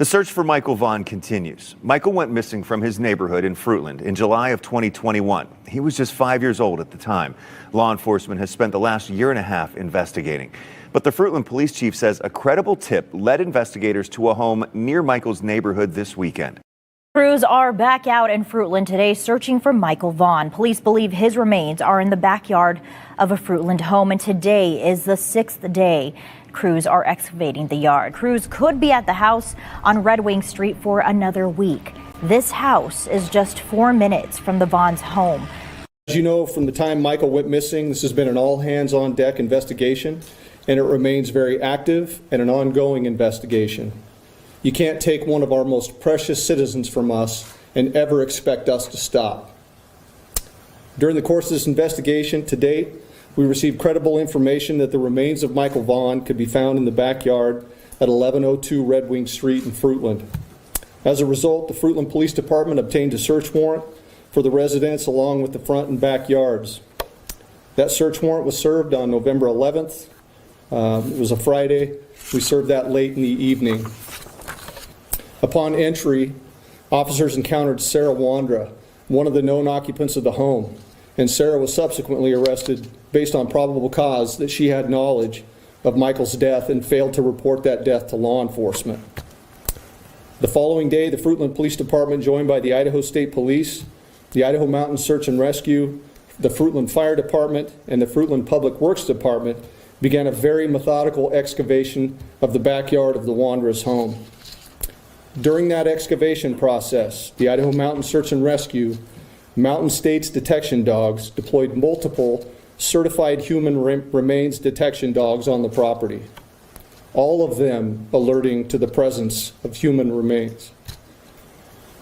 The search for Michael Vaughan continues. Michael went missing from his neighborhood in Fruitland in July of 2021. He was just 5 years old at the time. Law enforcement has spent the last year and a half investigating. But the Fruitland police chief says a credible tip led investigators to a home near Michael's neighborhood this weekend. Crews are back out in Fruitland today searching for Michael Vaughan. Police believe his remains are in the backyard of a Fruitland home, and today is the 6th day crews are excavating the yard. Crews could be at the house on Red Wing Street for another week. This house is just 4 minutes from the Vaughan's home. As you know, from the time Michael went missing, this has been an all-hands-on-deck investigation, and it remains very active and an ongoing investigation. You can't take one of our most precious citizens from us and ever expect us to stop. During the course of this investigation to date, we received credible information that the remains of Michael Vaughan could be found in the backyard at 1102 Red Wing Street in Fruitland. As a result, the Fruitland Police Department obtained a search warrant for the residence along with the front and backyards. That search warrant was served on November 11th. It was a Friday. We served that late in the evening. Upon entry, officers encountered Sarah Wondra, one of the known occupants of the home, and Sarah was subsequently arrested based on probable cause that she had knowledge of Michael's death and failed to report that death to law enforcement. The following day, the Fruitland Police Department, joined by the Idaho State Police, the Idaho Mountain Search and Rescue, the Fruitland Fire Department, and the Fruitland Public Works Department, began a very methodical excavation of the backyard of the Wondra's home. During that excavation process, the Idaho Mountain Search and Rescue, Mountain States detection dogs deployed multiple certified human remains detection dogs on the property, all of them alerting to the presence of human remains.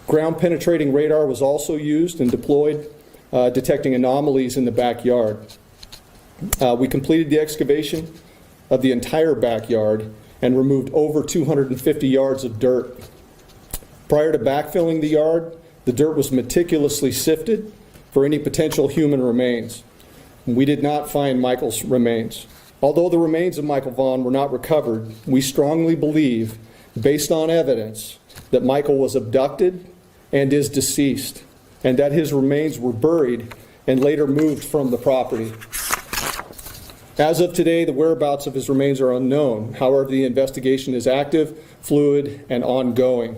Ground penetrating radar was also used and deployed, detecting anomalies in the backyard. We completed the excavation of the entire backyard and removed over 250 yards of dirt. Prior to backfilling the yard, the dirt was meticulously sifted for any potential human remains. We did not find Michael's remains. Although the remains of Michael Vaughan were not recovered, we strongly believe, based on evidence, that Michael was abducted and is deceased, and that his remains were buried and later moved from the property. As of today, the whereabouts of his remains are unknown. However, the investigation is active, fluid, and ongoing.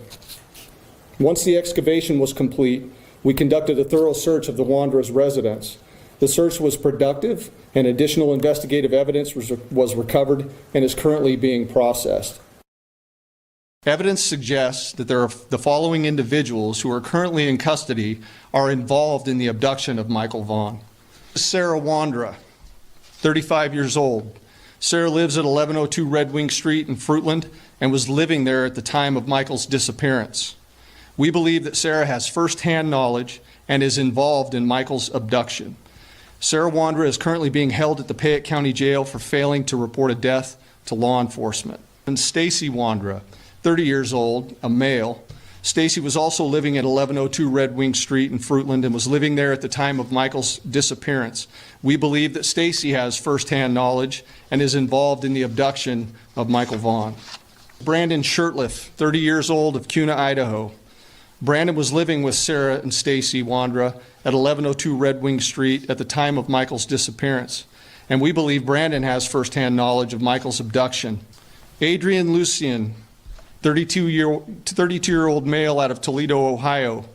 Once the excavation was complete, we conducted a thorough search of the Wondra's residence. The search was productive, and additional investigative evidence was recovered and is currently being processed. Evidence suggests that the following individuals who are currently in custody are involved in the abduction of Michael Vaughan. Sarah Wondra, 35 years old. Sarah lives at 1102 Red Wing Street in Fruitland and was living there at the time of Michael's disappearance. We believe that Sarah has firsthand knowledge and is involved in Michael's abduction. Sarah Wondra is currently being held at the Payette County Jail for failing to report a death to law enforcement. And Stacy Wondra, 30 years old, a male. Stacy was also living at 1102 Red Wing Street in Fruitland and was living there at the time of Michael's disappearance. We believe that Stacy has firsthand knowledge and is involved in the abduction of Michael Vaughan. Brandon Shurtliff, 30 years old, of Kuna, Idaho. Brandon was living with Sarah and Stacy Wondra at 1102 Red Wing Street at the time of Michael's disappearance, and we believe Brandon has firsthand knowledge of Michael's abduction. Adrian Lucian, 32-year-old male out of Toledo, Ohio.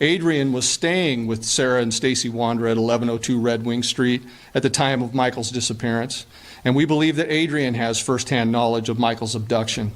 Adrian was staying with Sarah and Stacy Wondra at 1102 Red Wing Street at the time of Michael's disappearance, and we believe that Adrian has firsthand knowledge of Michael's abduction.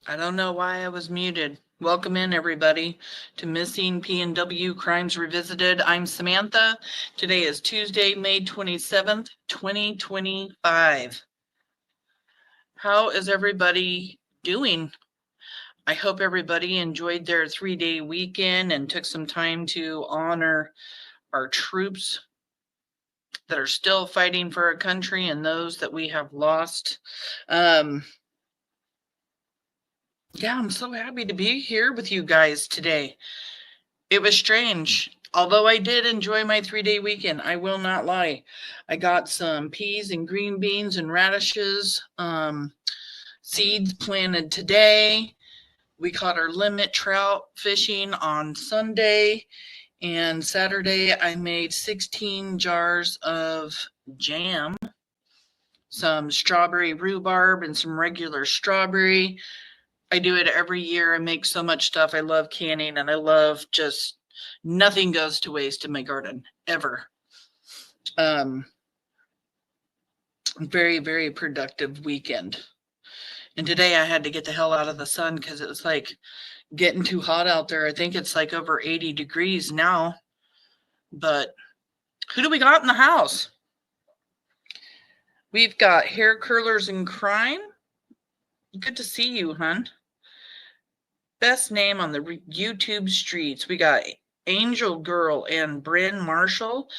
I don't know why I was muted. Welcome in, everybody, to Missing PNW Crimes Revisited. I'm Samantha. Today is Tuesday, May 27th, 2025. How is everybody doing? I hope everybody enjoyed their 3-day weekend and took some time to honor our troops that are still fighting for our country and those that we have lost. Yeah, I'm so happy to be here with you guys today. It was strange. Although I did enjoy my 3-day weekend, I will not lie. I got some peas and green beans and radishes, seeds planted today. We caught our limit trout fishing on Sunday, and Saturday I made 16 jars of jam, some strawberry rhubarb and some regular strawberry. I do it every year. I make so much stuff. I love canning, and I love just nothing goes to waste in my garden ever. Very, very productive weekend. And today I had to get the hell out of the sun because it was like getting too hot out there. I think it's like over 80 degrees now. But who do we got in the house? We've got Hair Curlers in Crime. Good to see you, hun. Best name on the YouTube streets. We got Angel Girl and Bryn Marshall.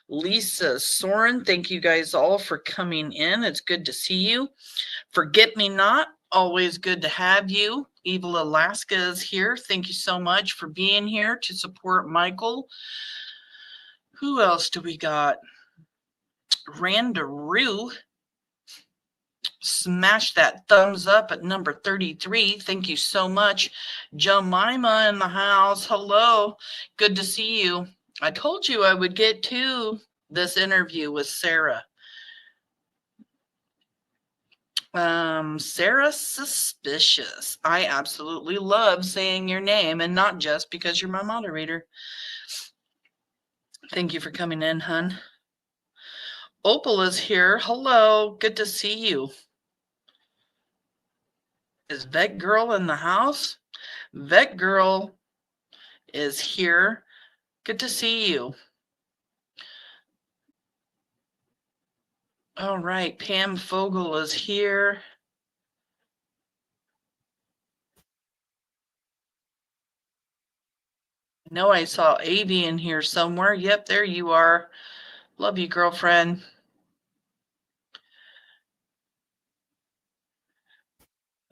Lisa Soren, thank you guys all for coming in. It's good to see you. Forget Me Not, always good to have you. Evil Alaska is here. Thank you so much for being here to support Michael. Who else do we got? Randaroo. Smash that thumbs up at number 33. Thank you so much. Jemima in the house. Hello. Good to see you. I told you I would get to this interview with Sarah. Sarah Suspicious. I absolutely love saying your name, and not just because you're my moderator. Thank you for coming in, hun. Opal is here. Hello. Good to see you. Is Vet Girl in the house? Vet Girl is here. Good to see you. All right, Pam Fogel is here. I know I saw Avi in here somewhere. Yep, there you are. Love you, girlfriend.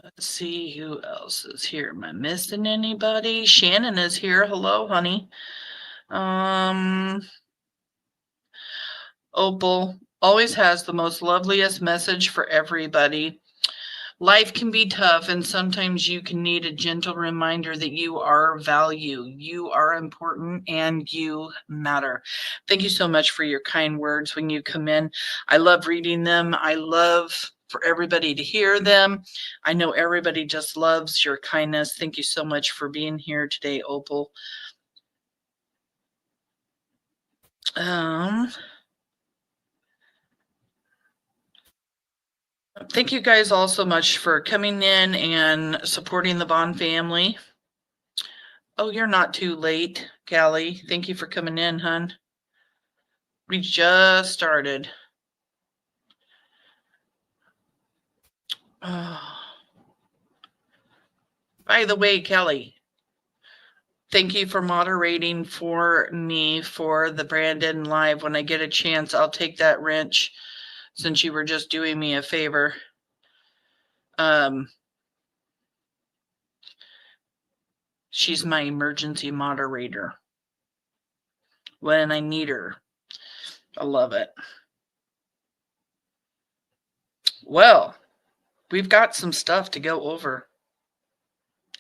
Let's see who else is here. Am I missing anybody? Shannon is here. Hello, honey. Opal always has the most loveliest message for everybody. Life can be tough, and sometimes you can need a gentle reminder that you are valued, you are important, and you matter. Thank you so much for your kind words when you come in. I love reading them. I love for everybody to hear them. I know everybody just loves your kindness. Thank you so much for being here today, Opal. Thank you guys all so much for coming in and supporting the Vaughan family. Oh, you're not too late, Callie. Thank you for coming in, hun. We just started. By the way, Kelly, thank you for moderating for me for the Brandon Live. When I get a chance, I'll take that wrench since you were just doing me a favor. She's my emergency moderator when I need her. I love it. Well, we've got some stuff to go over.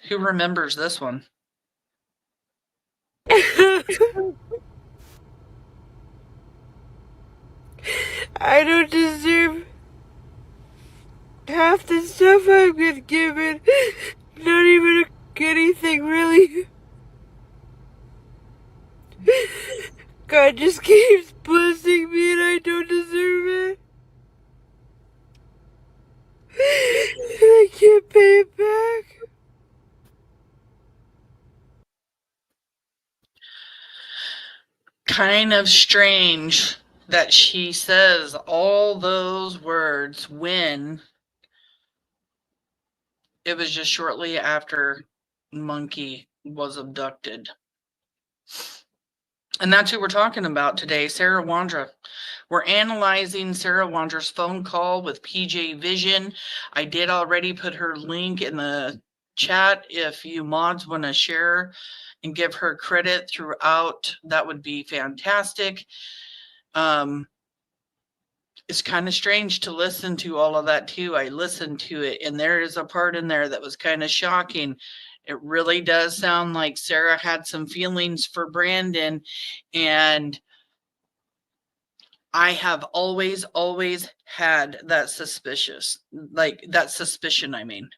Who remembers this one? I don't deserve half the stuff I've been given. Not even anything, really. God just keeps blessing me and I don't deserve it. I can't pay it back. kind of strange that she says all those words when it was just shortly after Monkey was abducted. And that's who we're talking about today, Sarah Wondra. We're analyzing Sarah Wondra's phone call with PJ Vision. I did already put her link in the chat. If you mods want to share and give her credit throughout, that would be fantastic. It's kind of strange to listen to all of that too. I listened to it, and there is a part in there that was kind of shocking. It really does sound like Sarah had some feelings for Brandon, and I have always had that suspicion, I mean.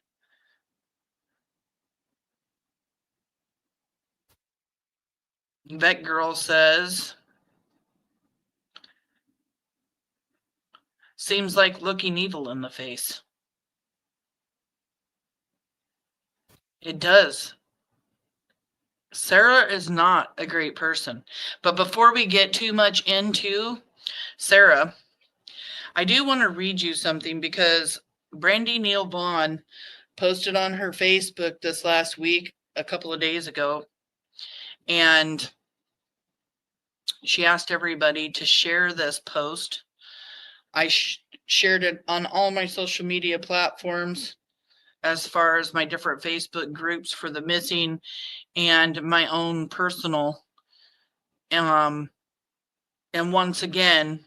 That girl says, seems like looking evil in the face. It does. Sarah is not a great person. But before we get too much into Sarah, I do want to read you something because Brandy Neal Vaughn posted on her Facebook this last week, a couple of days ago, and she asked everybody to share this post. I shared it on all my social media platforms, as far as my different Facebook groups for the missing and my own personal. And once again,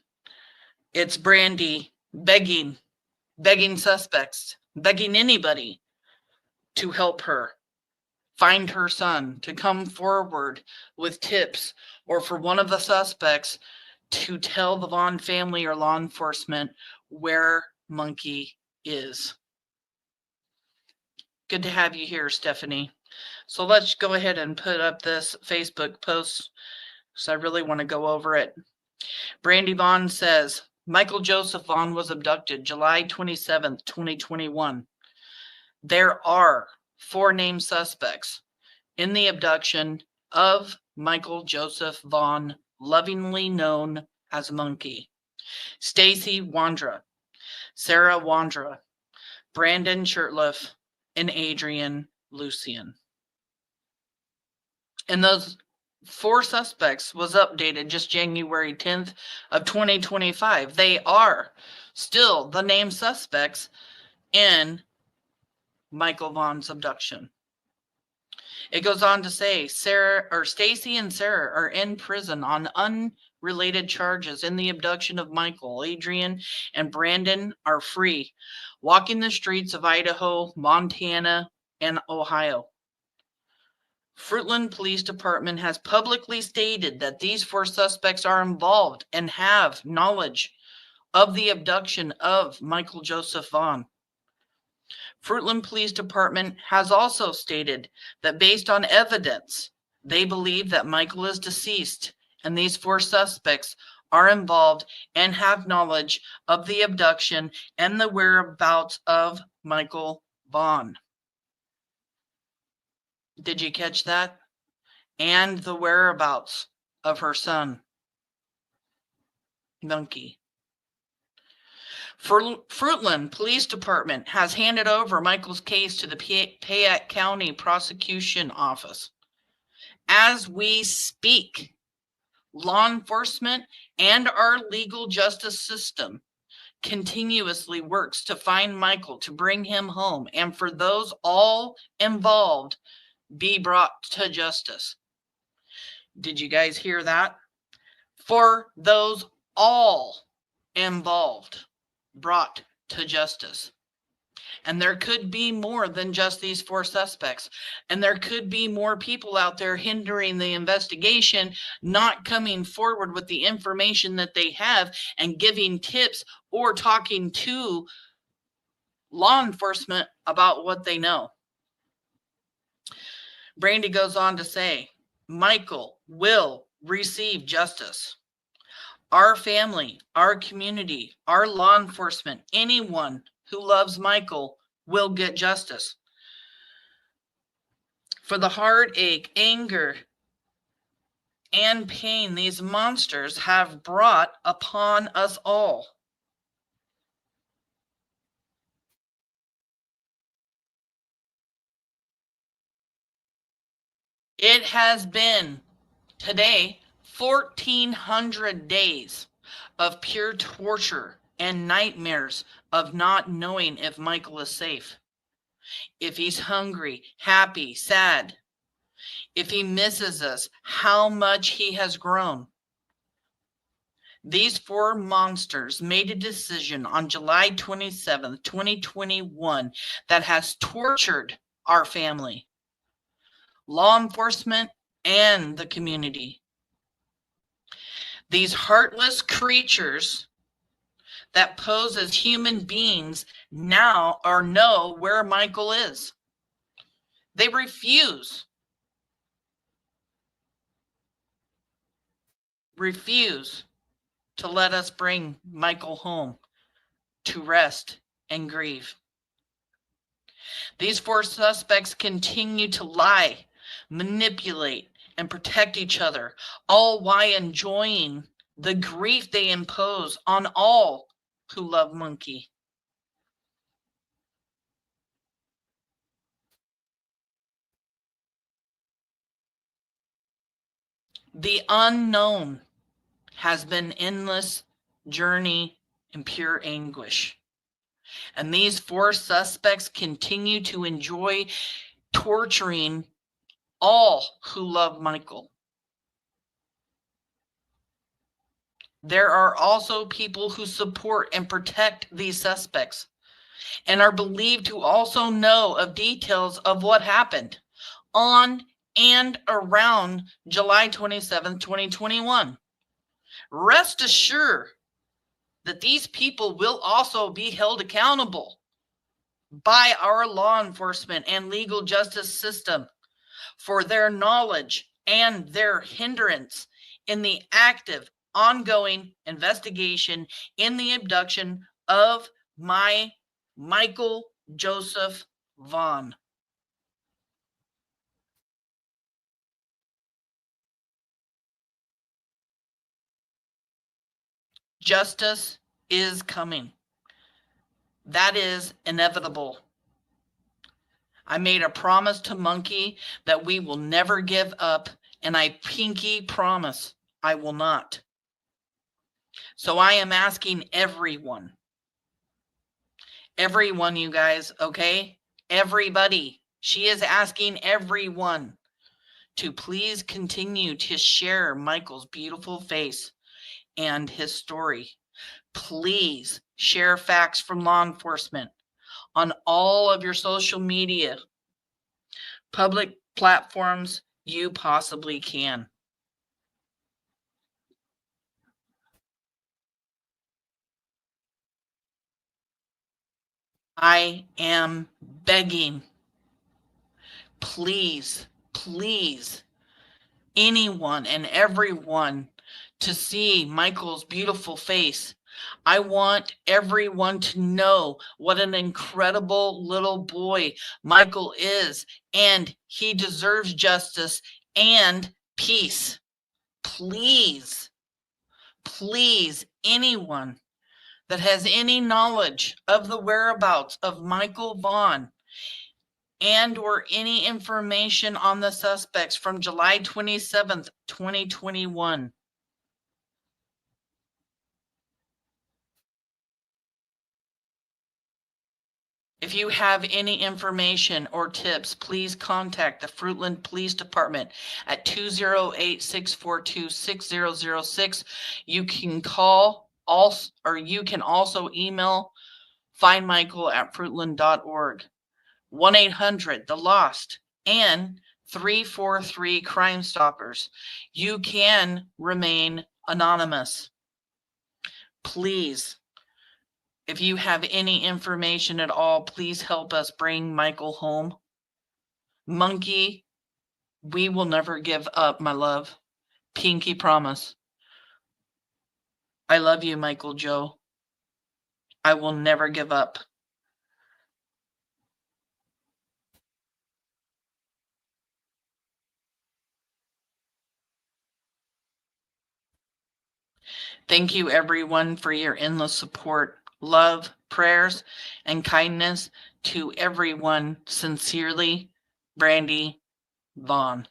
it's Brandy begging suspects, begging anybody to help her find her son, to come forward with tips, or for one of the suspects to tell the Vaughn family or law enforcement where Monkey is. Good to have you here, Stephanie. So let's go ahead and put up this Facebook post, because I really want to go over it. Brandy Vaughn says, Michael Joseph Vaughn was abducted July 27th, 2021. There are 4 named suspects in the abduction of Michael Joseph Vaughn, lovingly known as Monkey. Stacy Wondra, Sarah Wondra, Brandon Shurtliff, and Adrian Lucian. And those 4 suspects was updated just January 10th of 2025. They are still the named suspects in Michael Vaughn's abduction. It goes on to say Stacy and Sarah are in prison on unrelated charges in the abduction of Michael. Adrian and Brandon are free, walking the streets of Idaho, Montana, and Ohio. Fruitland Police Department has publicly stated that these 4 suspects are involved and have knowledge of the abduction of Michael Joseph Vaughn. Fruitland Police Department has also stated that based on evidence, they believe that Michael is deceased and these 4 suspects are involved and have knowledge of the abduction and the whereabouts of Michael Vaughan. Did you catch that? And the whereabouts of her son, Monkey. Fruitland Police Department has handed over Michael's case to the Payette County Prosecution Office. As we speak, law enforcement and our legal justice system continuously works to find Michael, to bring him home, and for those all involved be brought to justice. Did you guys hear that? For those all involved brought to justice. And there could be more than just these 4 suspects. And there could be more people out there hindering the investigation, not coming forward with the information that they have and giving tips or talking to law enforcement about what they know. Brandy goes on to say, Michael will receive justice. Our family, our community, our law enforcement, anyone who loves Michael will get justice. For the heartache, anger, and pain these monsters have brought upon us all. It has been today 1,400 days of pure torture and nightmares of not knowing if Michael is safe, if he's hungry, happy, sad, if he misses us, how much he has grown. These four monsters made a decision on July 27th, 2021 that has tortured our family, law enforcement, and the community. These heartless creatures that pose as human beings now or know where Michael is. They refuse to let us bring Michael home to rest and grieve. These four suspects continue to lie, manipulate, and protect each other, all while enjoying the grief they impose on all who love Monkey. The unknown has been endless journey and pure anguish. And these four suspects continue to enjoy torturing all who love Michael. There are also people who support and protect these suspects and are believed to also know of details of what happened on and around July 27, 2021. Rest assured that these people will also be held accountable by our law enforcement and legal justice system for their knowledge and their hindrance in the active, ongoing investigation in the abduction of my Michael Joseph Vaughan. Justice is coming. That is inevitable. I made a promise to Monkey that we will never give up, and I pinky promise I will not. So I am asking everyone, you guys, okay? Everybody. She is asking everyone to please continue to share Michael's beautiful face and his story. Please share facts from law enforcement on all of your social media, public platforms you possibly can. I am begging, please, anyone and everyone to see Michael's beautiful face. I want everyone to know what an incredible little boy Michael is, and he deserves justice and peace. Please, anyone that has any knowledge of the whereabouts of Michael Vaughan and or any information on the suspects from July 27th, 2021. If you have any information or tips, please contact the Fruitland Police Department at 208-642-6006. You can call also, or you can also email findmichael@fruitland.org, 1-800-THE-LOST, and 343 Crime Stoppers. You can remain anonymous. Please, if you have any information at all, please help us bring Michael home. Monkey, we will never give up, my love. Pinky promise. I love you, Michael Joe. I will never give up. Thank you, everyone, for your endless support, love, prayers, and kindness to everyone. Sincerely, Brandon Vaughan.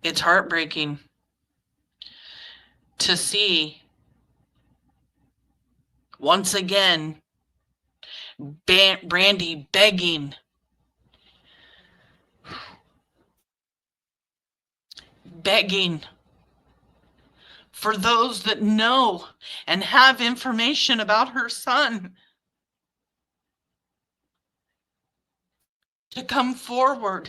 It's heartbreaking to see once again Brandy begging for those that know and have information about her son to come forward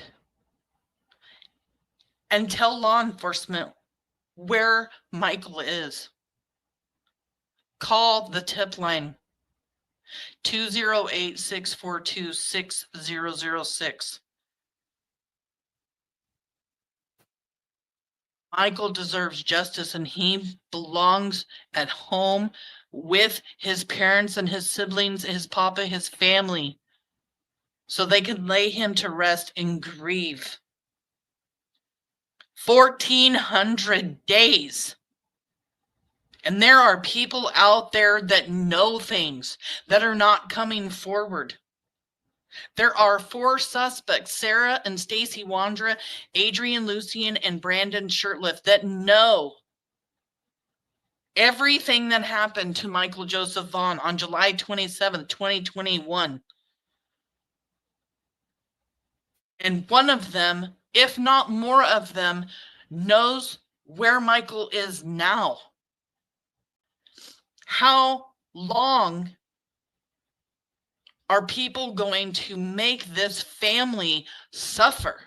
and tell law enforcement where Michael is. Call the tip line 208-642-6006. Michael deserves justice, and he belongs at home with his parents and his siblings, his papa, his family, so they can lay him to rest and grieve. 1,400 days. And there are people out there that know things that are not coming forward. There are 4 suspects, Sarah and Stacy Wondra, Adrian Lucian, and Brandon Shurtliff, that know everything that happened to Michael Joseph Vaughan on July 27th, 2021. And one of them, if not more of them, knows where Michael is now. How long are people going to make this family suffer?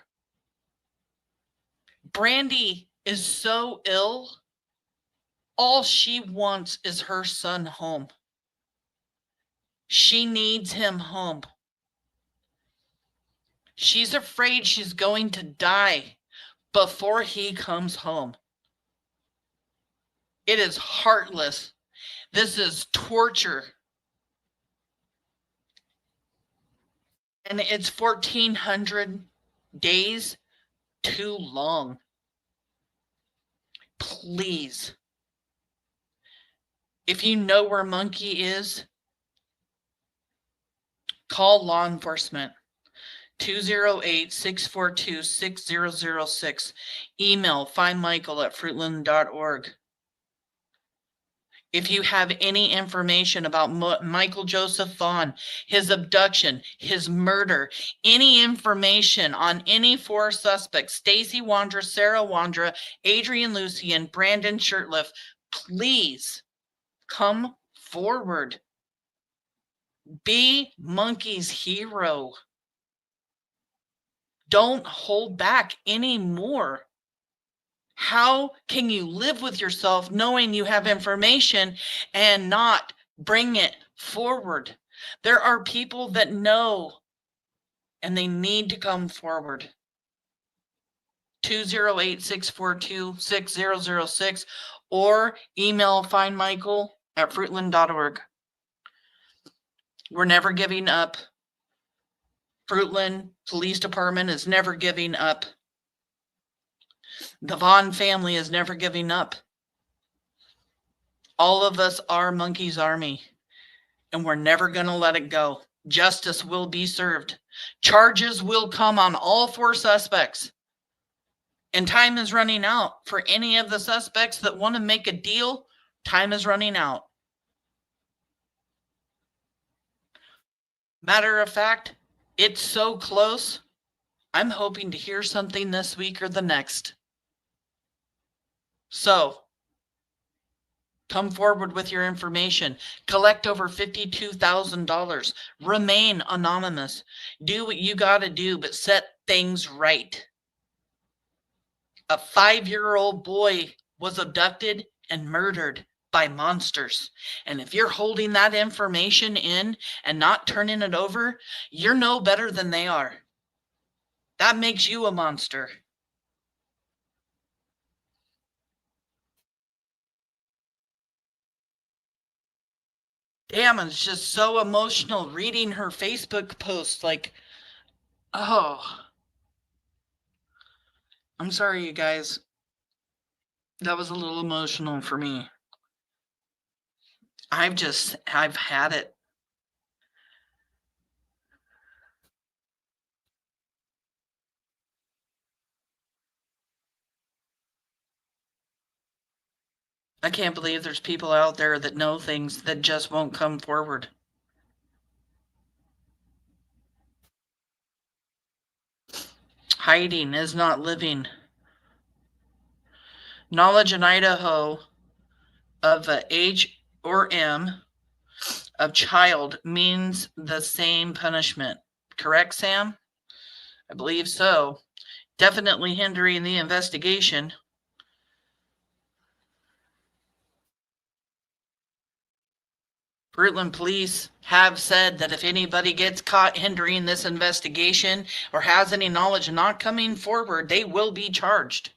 Brandy is so ill. All she wants is her son home. She needs him home. She's afraid she's going to die before he comes home. It is heartless. This is torture. And it's 1,400 days too long. Please, if you know where Monkey is, call law enforcement. 208-642-6006. Email findmichael@fruitland.org. If you have any information about Michael Joseph Vaughan, his abduction, his murder, any information on any 4 suspects, Stacy Wondra, Sarah Wondra, Adrian Lucian, Brandon Shurtliff, please come forward. Be Monkey's hero. Don't hold back anymore. How can you live with yourself knowing you have information and not bring it forward? There are people that know and they need to come forward. 208-642-6006 or email findmichael@fruitland.org. We're never giving up. Fruitland Police Department is never giving up. The Vaughan family is never giving up. All of us are Monkey's Army, and we're never going to let it go. Justice will be served. Charges will come on all 4 suspects. And time is running out for any of the suspects that want to make a deal. Time is running out. Matter of fact, it's so close. I'm hoping to hear something this week or the next. So, come forward with your information. Collect over $52,000. Remain anonymous. Do what you got to do, but set things right. A 5-year-old boy was abducted and murdered by monsters. And if you're holding that information in and not turning it over, you're no better than they are. That makes you a monster. Damn, it's just so emotional reading her Facebook post. Like, oh. I'm sorry, you guys. That was a little emotional for me. I've had it. I can't believe there's people out there that know things that just won't come forward. Hiding is not living. Knowledge in Idaho of age or M of child means the same punishment. Correct, Sam? I believe so. Definitely hindering the investigation. Fruitland police have said that if anybody gets caught hindering this investigation or has any knowledge not coming forward, they will be charged.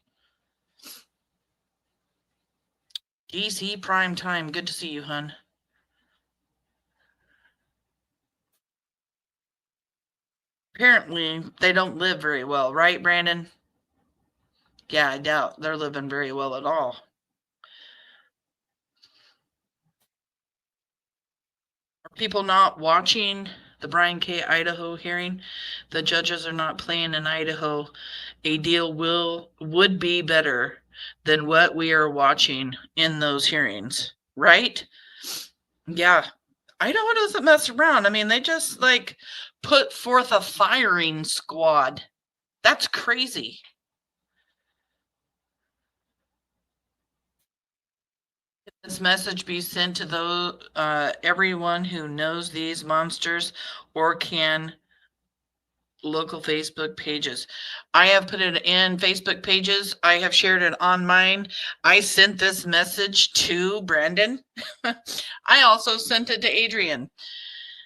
DC prime time. Good to see you, hun. Apparently, they don't live very well, right, Brandon? Yeah, I doubt they're living very well at all. Are people not watching the Brian K. Idaho hearing? The judges are not playing in Idaho. A deal would be better than what we are watching in those hearings, right? Yeah. Idaho doesn't mess around. I mean, they just like put forth a firing squad. That's crazy. This message be sent to those everyone who knows these monsters or can local Facebook pages. I have put it in Facebook pages. I have shared it on mine. I sent this message to Brandon. I also sent it to Adrian.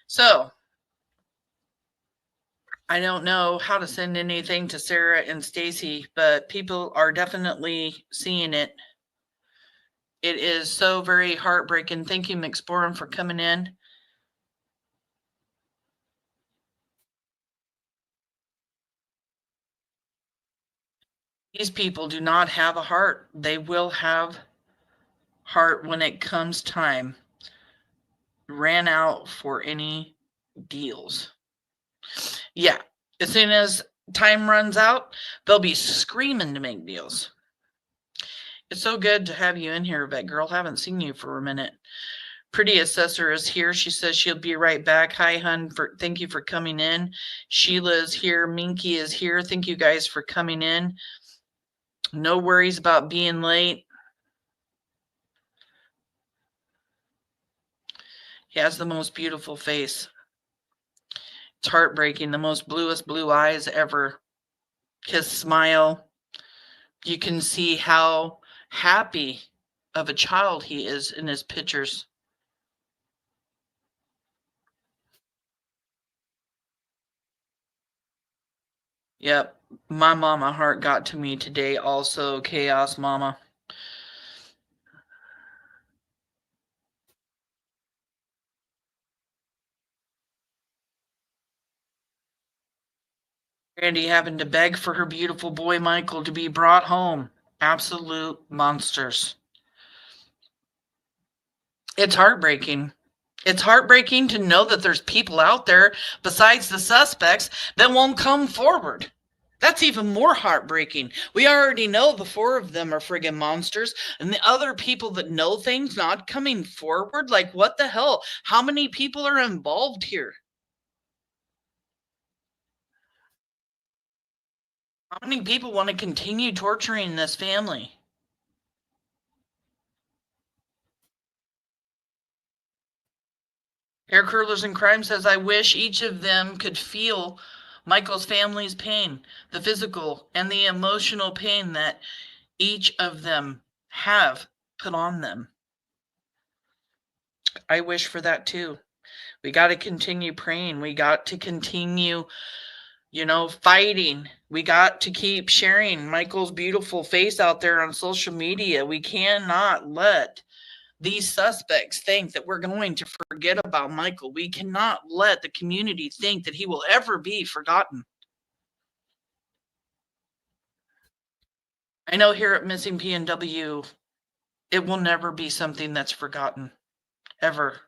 So I don't know how to send anything to Sarah and Stacy, but people are definitely seeing it. It is so very heartbreaking. Thank you, McSporum, for coming in. These people do not have a heart. They will have heart when it comes time. Ran out for any deals. Yeah, as soon as time runs out, they'll be screaming to make deals. It's so good to have you in here, Vet Girl. Haven't seen you for a minute. Pretty Assessor is here. She says she'll be right back. Hi, hun. Thank you for coming in. Sheila's here. Minky is here. Thank you guys for coming in. No worries about being late. He has the most beautiful face. It's heartbreaking. The most bluest blue eyes ever. His smile. You can see how happy of a child he is in his pictures. Yep. My mama heart got to me today also. Chaos Mama. Randy having to beg for her beautiful boy Michael to be brought home. Absolute monsters. It's heartbreaking. It's heartbreaking to know that there's people out there besides the suspects that won't come forward. That's even more heartbreaking. We already know the 4 of them are friggin' monsters, and the other people that know things not coming forward. Like, what the hell? How many people are involved here? How many people want to continue torturing this family? Hair Curlers in Crime says, I wish each of them could feel Michael's family's pain, the physical and the emotional pain that each of them have put on them. I wish for that too. We got to continue praying. We got to continue, fighting. We got to keep sharing Michael's beautiful face out there on social media. We cannot let these suspects think that we're going to forget about Michael. We cannot let the community think that he will ever be forgotten. I know here at Missing PNW, it will never be something that's forgotten, ever.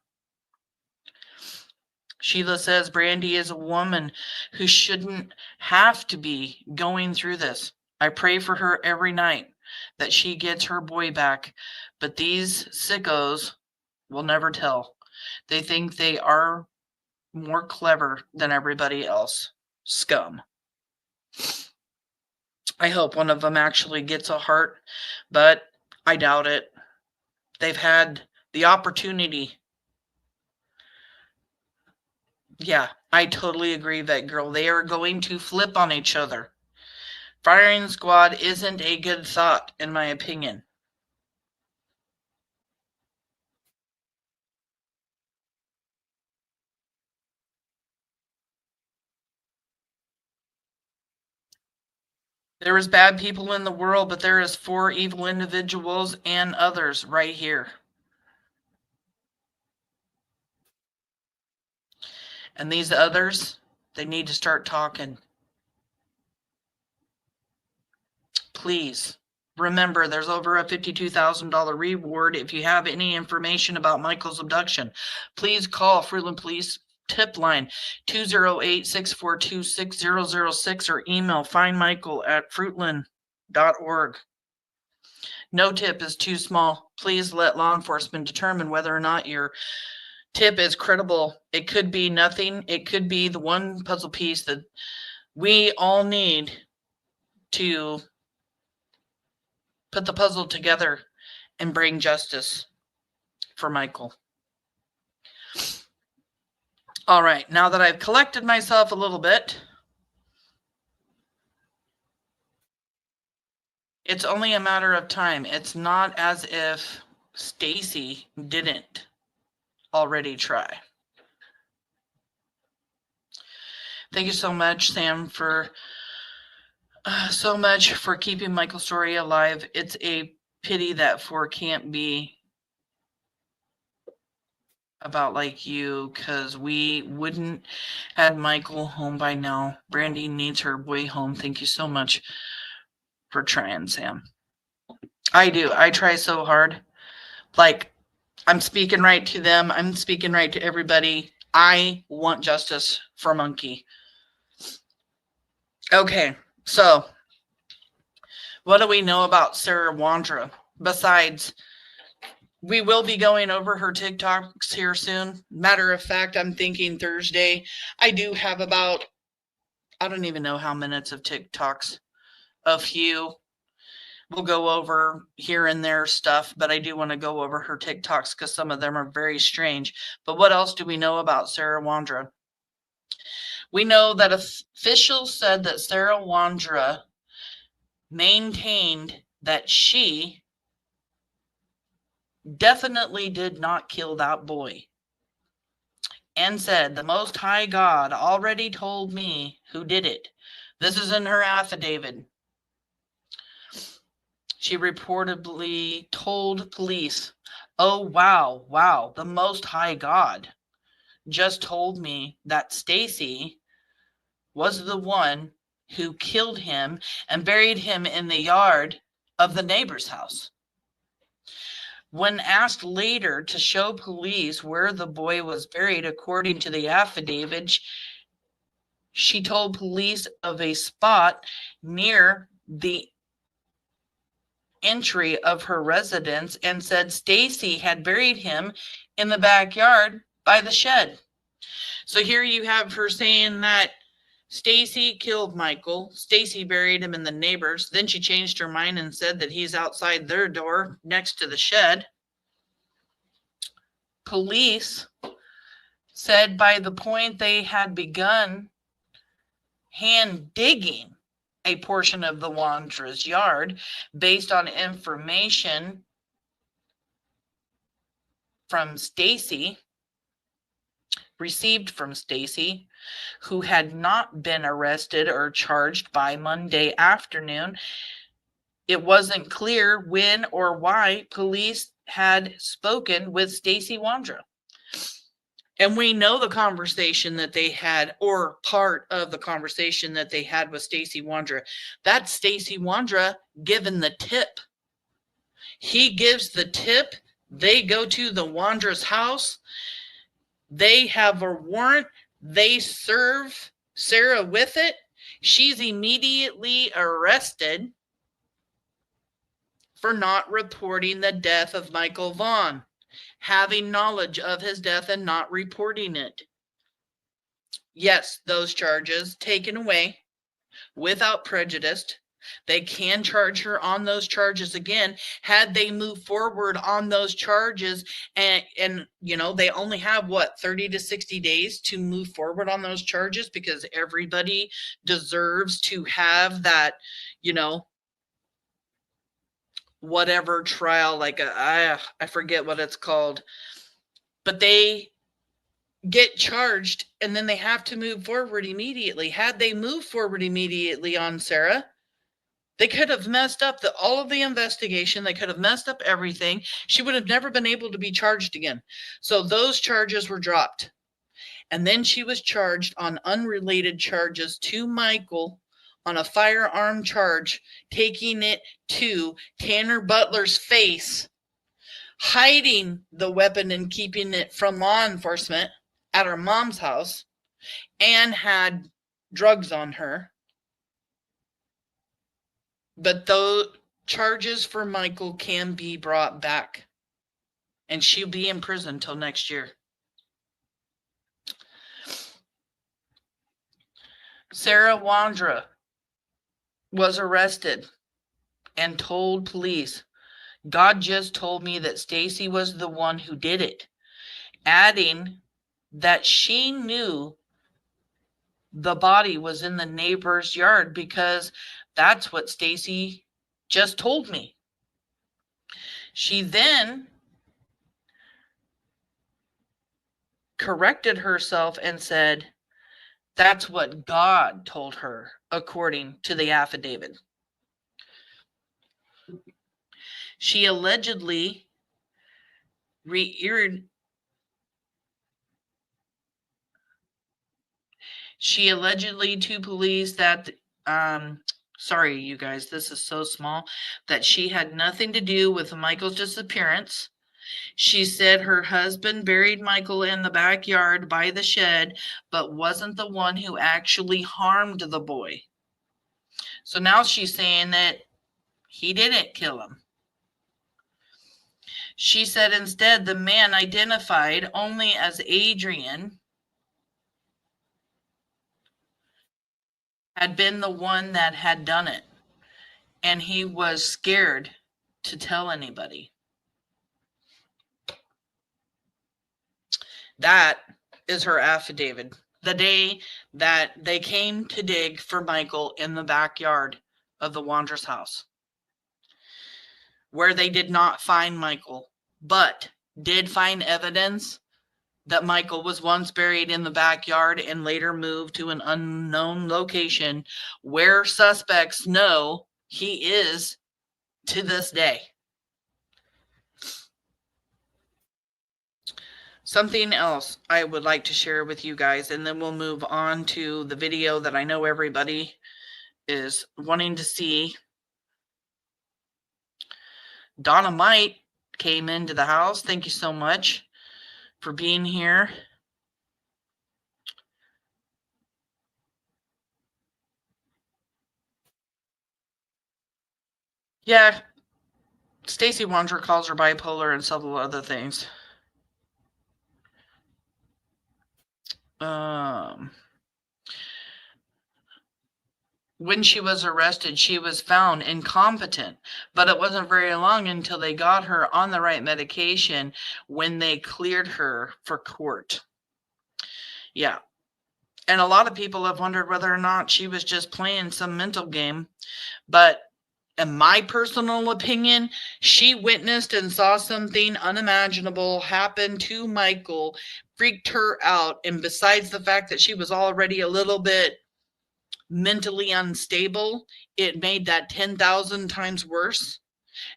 Sheila says Brandy is a woman who shouldn't have to be going through this. I pray for her every night that she gets her boy back, but these sickos will never tell. They think they are more clever than everybody else. Scum. I hope one of them actually gets a heart, but I doubt it. They've had the opportunity. Yeah, I totally agree, Vet Girl. They are going to flip on each other. Firing squad isn't a good thought, in my opinion. There is bad people in the world, but there is 4 evil individuals and others right here. And these others, they need to start talking. Please remember, there's over a $52,000 reward if you have any information about Michael's abduction. Please call Fruitland Police tip line 208-642-6006 or email findmichael@fruitland.org. No tip is too small. Please let law enforcement determine whether or not your tip is credible. It could be nothing. It could be the one puzzle piece that we all need to put the puzzle together and bring justice for Michael. All right, now that I've collected myself a little bit, it's only a matter of time. It's not as if Stacy didn't already try. Thank you so much, Sam, for keeping Michael's story alive. It's a pity that 4 can't be about like you, because we wouldn't have Michael home by now. Brandy needs her boy home. Thank you so much for trying, Sam. I do. I try so hard. Like, I'm speaking right to them. I'm speaking right to everybody. I want justice for Monkey. Okay, so what do we know about Sarah Wondra? Besides, we will be going over her TikToks here soon. Matter of fact, I'm thinking Thursday. I do have about, I don't even know how minutes of TikToks. A few. We'll go over here and there stuff, but I do want to go over her TikToks because some of them are very strange. But what else do we know about Sarah Wondra? We know that officials said that Sarah Wondra maintained that she definitely did not kill that boy, and said the Most High God already told me who did it. This is in her affidavit. She reportedly told police, "Oh, wow, the Most High God just told me that Stacy was the one who killed him and buried him in the yard of the neighbor's house." When asked later to show police where the boy was buried, according to the affidavit, she told police of a spot near the entry of her residence and said Stacy had buried him in the backyard by the shed. So here you have her saying that Stacy killed Michael. Stacy buried him in the neighbor's. Then she changed her mind and said that he's outside their door next to the shed. Police said by the point they had begun hand digging a portion of the Wondra's yard based on information from Stacy, received from Stacy, who had not been arrested or charged by Monday afternoon. It wasn't clear when or why police had spoken with Stacy Wondra. And we know the conversation that they had, or part of the conversation that they had with Sarah Wondra. That's Sarah Wondra giving the tip. He gives the tip. They go to the Wondra's house. They have a warrant. They serve Sarah with it. She's immediately arrested for not reporting the death of Michael Vaughan, having knowledge of his death and not reporting it. Yes, those charges taken away without prejudice. They can charge her on those charges again had they moved forward on those charges, and you know, they only have what, 30 to 60 days to move forward on those charges, because everybody deserves to have that, you know, whatever trial, like I forget what it's called, but they get charged and then they have to move forward immediately. Had they moved forward immediately on Sarah, they could have messed up all of the investigation. They could have messed up everything. She would have never been able to be charged again. So those charges were dropped. And then she was charged on unrelated charges to Michael on a firearm charge, taking it to Tanner Butler's face, hiding the weapon and keeping it from law enforcement at her mom's house, and had drugs on her. But those charges for Michael can be brought back, and she'll be in prison till next year. Sarah Wondra was arrested and told police, God just told me that Stacy was the one who did it, adding that she knew the body was in the neighbor's yard because that's what Stacy just told me. She then corrected herself and said, that's what God told her, according to the affidavit. She allegedly to police that sorry, you guys, this is so small, that she had nothing to do with Michael's disappearance. She said her husband buried Michael in the backyard by the shed, but wasn't the one who actually harmed the boy. So now she's saying that he didn't kill him. She said instead the man identified only as Adrian had been the one that had done it, and he was scared to tell anybody. That is her affidavit. The day that they came to dig for Michael in the backyard of the Wondra's house, where they did not find Michael, but did find evidence that Michael was once buried in the backyard and later moved to an unknown location where suspects know he is to this day. Something else I would like to share with you guys, and then we'll move on to the video that I know everybody is wanting to see. Donna Might came into the house. Thank you so much for being here. Yeah, Stacy Wondra calls her bipolar and several other things. When she was arrested, she was found incompetent, but it wasn't very long until they got her on the right medication when they cleared her for court. Yeah. And a lot of people have wondered whether or not she was just playing some mental game. But in my personal opinion, she witnessed and saw something unimaginable happen to Michael, freaked her out. And besides the fact that she was already a little bit mentally unstable, it made that 10,000 times worse.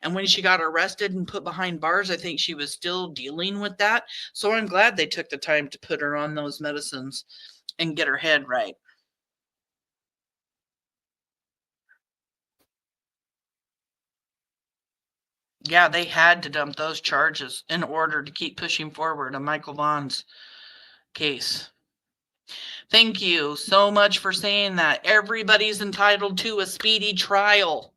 And when she got arrested and put behind bars, I think she was still dealing with that. So I'm glad they took the time to put her on those medicines and get her head right. Yeah, they had to dump those charges in order to keep pushing forward on Michael Vaughan's case. Thank you so much for saying that. Everybody's entitled to a speedy trial.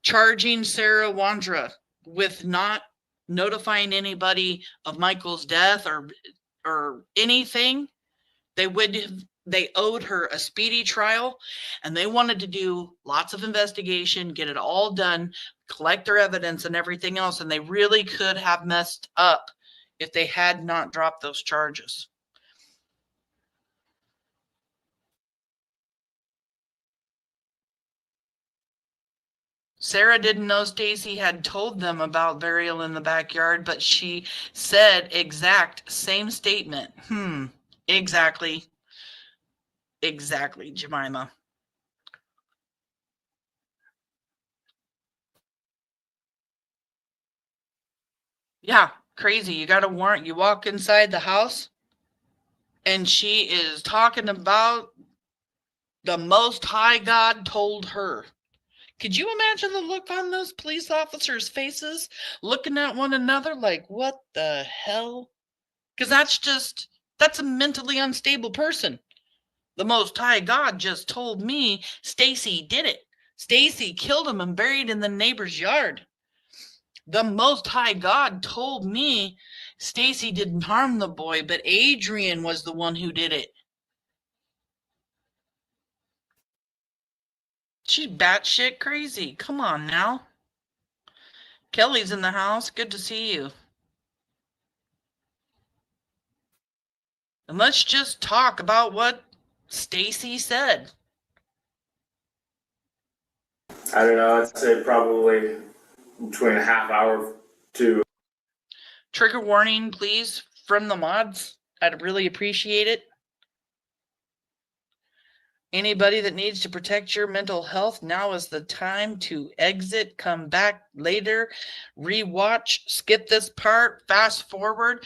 Charging Sarah Wondra with not notifying anybody of Michael's death or anything, they owed her a speedy trial, and they wanted to do lots of investigation, get it all done, collect their evidence and everything else, and they really could have messed up if they had not dropped those charges. Sarah didn't know Stacy had told them about burial in the backyard, but she said exact same statement. Exactly. Exactly, Jemima. Yeah, crazy. You got a warrant. You walk inside the house, and she is talking about the Most High God told her. Could you imagine the look on those police officers' faces, looking at one another like, what the hell? Because that's a mentally unstable person. The Most High God just told me Stacy did it. Stacy killed him and buried in the neighbor's yard. The Most High God told me Stacy didn't harm the boy, but Adrian was the one who did it. She's batshit crazy. Come on now. Kelly's in the house. Good to see you. And let's just talk about what Stacy said. I don't know. I'd say probably between a half hour to. Trigger warning, please, from the mods. I'd really appreciate it. Anybody that needs to protect your mental health, now is the time to exit, come back later, rewatch, skip this part, fast forward.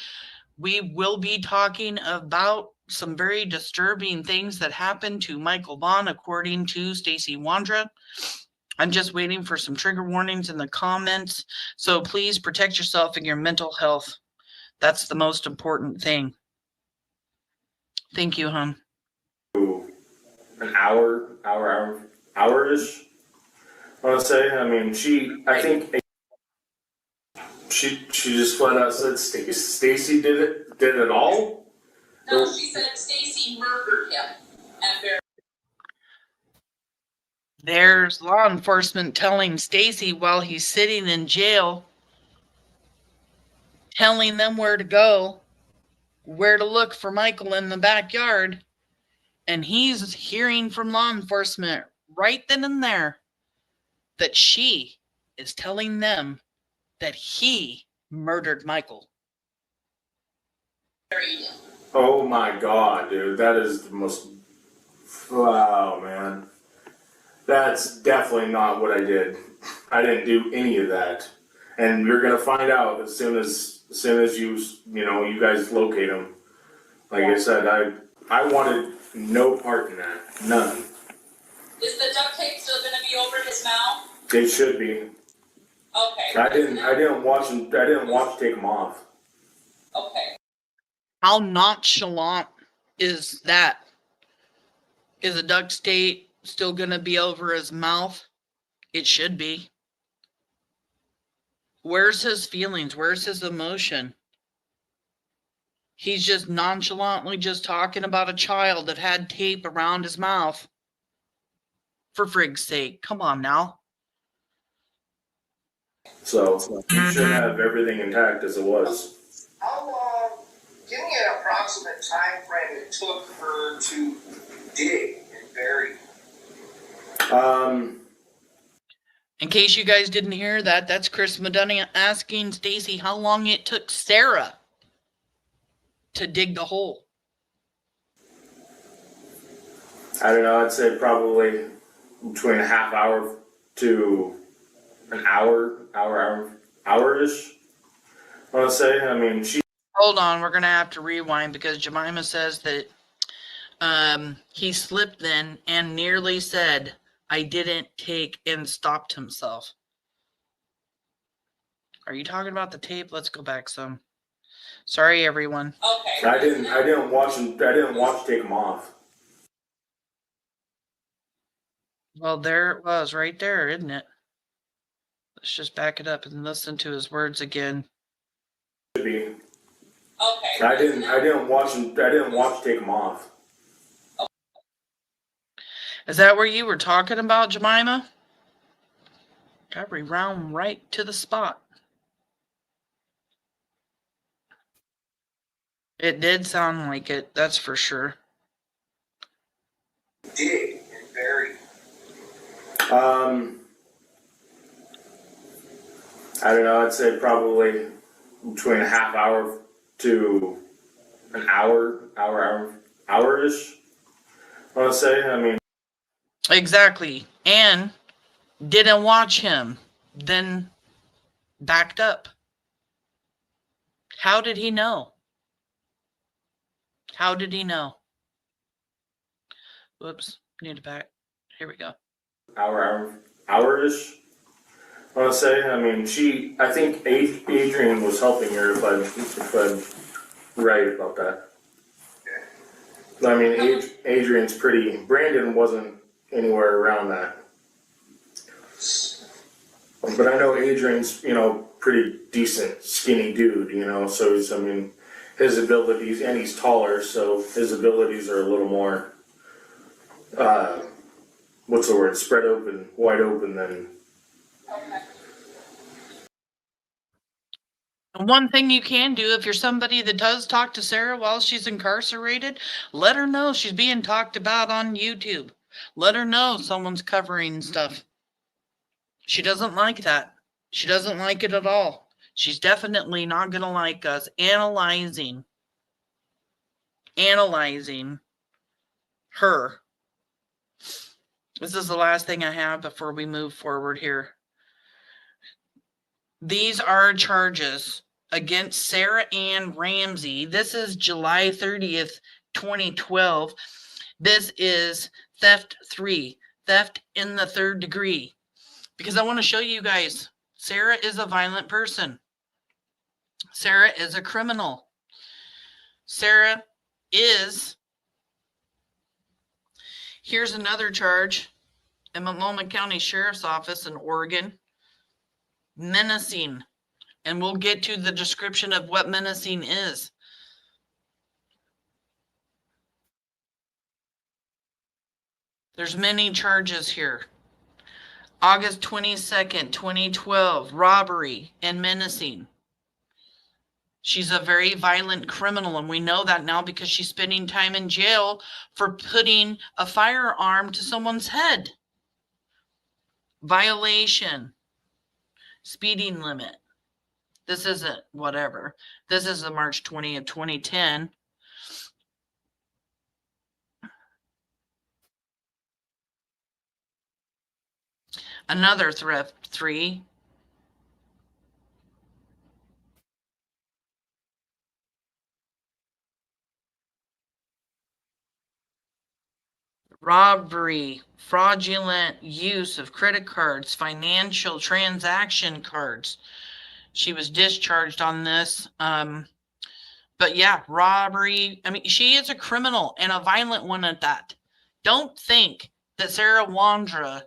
We will be talking about some very disturbing things that happened to Michael Vaughan, according to Stacy Wondra. I'm just waiting for some trigger warnings in the comments. So please protect yourself and your mental health. That's the most important thing. Thank you, hon. An hour-ish, I want to say. I mean, I think she just flat out said Stacy did it all? No, she said Stacy murdered him. There's law enforcement telling Stacy while he's sitting in jail, telling them where to go, where to look for Michael in the backyard. And he's hearing from law enforcement right then and there that she is telling them that he murdered Michael. Oh my God, dude. That is the most. Wow, man. That's definitely not what I did. I didn't do any of that. And you're going to find out as soon as you guys locate him. Like I said, I wanted no part in that. None. Is the duct tape still going to be over his mouth? It should be. Okay. I didn't watch take them off. Okay. How nonchalant is that? Is a duct tape still going to be over his mouth? It should be. Where's his feelings? Where's his emotion? He's just nonchalantly just talking about a child that had tape around his mouth. For frig's sake, come on now. So you should have everything intact as it was. How long, give me an approximate time frame it took her to dig and bury? In case you guys didn't hear that, that's Chris Madunny asking Stacy how long it took Sarah to dig the hole. I don't know. I'd say probably between a half hour to an hour-ish, I want to say. I mean, Hold on, we're going to have to rewind because Jemima says that he slipped then and nearly said, I didn't take, and stopped himself. Are you talking about the tape? Let's go back some. Sorry, everyone. Okay. I didn't watch take him off. Well, there it was right there, isn't it? Let's just back it up and listen to his words again. Should be. Okay. I didn't watch take him off. Is that where you were talking about, Jemima? Got me round right to the spot. It did sound like it, that's for sure. Dig and bury. I don't know. I'd say probably between a half hour to an hour-ish. I want to say. I mean, Exactly. And didn't watch him, then backed up. How did he know? How did he know? Whoops, need to back. Here we go. hour-ish. I want to say. I mean, I think Adrian was helping her. If I'm right about that. I mean, Adrian's pretty. Brandon wasn't anywhere around that. But I know Adrian's, pretty decent, skinny dude, so he's, his abilities, and he's taller, so his abilities are a little more, spread open, wide open than. One thing you can do if you're somebody that does talk to Sarah while she's incarcerated, let her know she's being talked about on YouTube. Let her know someone's covering stuff. She doesn't like that. She doesn't like it at all. She's definitely not going to like us analyzing her. This is the last thing I have before we move forward here. These are charges against Sarah Ann Ramsey. This is July 30th, 2012. This is theft 3, theft in the 3rd degree. Because I want to show you guys, Sarah is a violent person. Sarah is a criminal. Sarah is, here's another charge in Multnomah County Sheriff's Office in Oregon. Menacing. And we'll get to the description of what menacing is. There's many charges here. August 22nd, 2012, robbery and menacing. She's a very violent criminal, and we know that now because she's spending time in jail for putting a firearm to someone's head. Violation. Speeding limit. This isn't whatever. This is the March 20th, 2010. Another theft 3. Robbery, fraudulent use of credit cards, financial transaction cards. She was discharged on this. But yeah, robbery. She is a criminal and a violent one at that. Don't think that Sarah Wondra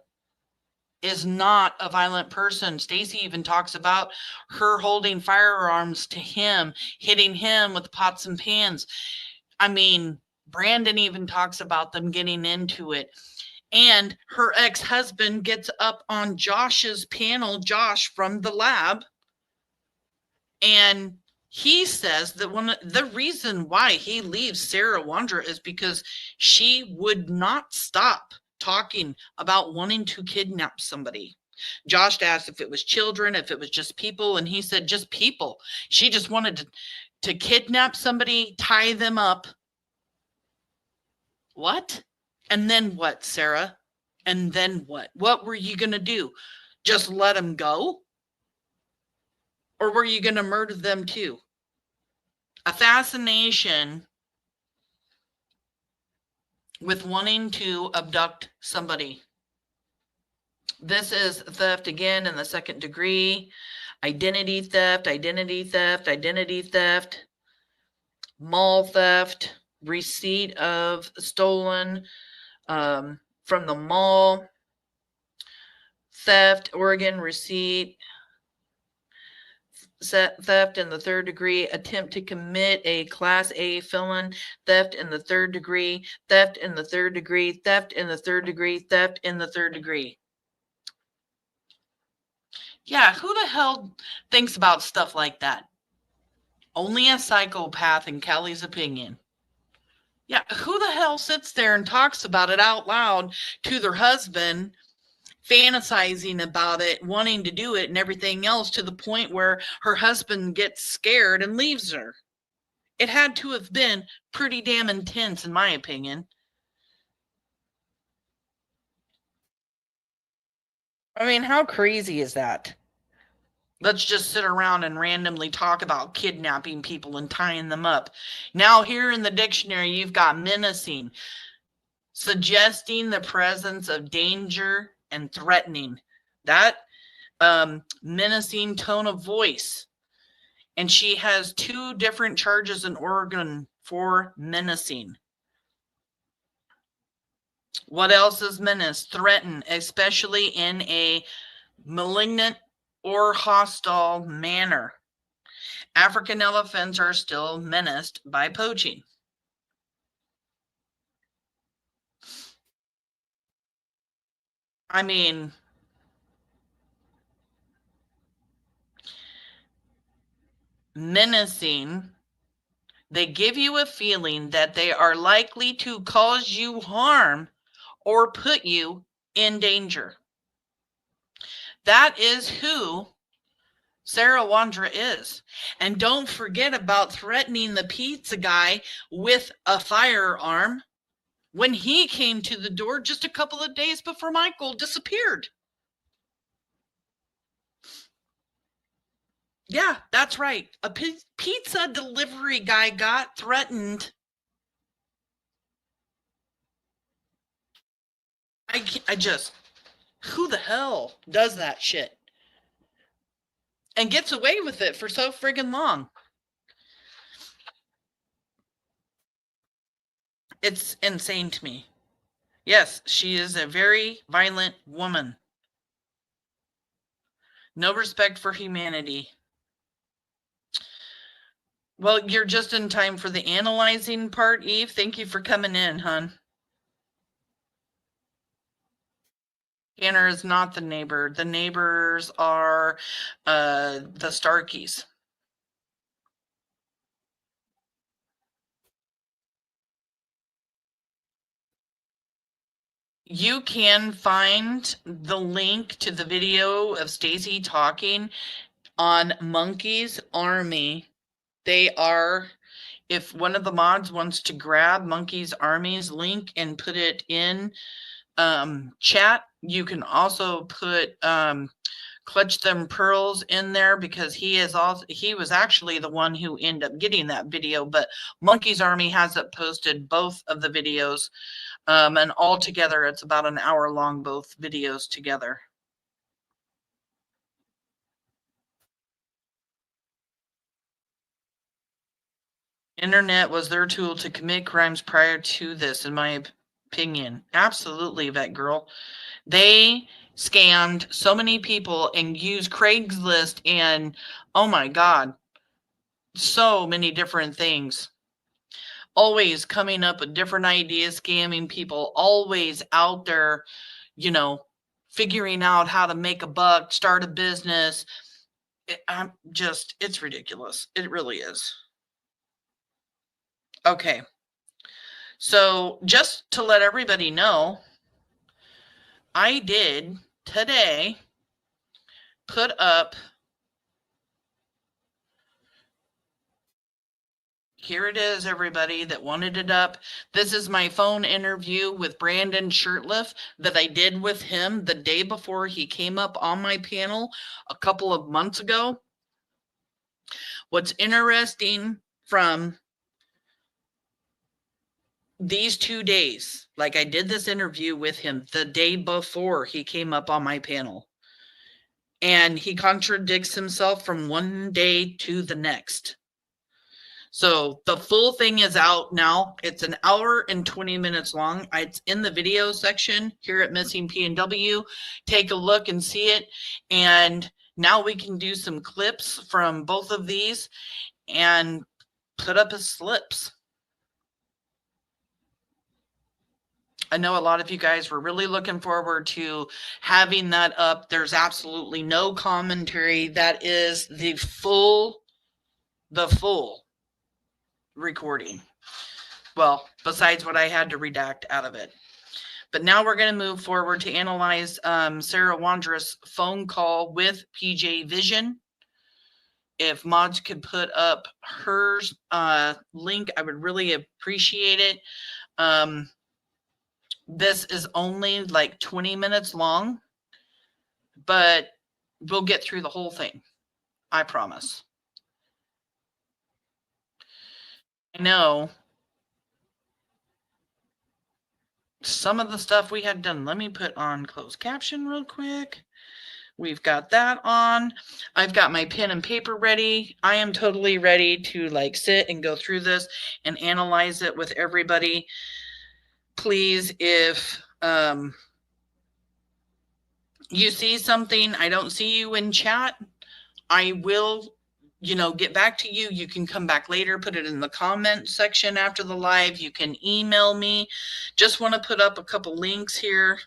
is not a violent person. Stacy even talks about her holding firearms to him, hitting him with pots and pans. Brandon even talks about them getting into it. And her ex-husband gets up on Josh's panel, Josh from the lab, and he says that the reason why he leaves Sarah Wondra is because she would not stop talking about wanting to kidnap somebody. Josh asked if it was children, if it was just people, and he said just people. She just wanted to kidnap somebody, tie them up. What? And then what, Sarah? And then what? What were you going to do? Just let them go? Or were you going to murder them too? A fascination with wanting to abduct somebody. This is theft again in the second degree. Identity theft, identity theft, identity theft, mall theft, receipt of stolen from the mall, theft, Oregon receipt, theft in the third degree, attempt to commit a class A felon, theft in the third degree, theft in the third degree, theft in the third degree, theft in the third degree. Yeah, who the hell thinks about stuff like that? Only a psychopath, in Kelly's opinion. Yeah, who the hell sits there and talks about it out loud to their husband, fantasizing about it, wanting to do it and everything else, to the point where her husband gets scared and leaves her? It had to have been pretty damn intense, in my opinion. I mean, how crazy is that? Let's just sit around and randomly talk about kidnapping people and tying them up. Now, here in the dictionary, you've got menacing, suggesting the presence of danger and threatening. That menacing tone of voice. And she has 2 different charges in Oregon for menacing. What else is menace? Threaten, especially in a malignant or hostile manner. African elephants are still menaced by poaching. I mean, menacing, they give you a feeling that they are likely to cause you harm or put you in danger. That is who Sarah Wondra is. And don't forget about threatening the pizza guy with a firearm when he came to the door just a couple of days before Michael disappeared. Yeah, that's right. A pizza delivery guy got threatened. I just, who the hell does that shit? And gets away with it for so friggin' long. It's insane to me. Yes, she is a very violent woman. No respect for humanity. Well, you're just in time for the analyzing part, Eve. Thank you for coming in, hon. Tanner is not the neighbor. The neighbors are the Starkeys. You can find the link to the video of Stacy talking on Monkey's Army. They are, if one of the mods wants to grab Monkey's Army's link and put it in chat, you can also put Clutch Them Pearls in there, because he was actually the one who ended up getting that video, but Monkey's Army has it posted, both of the videos, and all together it's about an hour long, both videos together. Internet was their tool to commit crimes prior to this, in my opinion. Absolutely, Vet Girl. They scammed so many people and used Craigslist and, oh my God, so many different things. Always coming up with different ideas, scamming people, always out there, figuring out how to make a buck, start a business. It's ridiculous. It really is. Okay. So just to let everybody know, I did today put up Here it is, everybody that wanted it up. This is my phone interview with Brandon Shurtliff that I did with him the day before he came up on my panel a couple of months ago. What's interesting from these 2 days, like I did this interview with him the day before he came up on my panel, and he contradicts himself from one day to the next. So the full thing is out now. It's an hour and 20 minutes long. It's in the video section here at Missing PNW. Take a look and see it. And now we can do some clips from both of these and put up as slips. I know a lot of you guys were really looking forward to having that up. There's absolutely no commentary. That is the full recording. Well, besides what I had to redact out of it. But now we're going to move forward to analyze Sarah Wondra's phone call with PJ Vision. If mods could put up her link, I would really appreciate it. This is only like 20 minutes long, but we'll get through the whole thing. I promise. I know some of the stuff we had done. Let me put on closed caption real quick. We've got that on. I've got my pen and paper ready. I am totally ready to like sit and go through this and analyze it with everybody. Please, if you see something, I don't see you in chat, I will get back to you. You can come back later, put it in the comment section after the live. You can email me. Just want to put up a couple links here.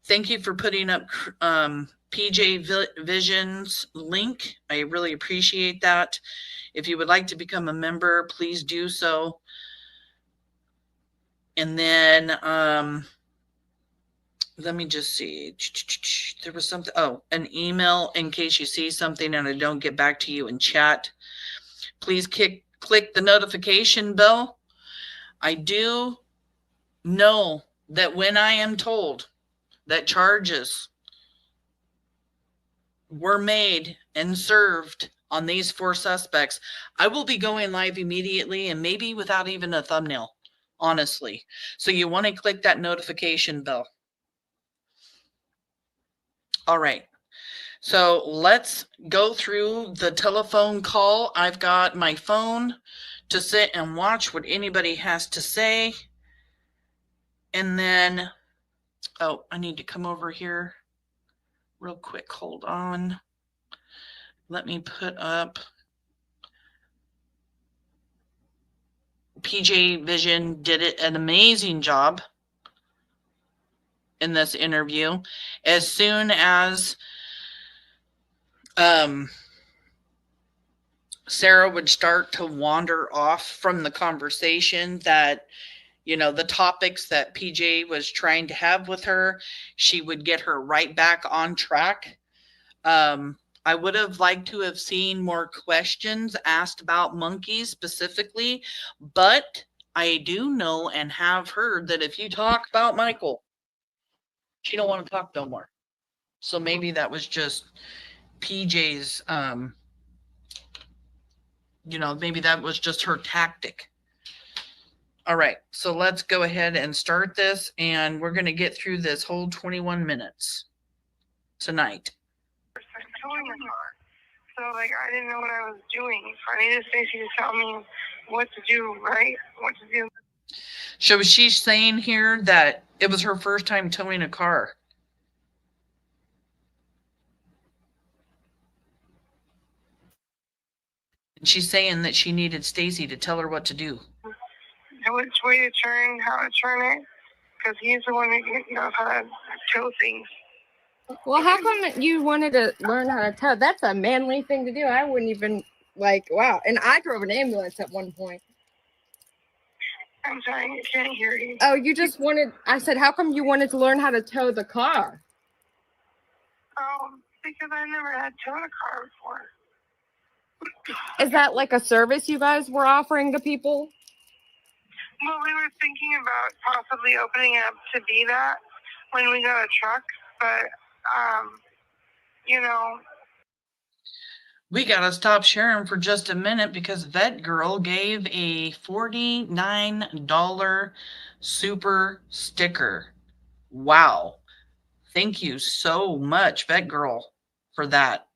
Thank you for putting up PJ Vision's link. I really appreciate that. If you would like to become a member, please do so. And then let me just see. There was something. Oh, an email in case you see something and I don't get back to you in chat. Please click the notification bell. I do know that when I am told that charges were made and served on these 4 suspects, I will be going live immediately and maybe without even a thumbnail, honestly. So you want to click that notification bell. All right, so let's go through the telephone call. I've got my phone to sit and watch what anybody has to say. And then, oh, I need to come over here real quick. Hold on. Let me put up. PJ Vision did an amazing job in this interview. As soon as Sarah would start to wander off from the conversation that, the topics that PJ was trying to have with her, she would get her right back on track. I would have liked to have seen more questions asked about monkeys specifically, but I do know and have heard that if you talk about Michael, she don't want to talk no more. So maybe that was just PJ's, maybe that was just her tactic. All right, so let's go ahead and start this, and we're going to get through this whole 21 minutes tonight. So, I didn't know what I was doing. So I needed Stacy to tell me what to do, right? What to do. So she's saying here that it was her first time towing a car. And she's saying that she needed Stacy to tell her what to do. Which way to turn, how to turn it, because he's the one that knows how to tow things. Well, how come you wanted to learn how to tow? That's a manly thing to do. I wouldn't even, wow. And I drove an ambulance at one point. I'm sorry, I can't hear you. Oh, you just wanted, I said, how come you wanted to learn how to tow the car? Oh, because I never had towed a car before. Is that like a service you guys were offering to people? Well, we were thinking about possibly opening it up to be that when we got a truck, but, you know. We gotta stop sharing for just a minute because Vet Girl gave a $49 super sticker. Wow. Thank you so much, Vet Girl, for that.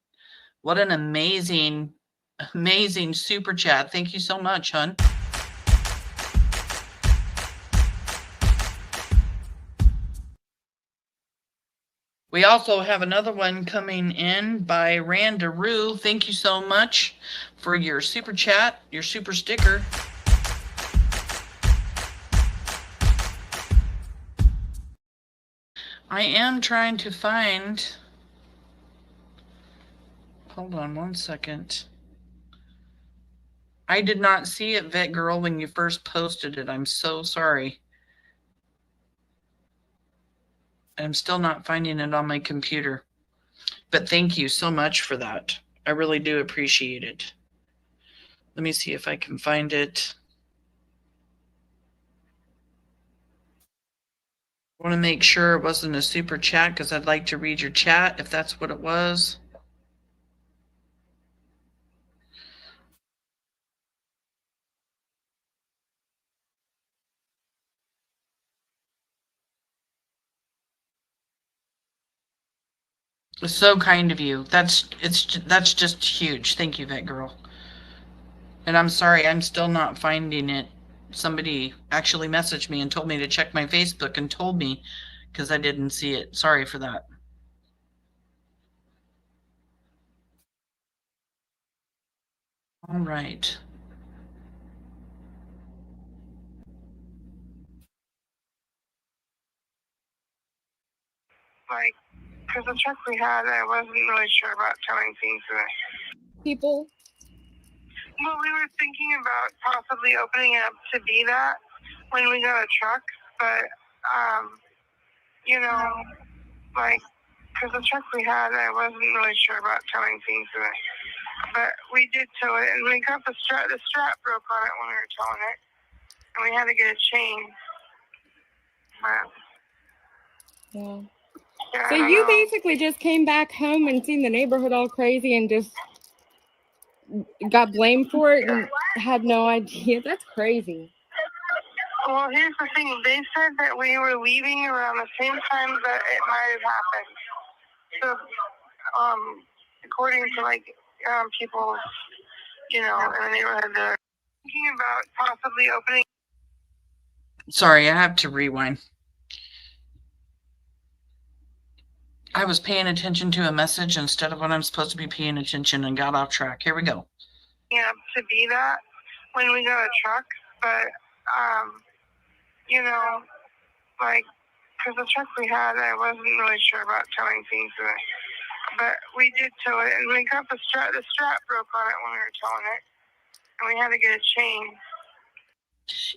What an amazing, amazing super chat. Thank you so much, hun. We also have another one coming in by Randaroo. Thank you so much for your super chat, your super sticker. I am trying to find, hold on one second. I did not see it, Vet Girl, when you first posted it. I'm so sorry. I'm still not finding it on my computer. But thank you so much for that. I really do appreciate it. Let me see if I can find it. I want to make sure it wasn't a super chat because I'd like to read your chat if that's what it was. It's so kind of you. That's just huge. Thank you, Vet Girl. And I'm sorry, I'm still not finding it. Somebody actually messaged me and told me to check my Facebook and told me because I didn't see it. Sorry for that. All right. Like, because the truck we had, I wasn't really sure about towing things in it. People? Well, we were thinking about possibly opening it up to be that when we got a truck, but, you know, like, because the truck we had, I wasn't really sure about towing things in it. But we did tow it, and we got the strap broke on it when we were towing it, and we had to get a chain. But, Yeah. yeah, So you basically just came back home and seen the neighborhood all crazy and just got blamed for it and had no idea. That's crazy. Well, here's the thing. They said that we were leaving around the same time that it might have happened. So, according to, like, people, you know, in the neighborhood, they're thinking about possibly opening. Sorry, I have to rewind. I was paying attention to a message instead of what I'm supposed to be paying attention and got off track. Here we go. Yeah, to be that when we got a truck, but, you know, like, because the truck we had, I wasn't really sure about towing things in it. But we did tow it, and we got the strap broke on it when we were towing it, and we had to get a chain.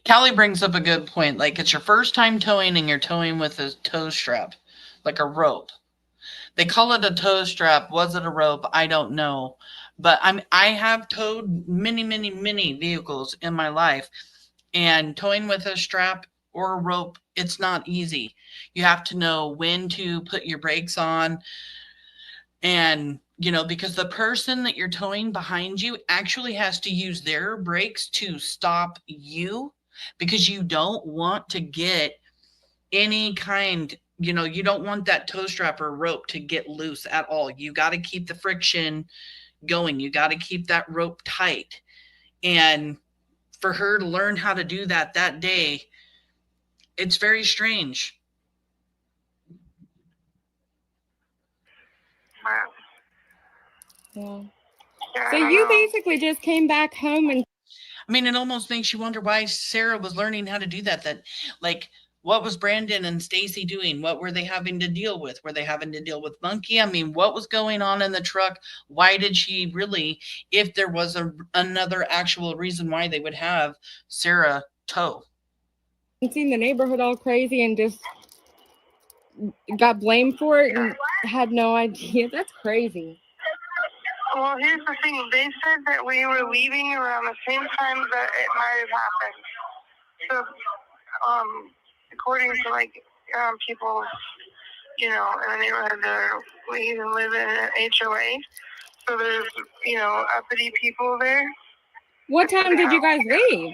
Callie brings up a good point. Like, it's your first time towing and you're towing with a tow strap, like a rope. They call it a tow strap. Was it a rope? I don't know. But I have towed many, many, many vehicles in my life, and towing with a strap or a rope, it's not easy. You have to know when to put your brakes on. And, you know, because the person that you're towing behind you actually has to use their brakes to stop you, because you don't want to get any kind, you know, you don't want that tow strap or rope to get loose at all. You got to keep the friction going. You got to keep that rope tight. And for her to learn how to do that day, it's very strange. Yeah. So you basically just came back home and. I mean, it almost makes you wonder why Sarah was learning how to do that. That, like, what was Brandon and Stacy doing? What were they having to deal with? Were they having to deal with Monkey? I mean, what was going on in the truck? Why did she really, if there was another actual reason why they would have Sarah tow? Seen the neighborhood all crazy and just got blamed for it and had no idea. That's crazy. Well, here's the thing. They said that we were leaving around the same time that it might have happened. So, according to people, in the neighborhood, we even live in an HOA. So there's, uppity people there. What time did you guys leave?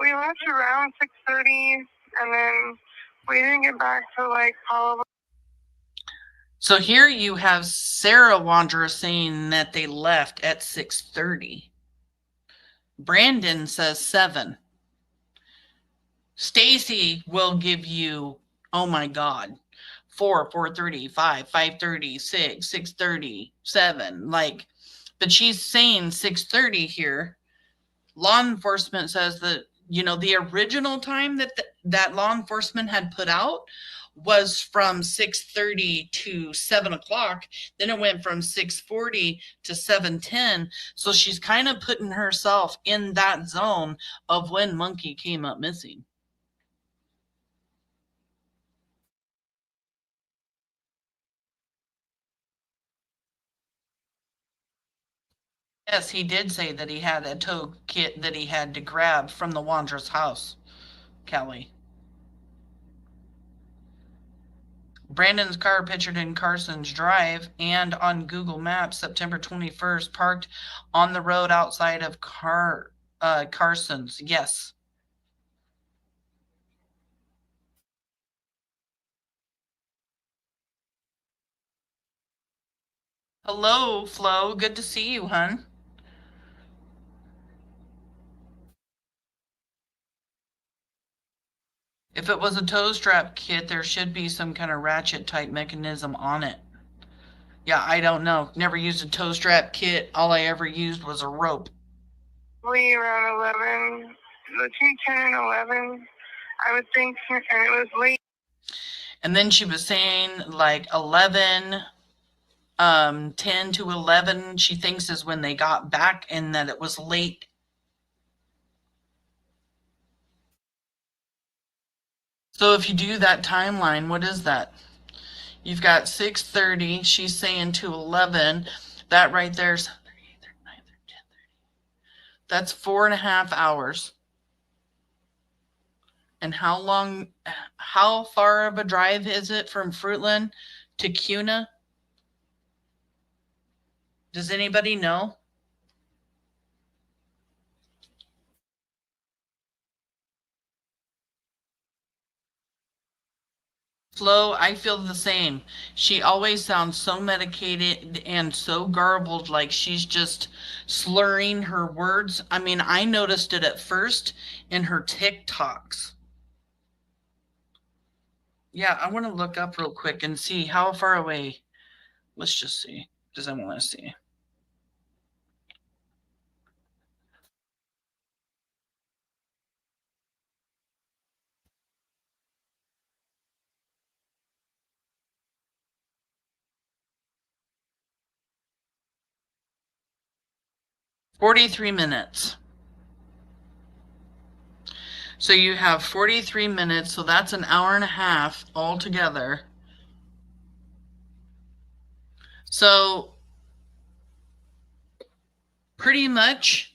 We left around 6:30, and then we didn't get back till probably. So here you have Sarah Wondra saying that they left at 6:30. Brandon says 7. Stacy will give you, oh my God, 4, 4:30, 5, 5:30, 6, 6:30, 7. But she's saying 6:30 here. Law enforcement says that, the original time that law enforcement had put out was from 6:30 to 7 o'clock. Then it went from 6:40 to 7:10. So she's kind of putting herself in that zone of when Monkey came up missing. Yes, he did say that he had a tow kit that he had to grab from the Wandra's house, Kelly. Brandon's car pictured in Carson's Drive and on Google Maps September 21st, parked on the road outside of Carson's. Yes. Hello, Flo. Good to see you, hun. If it was a tow strap kit, there should be some kind of ratchet type mechanism on it. Yeah, I don't know. Never used a tow strap kit. All I ever used was a rope. We around 11, between 10 and 11, I would think, and it was late. And then she was saying 11, 10 to 11, she thinks is when they got back and that it was late. So if you do that timeline, what is that? You've got 6:30, she's saying to 11. That right there's 7:30, 8:30, 9:30, 10:30. That's 4.5 hours. And how far of a drive is it from Fruitland to Cuna? Does anybody know? Flo, I feel the same. She always sounds so medicated and so garbled, like she's just slurring her words. I mean, I noticed it at first in her TikToks. Yeah, I want to look up real quick and see how far away. Let's just see. Does I want to see? $43 minutes. So you have 43 minutes, so that's an hour and a half altogether. So pretty much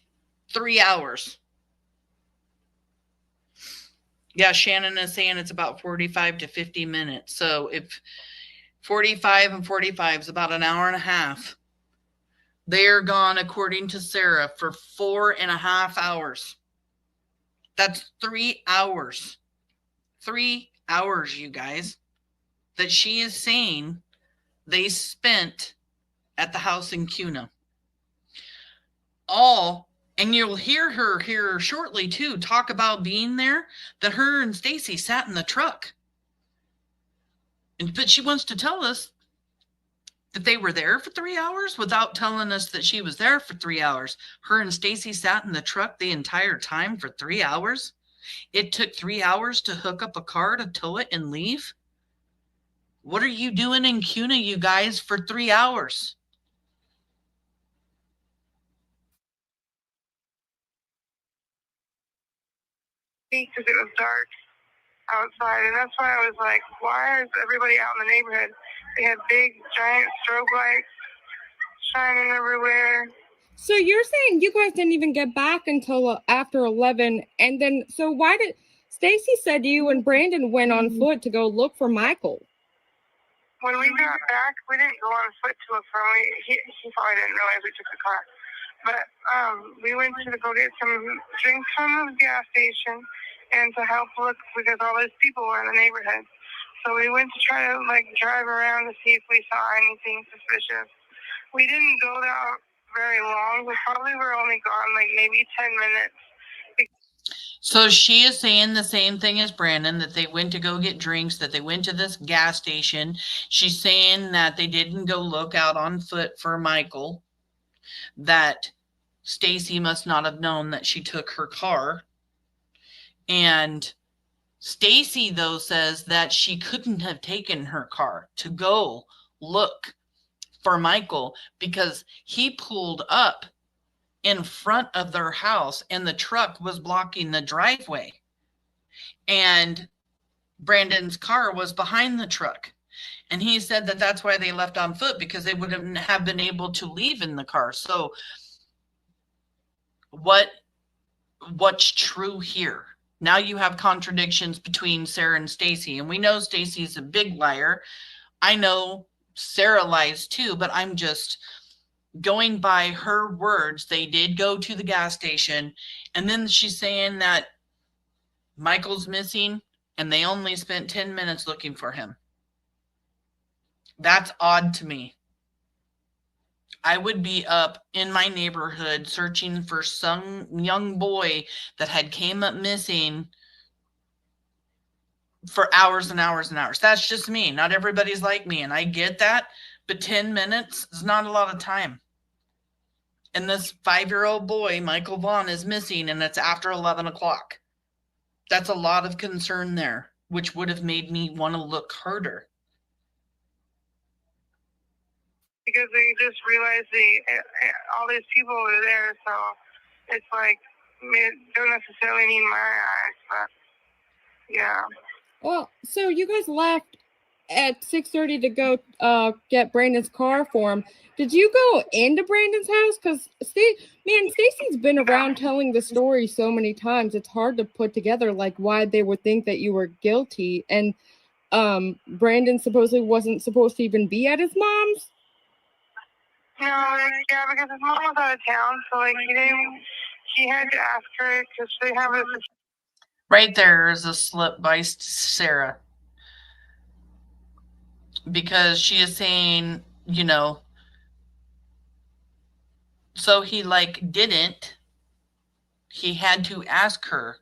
3 hours. Yeah, Shannon is saying it's about 45 to 50 minutes. So if 45 and 45 is about an hour and a half, they are gone, according to Sarah, for 4.5 hours. That's 3 hours. 3 hours, you guys, that she is saying they spent at the house in Cuna. And you'll hear her here shortly too talk about being there, that her and Stacy sat in the truck. But she wants to tell us that they were there for 3 hours without telling us that she was there for 3 hours. Her and Stacy sat in the truck the entire time for 3 hours. It took 3 hours to hook up a car to tow it and leave. What are you doing in Cuna, you guys, for 3 hours? Because it was dark outside, and that's why I was like, why is everybody out in the neighborhood? They had big, giant strobe lights shining everywhere. So you're saying you guys didn't even get back until after 11, and then so why did Stacy said you and Brandon went on foot to go look for Michael? When we got back, we didn't go on foot to look for him. He probably didn't realize we took the car. But we went to go get some drinks from the gas station and to help look because all those people were in the neighborhood. So we went to try to drive around to see if we saw anything suspicious. We didn't go out very long. We probably were only gone maybe 10 minutes. So she is saying the same thing as Brandon, that they went to go get drinks, that they went to this gas station. She's saying that they didn't go look out on foot for Michael, that Stacy must not have known that she took her car. And Stacy, though, says that she couldn't have taken her car to go look for Michael because he pulled up in front of their house and the truck was blocking the driveway. And Brandon's car was behind the truck. And he said that that's why they left on foot, because they wouldn't have been able to leave in the car. So what's true here? Now you have contradictions between Sarah and Stacy, and we know Stacy's a big liar. I know Sarah lies too, but I'm just going by her words. They did go to the gas station, and then she's saying that Michael's missing and they only spent 10 minutes looking for him. That's odd to me. I would be up in my neighborhood searching for some young boy that had came up missing for hours and hours and hours. That's just me. Not everybody's like me, and I get that, but 10 minutes is not a lot of time. And this 5-year-old boy, Michael Vaughan, is missing, and it's after 11 o'clock. That's a lot of concern there, which would have made me want to look harder. Because they just realized all these people were there, so it's don't necessarily need my eyes, but yeah. Well, so you guys left at 6:30 to go get Brandon's car for him. Did you go into Brandon's house? Because Stacy's been around telling the story so many times. It's hard to put together why they would think that you were guilty. And Brandon supposedly wasn't supposed to even be at his mom's. No, yeah, because his mom was out of town, so he had to ask her because they have a. Right there is a slip by Sarah, because she is saying, so he didn't. He had to ask her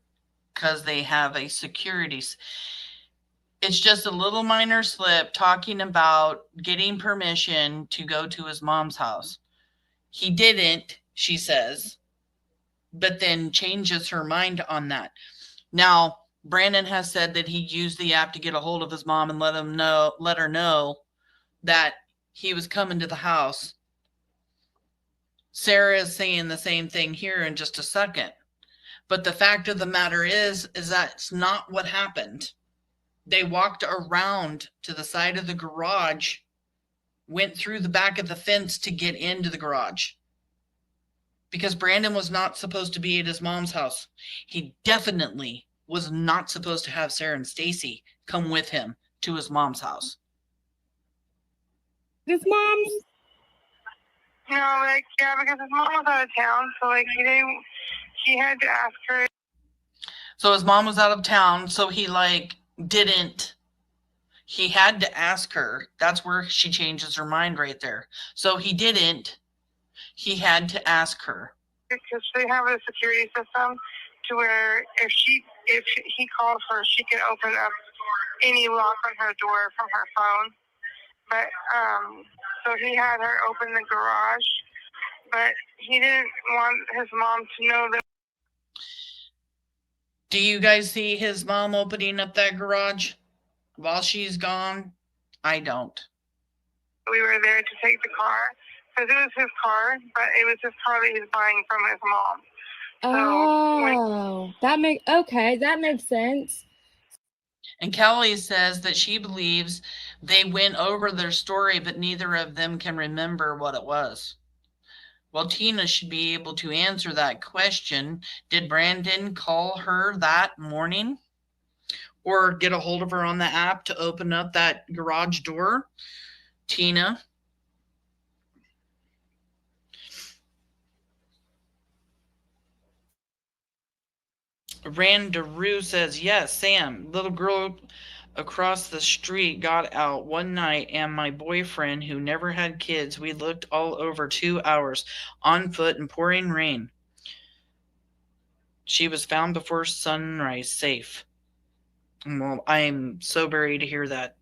because they have a security. It's just a little minor slip talking about getting permission to go to his mom's house. He didn't, she says, but then changes her mind on that. Now, Brandon has said that he used the app to get a hold of his mom and let her know that he was coming to the house. Sarah is saying the same thing here in just a second. But the fact of the matter is that's not what happened. They walked around to the side of the garage, went through the back of the fence to get into the garage. Because Brandon was not supposed to be at his mom's house. He definitely was not supposed to have Sarah and Stacy come with him to his mom's house. His mom's? No, yeah, because his mom was out of town, so he had to ask her. So his mom was out of town, so he didn't. He had to ask her. That's where she changes her mind right there. So he didn't. He had to ask her. Because they have a security system to where if he calls her, she can open up any lock on her door from her phone. But so he had her open the garage, but he didn't want his mom to know that. Do you guys see his mom opening up that garage while she's gone? I don't. We were there to take the car because it was his car, but it was his car that he's buying from his mom. Oh, that makes sense. And Kelly says that she believes they went over their story, but neither of them can remember what it was. Well, Tina should be able to answer that question. Did Brandon call her that morning or get a hold of her on the app to open up that garage door? Tina? Randaroo says, yes, Sam, little girl across the street got out one night, and my boyfriend, who never had kids, we looked all over 2 hours on foot in pouring rain. She was found before sunrise, safe. Well, I'm so sorry to hear that.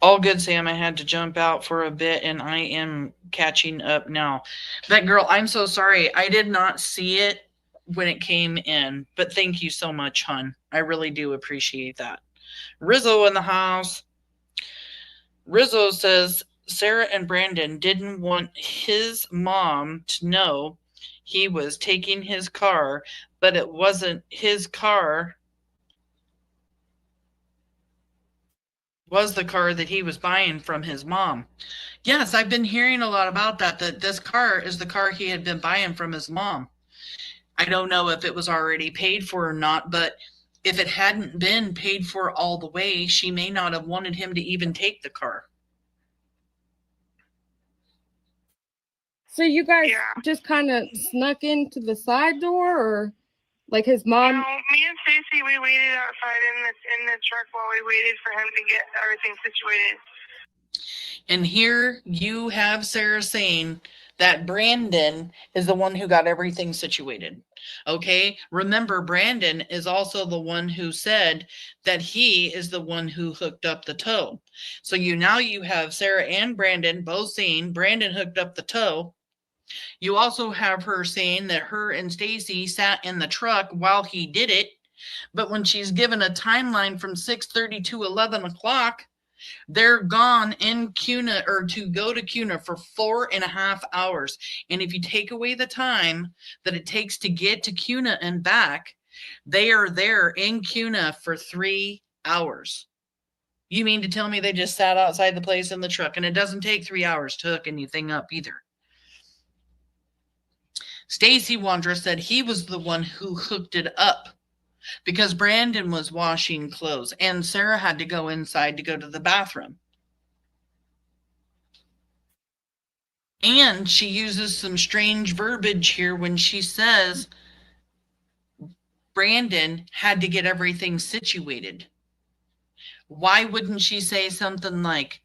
All good, Sam. I had to jump out for a bit, and I am catching up now. That girl, I'm so sorry. I did not see it when it came in, but thank you so much, hon. I really do appreciate that. Rizzo in the house. Rizzo says Sarah and Brandon didn't want his mom to know he was taking his car, but it wasn't his car. Was the car that he was buying from his mom. Yes, I've been hearing a lot about that this car is the car he had been buying from his mom. I don't know if it was already paid for or not, but if it hadn't been paid for all the way, she may not have wanted him to even take the car. So you guys just kind of snuck into the side door, or like his mom? No, me and Stacy, we waited outside in the truck while we waited for him to get everything situated. And here you have Sarah saying that Brandon is the one who got everything situated. Okay, remember, Brandon is also the one who said that he is the one who hooked up the tow. So now you have Sarah and Brandon both saying Brandon hooked up the tow. You also have her saying that her and Stacy sat in the truck while he did it. But when she's given a timeline from 6:30 to 11 o'clock, they're gone in Kuna, or to go to Kuna, for 4.5 hours. And if you take away the time that it takes to get to Kuna and back, they are there in Kuna for 3 hours. You mean to tell me they just sat outside the place in the truck? And it doesn't take 3 hours to hook anything up either. Stacy Wondra said he was the one who hooked it up because Brandon was washing clothes and Sarah had to go inside to go to the bathroom. And she uses some strange verbiage here when she says Brandon had to get everything situated. Why wouldn't she say something like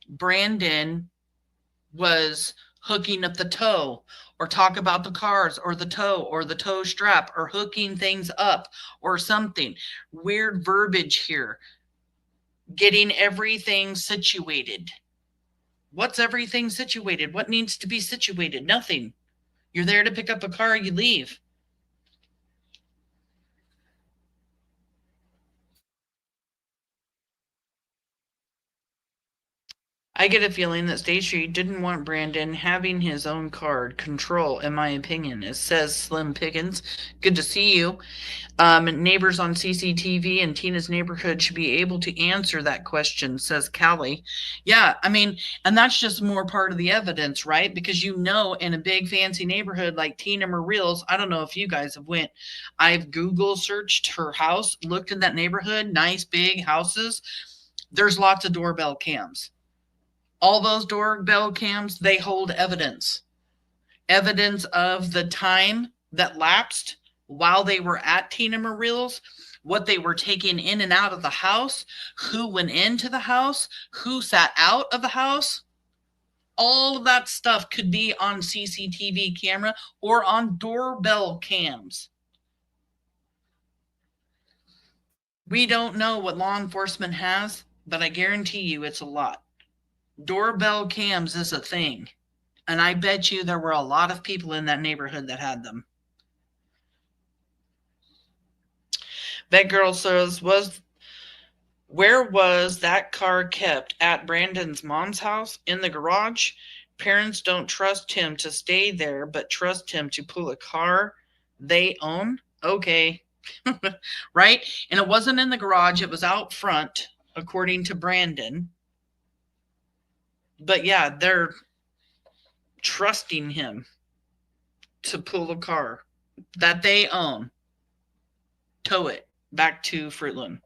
Brandon was hooking up the tow, or talk about the cars or the tow strap, or hooking things up or something? Weird verbiage here. Getting everything situated. What's everything situated? What needs to be situated? Nothing. You're there to pick up a car, you leave. I get a feeling that Stacy didn't want Brandon having his own card control, in my opinion. It says Slim Pickens. Good to see you. Neighbors on CCTV in Tina's neighborhood should be able to answer that question, says Callie. Yeah, I mean, and that's just more part of the evidence, right? Because in a big fancy neighborhood like Tina Mariel's, I don't know if you guys have went, I've Google searched her house, looked in that neighborhood, nice big houses. There's lots of doorbell cams. All those doorbell cams, they hold evidence of the time that lapsed while they were at Tina Mariel's, what they were taking in and out of the house, who went into the house, who sat out of the house. All of that stuff could be on CCTV camera or on doorbell cams. We don't know what law enforcement has, but I guarantee you it's a lot. Doorbell cams is a thing. And I bet you there were a lot of people in that neighborhood that had them. That girl says, where was that car kept? At Brandon's mom's house? In the garage? Parents don't trust him to stay there, but trust him to pull a car they own? Okay. right? And it wasn't in the garage, it was out front, according to Brandon. But yeah, they're trusting him to pull a car that they own, tow it back to Fruitland.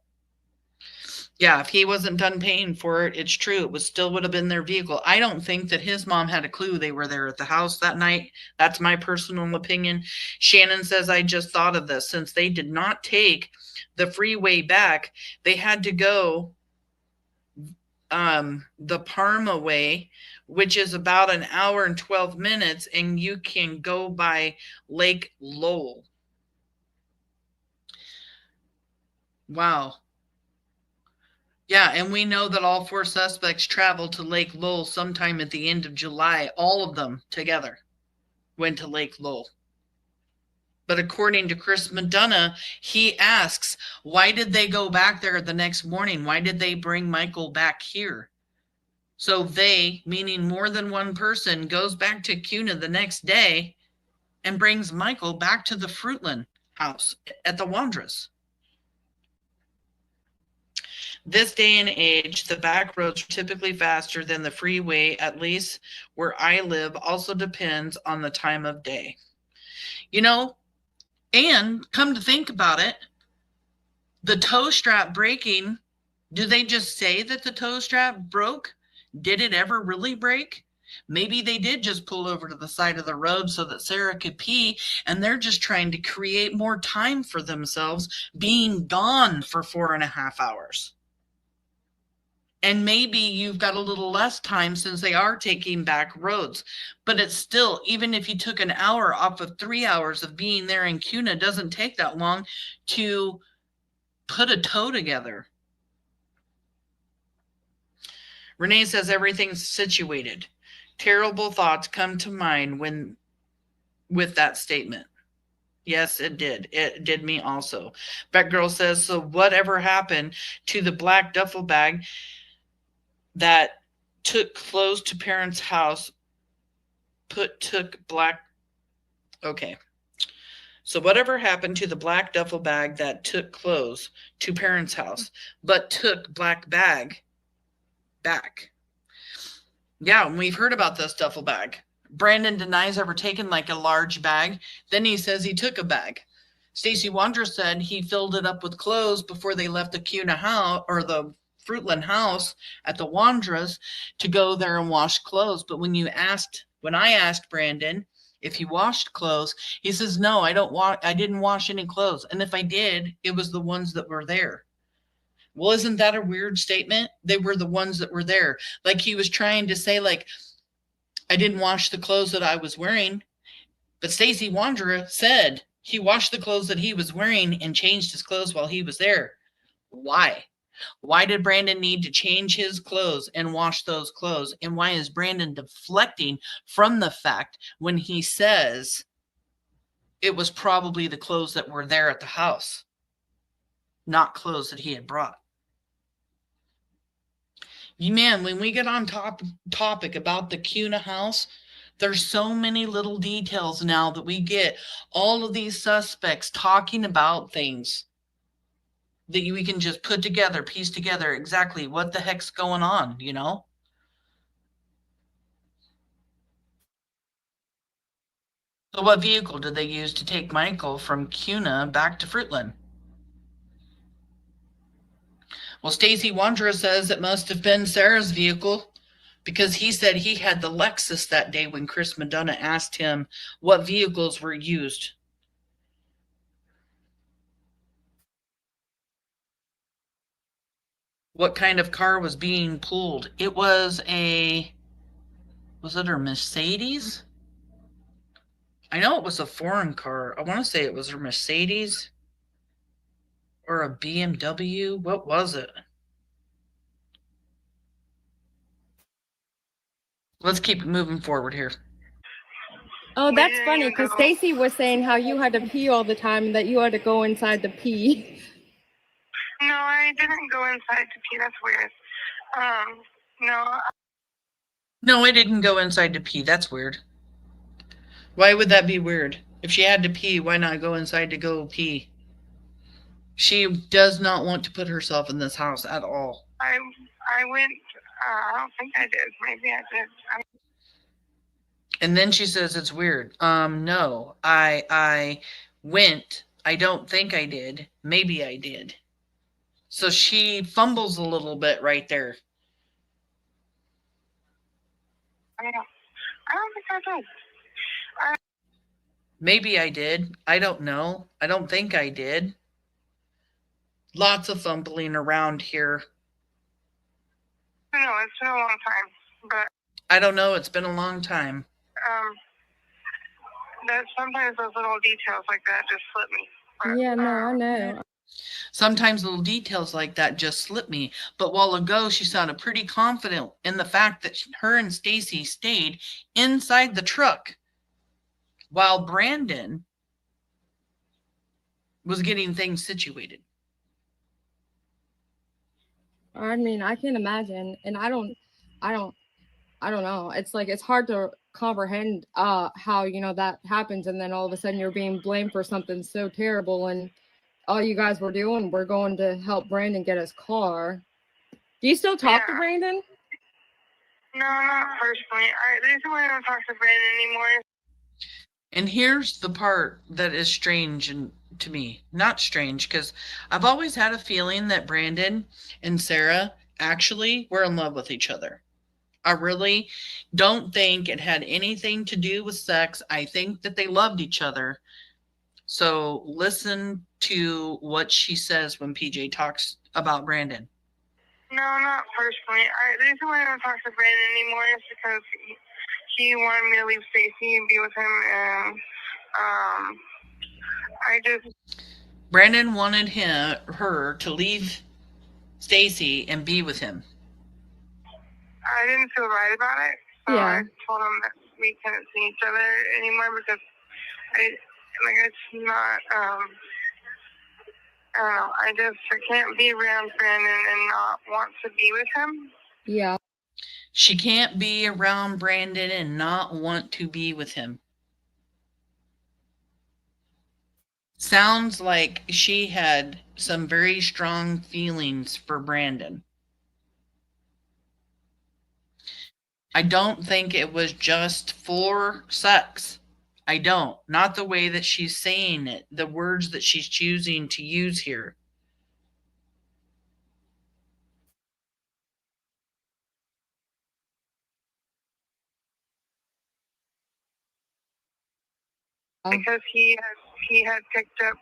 Yeah, if he wasn't done paying for it, it's true. It was still would have been their vehicle. I don't think that his mom had a clue they were there at the house that night. That's my personal opinion. Shannon says, I just thought of this. Since they did not take the freeway back, they had to go the Parma way, which is about an hour and 12 minutes, and you can go by Lake Lowell. Wow. Yeah, and we know that all 4 suspects traveled to Lake Lowell sometime at the end of July. All of them together went to Lake Lowell. But according to Chris Madonna, he asks, why did they go back there the next morning? Why did they bring Michael back here? So they, meaning more than one person, goes back to Cuna the next day and brings Michael back to the Fruitland house at the Wondras. This day and age, the back roads are typically faster than the freeway, at least where I live. Also depends on the time of day. You know, and come to think about it, the tow strap breaking, do they just say that the tow strap broke? Did it ever really break? Maybe they did just pull over to the side of the road so that Sarah could pee, and they're just trying to create more time for themselves, being gone for 4.5 hours. And maybe you've got a little less time since they are taking back roads. But it's still, even if you took an hour off of 3 hours of being there in Cuna, it doesn't take that long to put a tow together. Renee says everything's situated. Terrible thoughts come to mind with that statement. Yes, it did. It did me also. Batgirl says, so whatever happened to the black duffel bag that took clothes to parents' house, okay. So whatever happened to the black duffel bag that took clothes to parents' house, but took black bag back? Yeah, and we've heard about this duffel bag. Brandon denies ever taking like a large bag. Then he says he took a bag. Stacey Wondra said he filled it up with clothes before they left the Cuna house or the Fruitland house at the Wondras to go there and wash clothes. But when I asked Brandon if he washed clothes, he says, no, I didn't wash any clothes. And if I did, it was the ones that were there. Well, isn't that a weird statement? They were the ones that were there. Like he was trying to say, like, I didn't wash the clothes that I was wearing. But Stacey Wondra said he washed the clothes that he was wearing and changed his clothes while he was there. Why? Why did Brandon need to change his clothes and wash those clothes? And why is Brandon deflecting from the fact when he says it was probably the clothes that were there at the house, not clothes that he had brought? Man, when we get on topic about the Cuna house, there's so many little details now that we get all of these suspects talking about things that we can just put together, piece together exactly what the heck's going on, you know? So what vehicle did they use to take Michael from Cuna back to Fruitland? Well, Stacey Wondra says it must have been Sarah's vehicle because he said he had the Lexus that day when Chris Madonna asked him what vehicles were used. What kind of car was being pulled? It was it a Mercedes? I know it was a foreign car. I want to say it was a Mercedes or a BMW. What was it? Let's keep moving forward here. Oh, that's funny because Stacy was saying how you had to pee all the time and that you had to go inside to pee. No, I didn't go inside to pee. That's weird. No, I didn't go inside to pee. That's weird. Why would that be weird? If she had to pee, why not go inside to go pee? She does not want to put herself in this house at all. I went. I don't think I did. Maybe I did. And then she says it's weird. No, I went. I don't think I did. Maybe I did. So she fumbles a little bit right there. I don't think I did. Maybe I did. I don't know. I don't think I did. Lots of fumbling around here. No, it's been a long time, but I don't know. It's been a long time. that sometimes those little details like that just slip me. But, Yeah, no, I know. Sometimes little details like that just slip me. But while ago, she sounded pretty confident in the fact that her and Stacy stayed inside the truck while Brandon was getting things situated. I mean, I can imagine, and I don't know. It's like it's hard to comprehend how, you know, that happens, and then all of a sudden you're being blamed for something so terrible, and all you guys were doing, we're going to help Brandon get his car. Do you still talk to Brandon? No, not personally. The reason why I don't talk to Brandon anymore is And here's the part that is strange to me. Not strange, because I've always had a feeling that Brandon and Sarah actually were in love with each other. I really don't think it had anything to do with sex. I think that they loved each other. So listen to what she says when PJ talks about Brandon. no, not personally. The reason why I don't talk to Brandon anymore is because he wanted me to leave Stacy and be with him, and Brandon wanted her to leave Stacy and be with him. I didn't feel right about it, so Yeah. I told him that we couldn't see each other anymore because it's not. I don't know. I can't be around Brandon and not want to be with him. Yeah. She can't be around Brandon and not want to be with him. Sounds like she had some very strong feelings for Brandon. I don't think it was just for sex. I don't. Not the way that she's saying it, the words that she's choosing to use here. Because he had picked up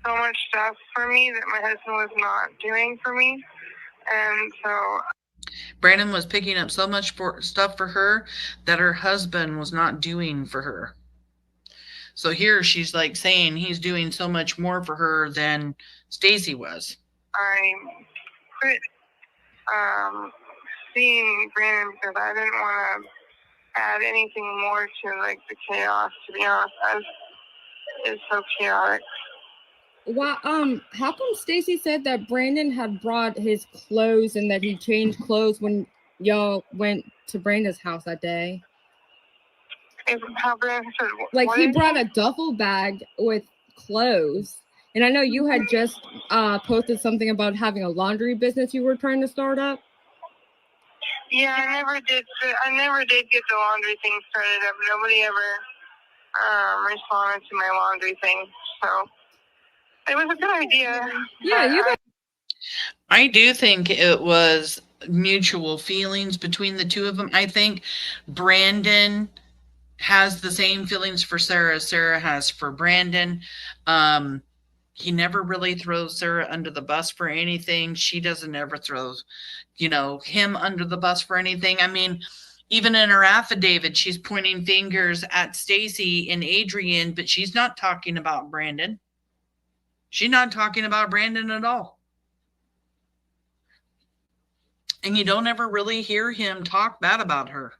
so much stuff for me that my husband was not doing for me, and so Brandon was picking up so much stuff for her that her husband was not doing for her. So here she's like saying he's doing so much more for her than Stacy was. I quit seeing Brandon because I didn't want to add anything more to like the chaos. To be honest, it's so chaotic. Well, how come Stacy said that Brandon had brought his clothes and that he changed clothes when y'all went to Brandon's house that day? How Brandon said, like he brought a duffel bag with clothes, and I know you had just posted something about having a laundry business you were trying to start up. Yeah, I never did get the laundry thing started up. Nobody ever responded to my laundry thing, so it was a good idea. Yeah, you guys. I do think it was mutual feelings between the two of them. I think Brandon has the same feelings for Sarah as Sarah has for Brandon. He never really throws Sarah under the bus for anything. She doesn't ever throw, him under the bus for anything. I mean, even in her affidavit, she's pointing fingers at Stacy and Adrian, but she's not talking about Brandon. She's not talking about Brandon at all. And you don't ever really hear him talk bad about her.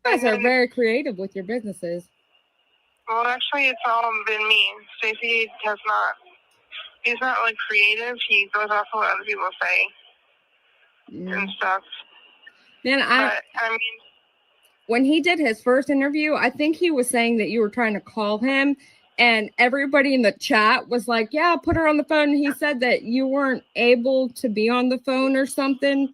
You guys are very creative with your businesses. Well, actually, it's all been me. Stacy he's not like creative. He goes off of what other people say and stuff. Man, I mean, when he did his first interview, I think he was saying that you were trying to call him and everybody in the chat was like, yeah, put her on the phone. And he said that you weren't able to be on the phone or something.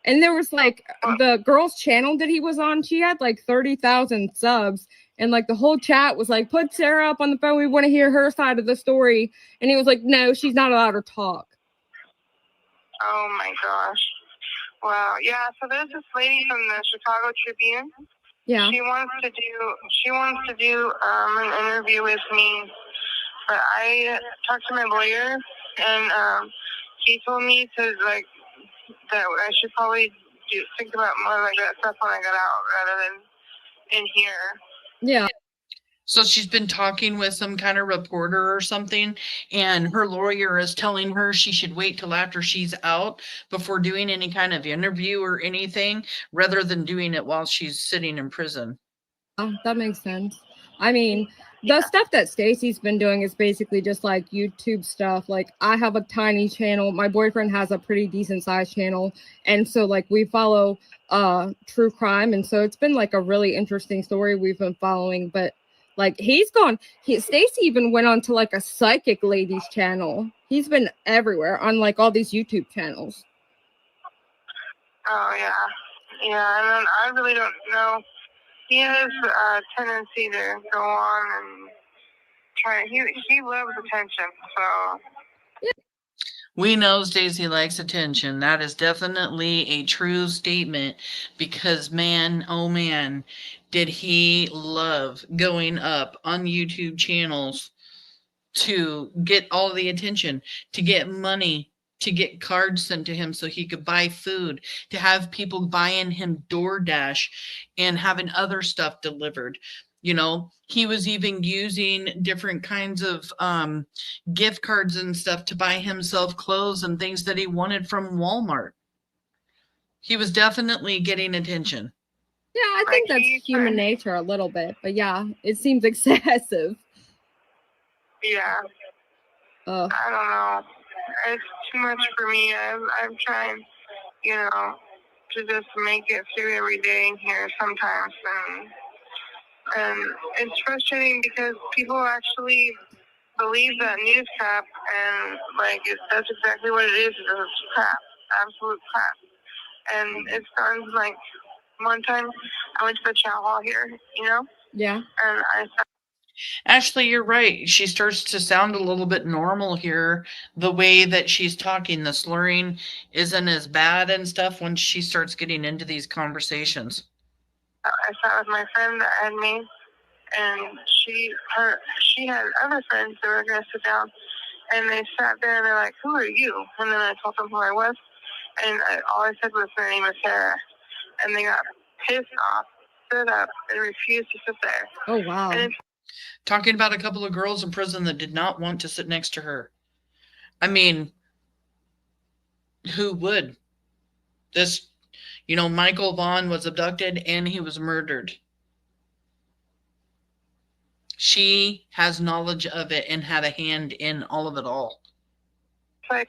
And there was like the girl's channel that he was on, she had like 30,000 subs. And like the whole chat was like, put Sarah up on the phone. We want to hear her side of the story. And he was like, no, she's not allowed to talk. Oh my gosh. Wow. Yeah, so there's this lady from the Chicago Tribune. Yeah. She wants to do an interview with me, but I talked to my lawyer, and he told me to like that I should probably think about more like that stuff when I got out rather than in here. Yeah. So she's been talking with some kind of reporter or something, and her lawyer is telling her she should wait till after she's out before doing any kind of interview or anything, rather than doing it while she's sitting in prison. Oh, that makes sense. I mean, the stuff that Stacy's been doing is basically just like YouTube stuff. Like, I have a tiny channel. My boyfriend has a pretty decent sized channel. And so like we follow true crime. And so it's been like a really interesting story we've been following. But like Stacy even went on to like a psychic lady's channel. He's been everywhere on like all these YouTube channels. Oh yeah. Yeah, and then I really don't know. He has a tendency to go on and try. He loves attention, so. We know Stacy likes attention. That is definitely a true statement, because man, oh man, did he love going up on YouTube channels to get all the attention, to get money, to get cards sent to him so he could buy food, to have people buying him DoorDash and having other stuff delivered. You know, he was even using different kinds of gift cards and stuff to buy himself clothes and things that he wanted from Walmart. He was definitely getting attention. Yeah, I think that's human nature a little bit. But yeah, it seems excessive. Yeah. I don't know. It's too much for me. I'm trying, to just make it through every day in here sometimes. And it's frustrating because people actually believe that news crap, and that's exactly what it is. It's crap. Absolute crap. And it's gotten like one time I went to the chow hall here, Yeah. And I Actually, you're right. She starts to sound a little bit normal here. The way that she's talking, the slurring isn't as bad and stuff when she starts getting into these conversations. I sat with my friend that had me, and she had other friends that were going to sit down, and they sat there and they're like, "Who are you?" And then I told them who I was, and all I said was, "My name is Sarah," and they got pissed off, stood up, and refused to sit there. Oh wow. And talking about a couple of girls in prison that did not want to sit next to her. I mean, who would? This, Michael Vaughan was abducted and he was murdered. She has knowledge of it and had a hand in all of it all. It's like,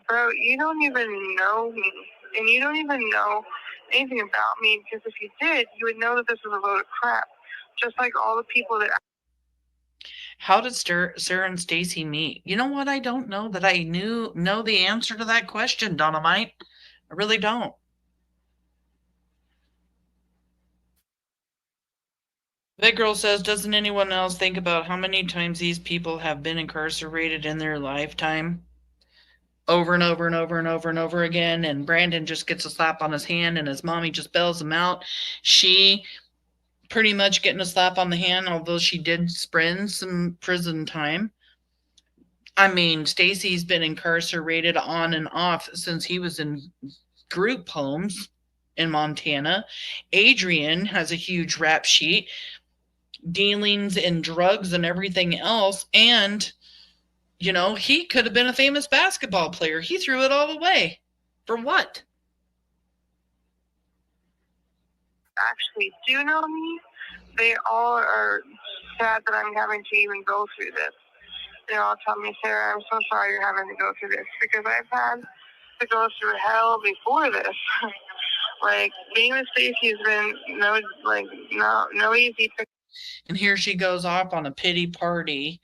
bro, you don't even know me, and you don't even know anything about me, because if you did, you would know that this was a load of crap, just like all the people that... How did Sarah and Stacy meet? You know what? I don't know that I know the answer to that question, Dynamite. I really don't. That girl says, doesn't anyone else think about how many times these people have been incarcerated in their lifetime? Over and over and over and over and over again. And Brandon just gets a slap on his hand and his mommy just bails him out. She pretty much getting a slap on the hand, although she did spend some prison time. I mean, Stacy's been incarcerated on and off since he was in group homes in Montana. Adrian has a huge rap sheet, dealings in drugs and everything else. And, he could have been a famous basketball player. He threw it all away. For what? Actually do know me, they all are sad that I'm having to even go through this. They all tell me, "Sarah, I'm so sorry you're having to go through this," because I've had to go through hell before this. Like, being with Stacy has been no easy. And here she goes off on a pity party,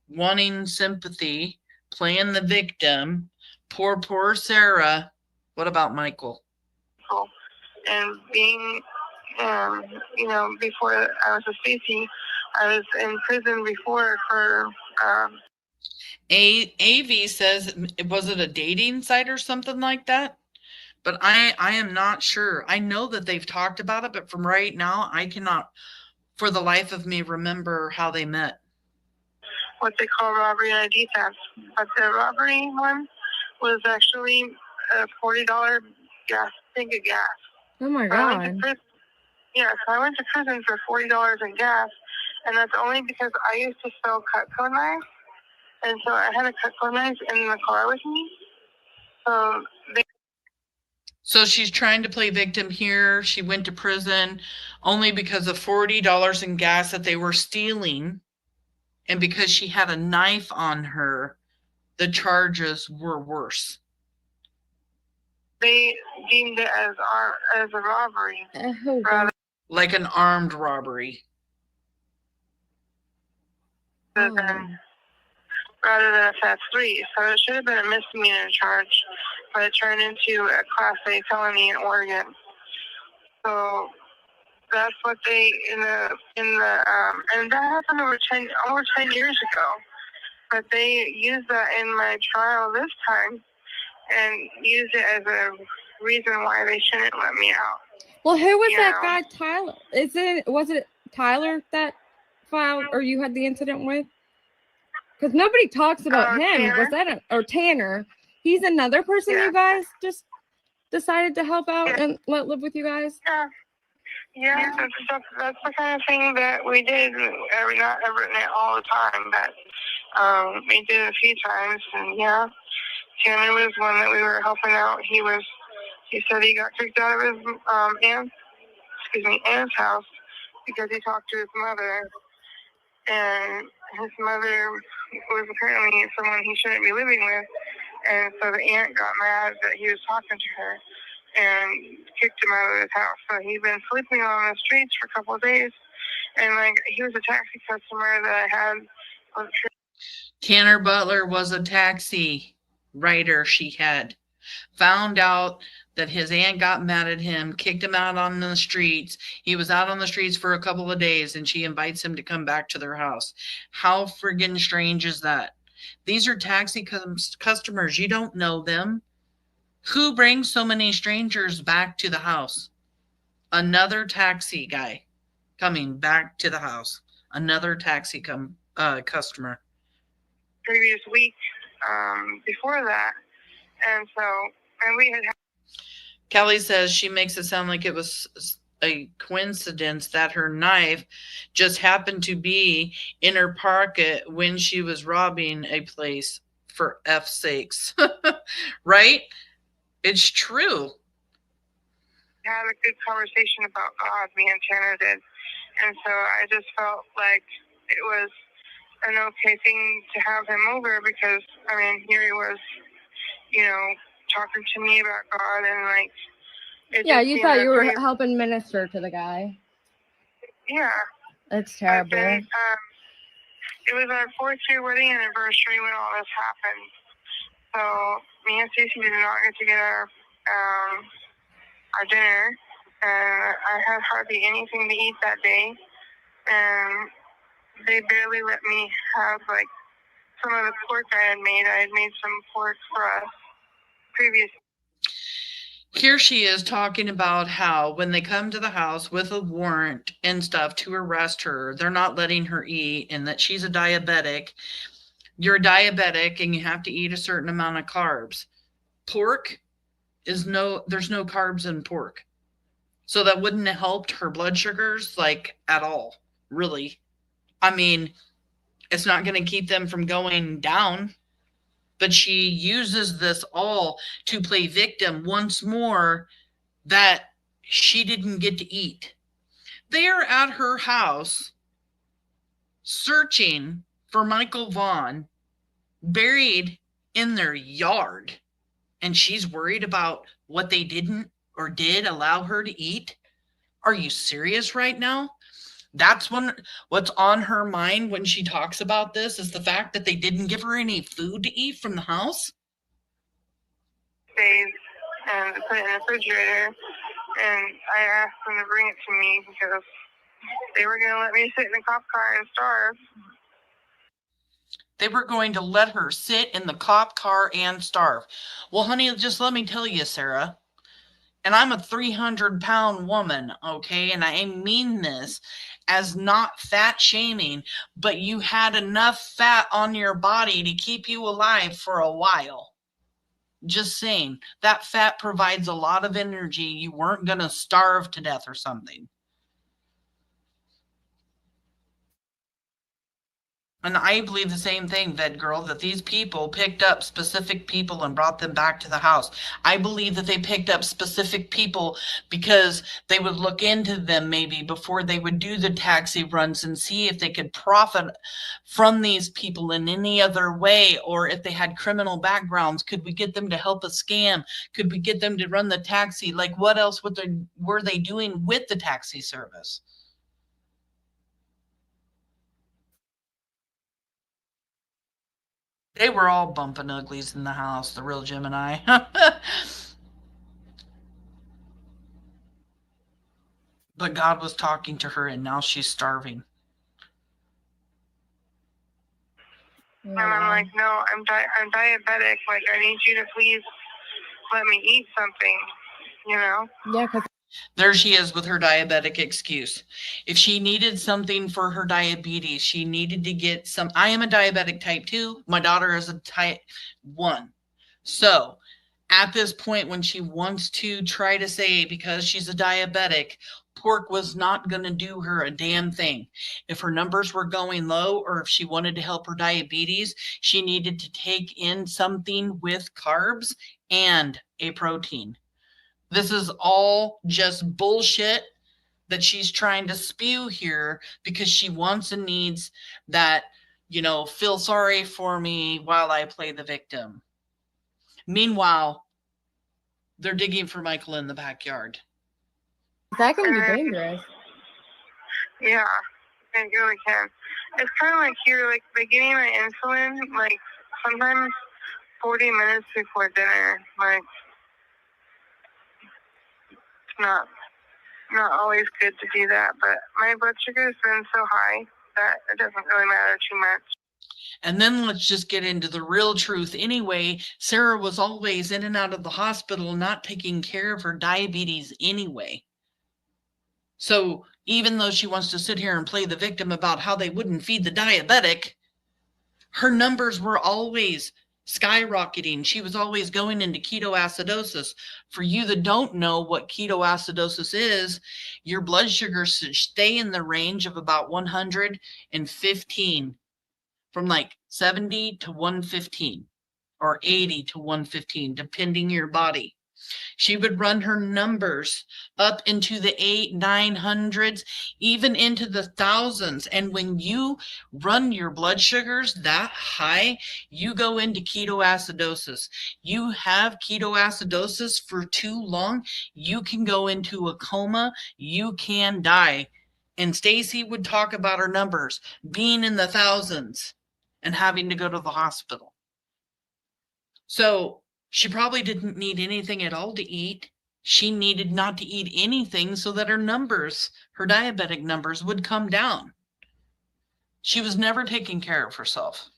wanting sympathy, playing the victim. Poor Sarah. What about Michael? And being, before I was with Stacy, I was in prison before for. AV says, was it a dating site or something like that? But I am not sure. I know that they've talked about it, but from right now, I cannot, for the life of me, remember how they met. What they call robbery ID theft. But the robbery one was actually a $40 tank of gas. Oh my So I went to prison for $40 in gas, and that's only because I used to sell Cutco knives, and so I had a Cutco knife in the car with me. So she's trying to play victim here. She went to prison only because of $40 in gas that they were stealing. And because she had a knife on her, the charges were worse. They deemed it as a robbery. Like an armed robbery. Rather than a Class 3. So it should have been a misdemeanor charge, but it turned into a Class A felony in Oregon. So that's what they and that happened over 10 years ago. But they used that in my trial this time and used it as a reason why they shouldn't let me out. Well, who was that guy, Tyler? Was it Tyler that filed or you had the incident with? Because nobody talks about him. Tanner? Was that or Tanner? He's another person you guys just decided to help out and let live with you guys? Yeah, that's the kind of thing that we did. Not all the time, but we did a few times. And Tanner was one that we were helping out. He said he got kicked out of his aunt's house because he talked to his mother, and his mother was apparently someone he shouldn't be living with, and so the aunt got mad that he was talking to her and kicked him out of his house. So he'd been sleeping on the streets for a couple of days, and he was a taxi customer that I had. Tanner Butler was a taxi rider she had. Found out that his aunt got mad at him, kicked him out on the streets. He was out on the streets for a couple of days, and she invites him to come back to their house. How friggin' strange is that? These are taxi customers. You don't know them. Who brings so many strangers back to the house? Another taxi guy coming back to the house. Another taxi customer. Previous week before that. And we had. Kelly says she makes it sound like it was a coincidence that her knife just happened to be in her pocket when she was robbing a place, for F's sakes. Right? It's true. We had a good conversation about God, me and Tanner did. And so I just felt like it was an okay thing to have him over because, here he was, talking to me about God and you thought you were helping minister to the guy. Yeah. That's terrible. Then, it was our 4th year wedding anniversary when all this happened. So me and Stacey did not get to get our dinner, and I had hardly anything to eat that day, and they barely let me have some of the pork I had made. I had made some pork for us previously. Here she is talking about how when they come to the house with a warrant and stuff to arrest her, they're not letting her eat, and that she's a diabetic. You're a diabetic and you have to eat a certain amount of carbs. Pork there's no carbs in pork. So that wouldn't have helped her blood sugars at all, really. It's not going to keep them from going down. But she uses this all to play victim once more that she didn't get to eat. They are at her house searching for Michael Vaughan buried in their yard. And she's worried about what they didn't or did allow her to eat. Are you serious right now? That's what's on her mind when she talks about this is the fact that they didn't give her any food to eat from the house. Days and put it in the refrigerator, and I asked them to bring it to me because they were going to let me sit in the cop car and starve. They were going to let her sit in the cop car and starve. Well, honey, just let me tell you, Sarah, and I'm a 300-pound woman, okay? And I mean this as not fat shaming, but you had enough fat on your body to keep you alive for a while. Just saying, that fat provides a lot of energy. You weren't going to starve to death or something. And I believe the same thing, Vet Girl, that these people picked up specific people and brought them back to the house. I believe that they picked up specific people because they would look into them maybe before they would do the taxi runs and see if they could profit from these people in any other way, or if they had criminal backgrounds. Could we get them to help a scam? Could we get them to run the taxi? Like, what else were they doing with the taxi service? They were all bumping uglies in the house, the real Gemini. But God was talking to her, and now she's starving. And I'm like, no, I'm diabetic. Like, I need you to please let me eat something, you know? Yeah, because There she is with her diabetic excuse. If she needed something for her diabetes, she needed to get some. I am a diabetic type 2. My daughter is a type 1. So at this point, when she wants to try to say because she's a diabetic, pork was not going to do her a damn thing. If her numbers were going low, or if she wanted to help her diabetes, she needed to take in something with carbs and a protein. This is all just bullshit that she's trying to spew here because she wants and needs that, feel sorry for me while I play the victim. Meanwhile, they're digging for Michael in the backyard. that can be dangerous. Yeah, it really can. It's kind of like you're like beginning my insulin, like sometimes 40 minutes before dinner. Like, it's not always good to do that, but my blood sugar has been so high that it doesn't really matter too much. And then let's just get into the real truth. Anyway, Sarah was always in and out of the hospital, not taking care of her diabetes anyway. So even though she wants to sit here and play the victim about how they wouldn't feed the diabetic, her numbers were always skyrocketing. She was always going into ketoacidosis. For you that don't know what ketoacidosis is, your blood sugar should stay in the range of about 115, from like 70 to 115 or 80 to 115, depending your body. She would run her numbers up into the 900s, even into the thousands. And when you run your blood sugars that high, you go into ketoacidosis. You have ketoacidosis for too long, you can go into a coma, you can die. And Stacy would talk about her numbers being in the thousands and having to go to the hospital. So she probably didn't need anything at all to eat. She needed not to eat anything so that her numbers, her diabetic numbers, would come down. She was never taking care of herself.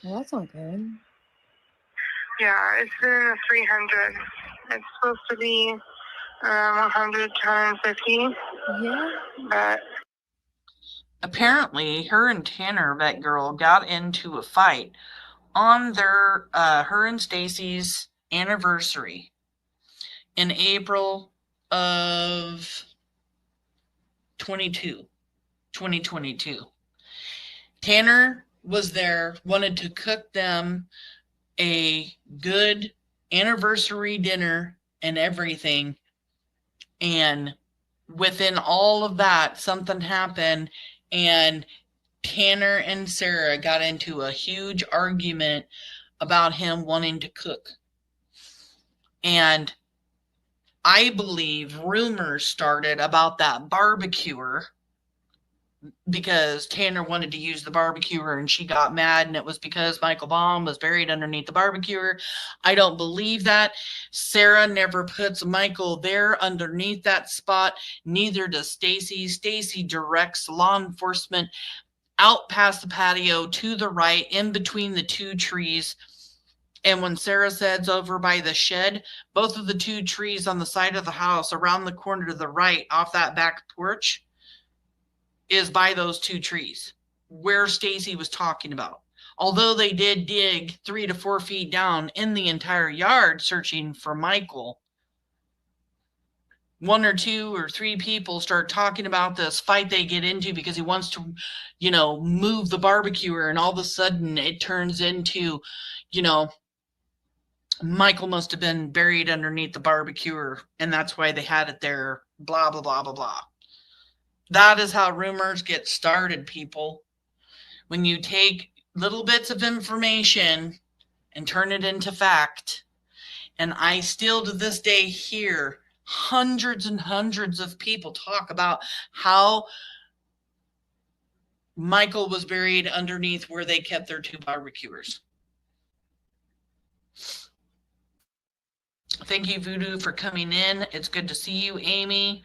Well, that's not good. Yeah, it's been in the 300. It's supposed to be 100 to 150. Yeah. But apparently, her and Tanner, that girl, got into a fight on their her and Stacy's anniversary in April of 2022. Tanner was there, wanted to cook them a good anniversary dinner and everything, and within all of that, something happened, and Tanner and Sarah got into a huge argument about him wanting to cook. And I believe rumors started about that barbecuer because Tanner wanted to use the barbecuer and she got mad, and it was because Michael Vaughan was buried underneath the barbecuer. I don't believe that. Sarah never puts Michael there underneath that spot. Neither does Stacy. Stacy directs law enforcement out past the patio to the right in between the two trees. And when Sarah says over by the shed, both of the two trees on the side of the house around the corner to the right off that back porch is by those two trees where Stacy was talking about. Although they did dig 3 to 4 feet down in the entire yard searching for Michael, 1 or 2 or 3 people start talking about this fight they get into because he wants to, move the barbecuer, and all of a sudden it turns into, Michael must have been buried underneath the barbecuer, and that's why they had it there, blah, blah, blah, blah, blah. That is how rumors get started, people. When you take little bits of information and turn it into fact. And I still to this day hear hundreds and hundreds of people talk about how Michael was buried underneath where they kept their 2 barbecuers. Thank you, Voodoo, for coming in. It's good to see you, Amy.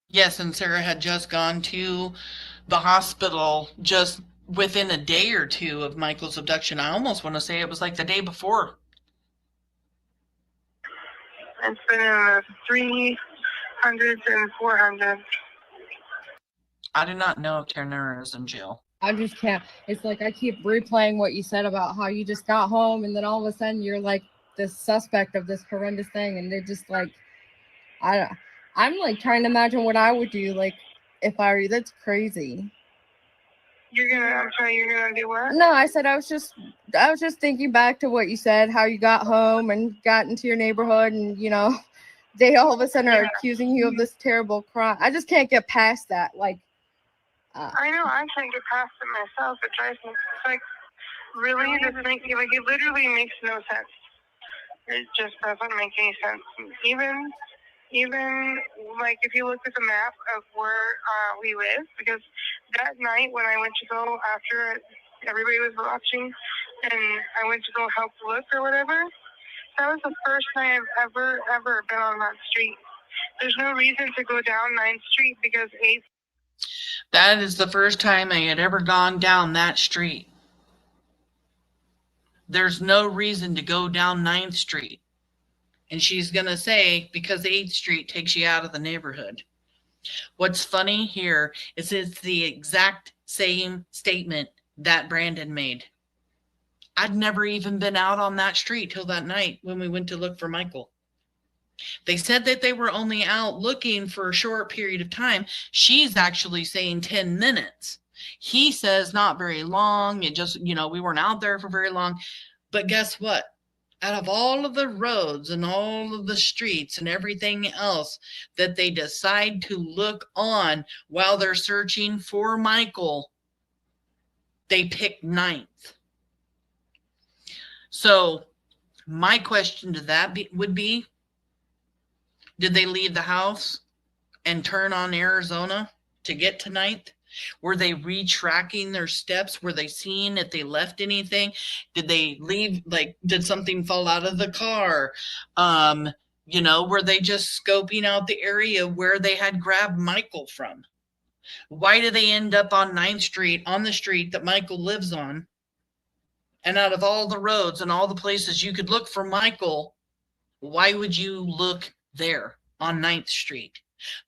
Yes, and Sarah had just gone to the hospital just within a day or 2 of Michael's abduction. I almost want to say it was like the day before. It's been in the 300s and 400s. I do not know if Tanner is in jail. I just can't. It's like I keep replaying what you said about how you just got home and then all of a sudden you're like the suspect of this horrendous thing, and they're just like, I'm like trying to imagine what I would do, like if I were you. That's crazy. You're gonna do what? No, I said I was just thinking back to what you said, how you got home and got into your neighborhood, and they all of a sudden are accusing you of this terrible crime. I just can't get past that. Like, I know I can't get past it myself. It drives me. It's like, really, it literally makes no sense. It just doesn't make any sense. Even like if you look at the map of where we live, because that night when I went to go after everybody was watching and I went to go help look or whatever, that was the first night I've ever been on that street. There's no reason to go down 9th Street because 8th. That is the first time I had ever gone down that street. There's no reason to go down 9th Street. And she's going to say, because 8th Street takes you out of the neighborhood. What's funny here is it's the exact same statement that Brandon made. I'd never even been out on that street till that night when we went to look for Michael. They said that they were only out looking for a short period of time. She's actually saying 10 minutes. He says not very long. It just, we weren't out there for very long. But guess what? Out of all of the roads and all of the streets and everything else that they decide to look on while they're searching for Michael, they pick 9th. So my question to that would be, did they leave the house and turn on Arizona to get to 9th? Were they retracking their steps? Were they seeing if they left anything? Did they leave? Like, did something fall out of the car? Were they just scoping out the area where they had grabbed Michael from? Why do they end up on 9th Street, on the street that Michael lives on? And out of all the roads and all the places you could look for Michael, why would you look there on 9th Street?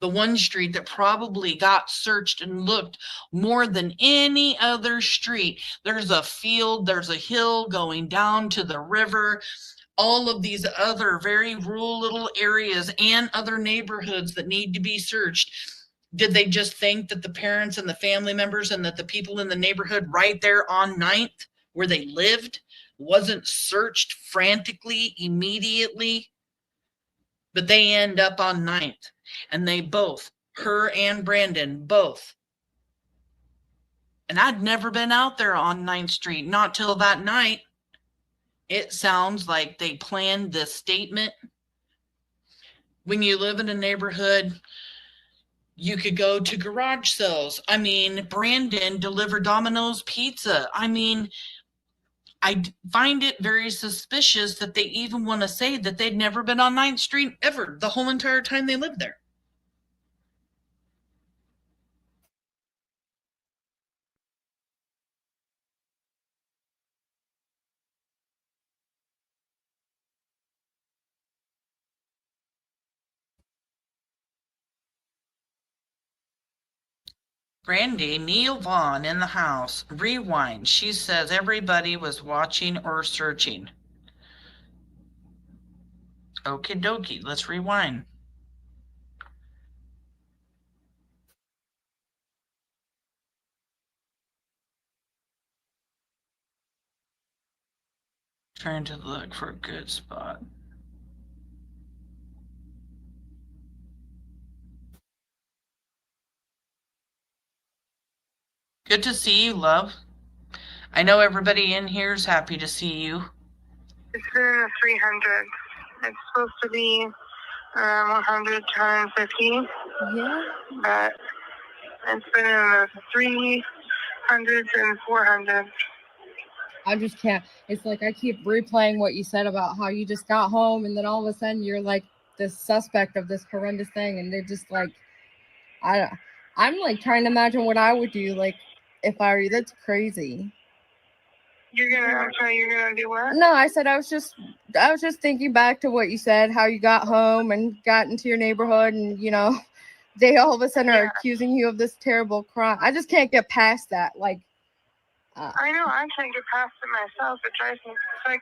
The one street that probably got searched and looked more than any other street. There's a field, there's a hill going down to the river. All of these other very rural little areas and other neighborhoods that need to be searched. Did they just think that the parents and the family members and that the people in the neighborhood right there on 9th where they lived wasn't searched frantically immediately? But they end up on 9th. And they both, her and Brandon, both And I'd never been out there on 9th Street, not till that night. It sounds like they planned this statement. When you live in a neighborhood, you could go to garage sales. I mean, Brandon delivered Domino's pizza. I mean, I find it very suspicious that they even want to say that they'd never been on 9th Street ever, the whole entire time they lived there. Brandy, Neil Vaughn in the house. Rewind. She says everybody was watching or searching. Okie dokie. Let's rewind. Trying to look for a good spot. Good to see you, love. I know everybody in here is happy to see you. It's been in the 300. It's supposed to be around 100 to 150. Yeah. But it's been in the 300s and 400s. I just can't. It's like I keep replaying what you said about how you just got home and then all of a sudden you're like the suspect of this horrendous thing, and they're just like, I'm like trying to imagine what I would do, like if I were you. That's crazy. I'm sorry, you're gonna do what? No, I said I was just thinking back to what you said, how you got home and got into your neighborhood, and they all of a sudden are accusing you of this terrible crime. I just can't get past that. Like, I know, I can't get past it myself. It drives me. It's like,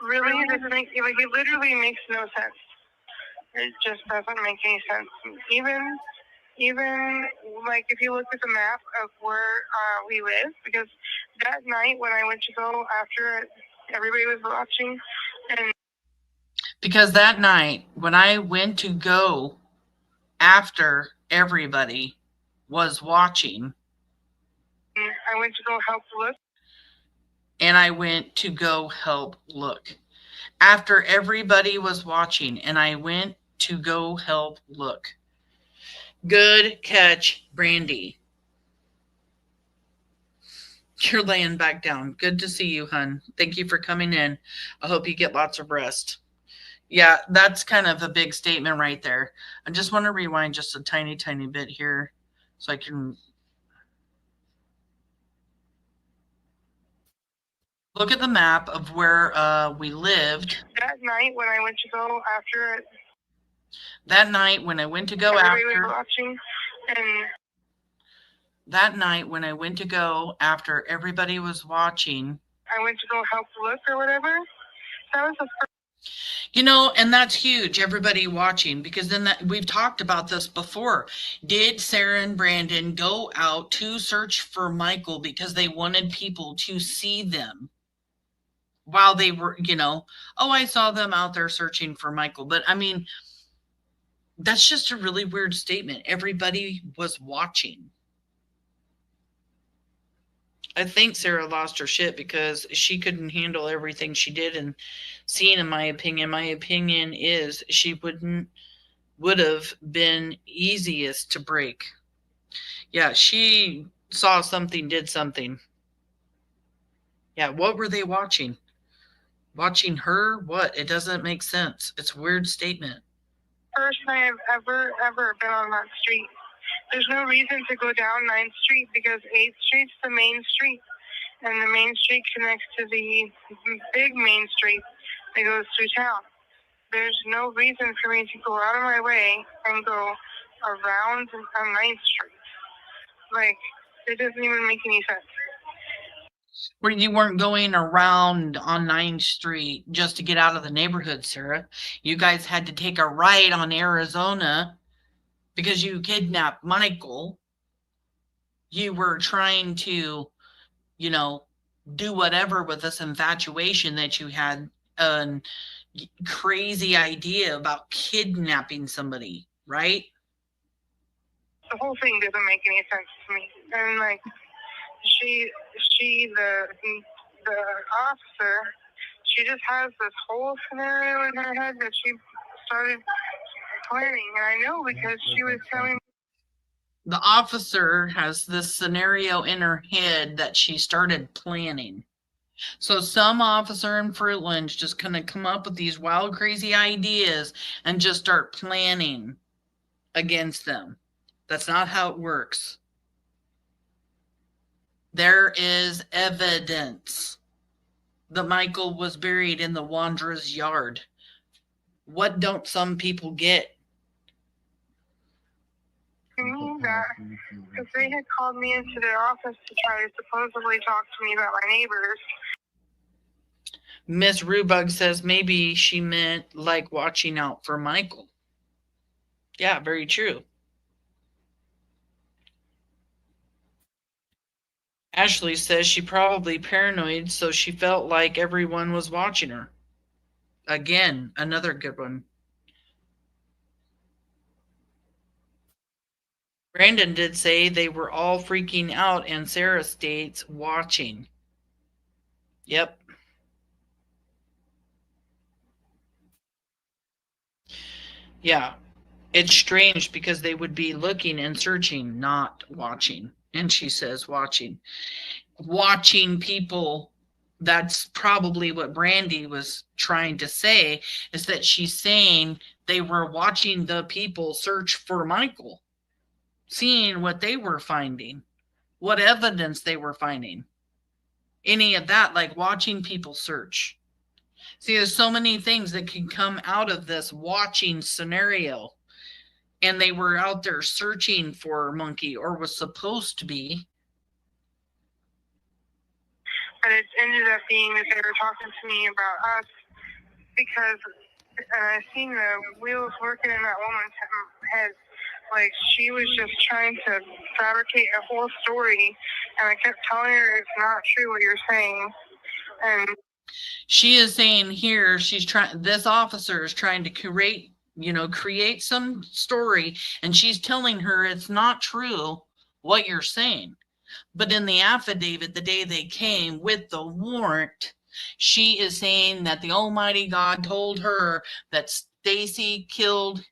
really, it literally makes no sense. It just doesn't make any sense. Even like if you look at the map of where we live, because that night when I went to go after everybody was watching, and because that night when I went to go after everybody was watching, I went to go help look. And I went to go help look. After everybody was watching, and I went to go help look. Good catch, Brandy. You're laying back down. Good to see you, hun. Thank you for coming in. I hope you get lots of rest. Yeah, that's kind of a big statement right there. I just want to rewind just a tiny, tiny bit here so I can look at the map of where we lived. That night when I went to go after That night when I went to go everybody after was watching, and that night when I went to go after everybody was watching, I went to go help look or whatever. That was the first. And that's huge, everybody watching, because then we've talked about this before. Did Sarah and Brandon go out to search for Michael because they wanted people to see them while they were, I saw them out there searching for Michael. But I mean, that's just a really weird statement. Everybody was watching. I think Sarah lost her shit because she couldn't handle everything she did and seen, in my opinion. My opinion is she would have been easiest to break. Yeah, she saw something, did something. Yeah, what were they watching? Watching her? What? It doesn't make sense. It's a weird statement. First time I've ever been on that street. There's no reason to go down 9th Street because 8th Street's the main street, and the main street connects to the big main street that goes through town. There's no reason for me to go out of my way and go around on 9th Street. Like, it doesn't even make any sense. Where you weren't going around on 9th Street just to get out of the neighborhood, Sarah. You guys had to take a right on Arizona because you kidnapped Michael. You were trying to, do whatever with this infatuation that you had, a crazy idea about kidnapping somebody, right? The whole thing doesn't make any sense to me. And the officer, she just has this whole scenario in her head that she started planning, and I know because she was telling me. The officer has this scenario in her head that she started planning. So some officer in Fruitland's just gonna come up with these wild, crazy ideas and just start planning against them. That's not how it works. There is evidence that Michael was buried in the Wandra's yard. What don't some people get? Me that because they had called me into their office to try to supposedly talk to me about my neighbors. Miss Rubug says maybe she meant like watching out for Michael. Yeah, very true. Ashley says she probably paranoid, so she felt like everyone was watching her. Again, another good one. Brandon did say they were all freaking out, and Sarah states watching. Yep. Yeah. It's strange because they would be looking and searching, not watching. And she says watching. Watching people, that's probably what Brandy was trying to say, is that she's saying they were watching the people search for Michael, seeing what they were finding, what evidence they were finding. Any of that, like watching people search. See, there's so many things that can come out of this watching scenario. And they were out there searching for Monkey, or was supposed to be. But it ended up being that they were talking to me about us because I seen the wheels working in that woman's head. Like, she was just trying to fabricate a whole story, and I kept telling her it's not true what you're saying. And she is saying here, this officer is trying to create some story, and she's telling her it's not true what you're saying. But in the affidavit, the day they came with the warrant, she is saying that the Almighty God told her that Stacy killed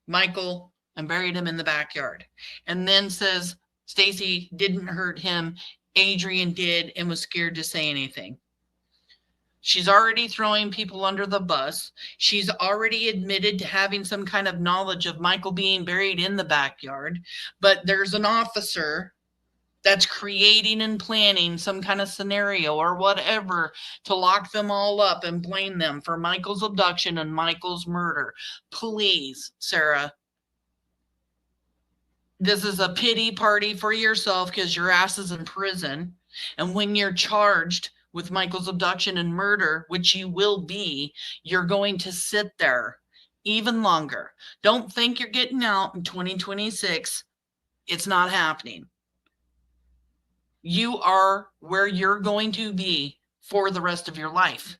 Michael and buried him in the backyard. And then says Stacy didn't hurt him, Adrian did, and was scared to say anything. She's already throwing people under the bus. She's already admitted to having some kind of knowledge of Michael being buried in the backyard. But there's an officer that's creating and planning some kind of scenario or whatever to lock them all up and blame them for Michael's abduction and Michael's murder. Please, Sarah. This is a pity party for yourself because your ass is in prison. And when you're charged with Michael's abduction and murder, which you will be, you're going to sit there even longer. Don't think you're getting out in 2026. It's not happening. You are where you're going to be for the rest of your life.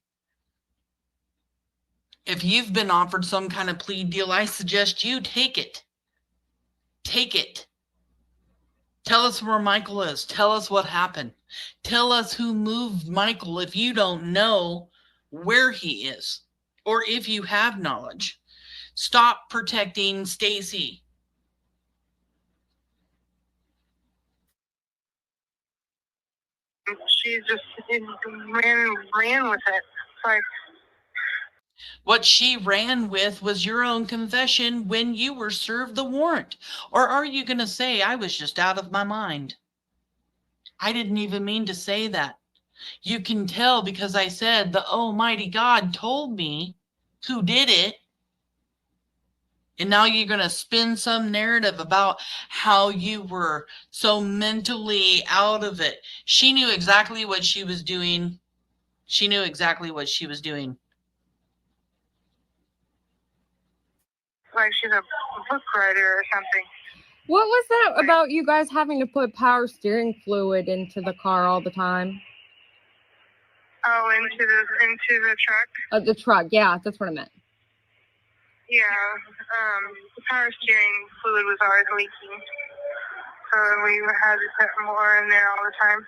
If you've been offered some kind of plea deal, I suggest you take it. Take it. Tell us where Michael is. Tell us what happened. Tell us who moved Michael if you don't know where he is or if you have knowledge. Stop protecting Stacy. she just ran with it. Like, what she ran with was your own confession when you were served the warrant. Or are you going to say, I was just out of my mind? I didn't even mean to say that. You can tell because I said the Almighty God told me who did it. And now you're going to spin some narrative about how you were so mentally out of it. She knew exactly what she was doing. She knew exactly what she was doing. like she's a book writer or something. What was that about you guys having to put power steering fluid into the car all the time? Oh, into the truck? The truck, yeah, that's what I meant. Yeah, the power steering fluid was always leaking. So we had to put more in there all the time.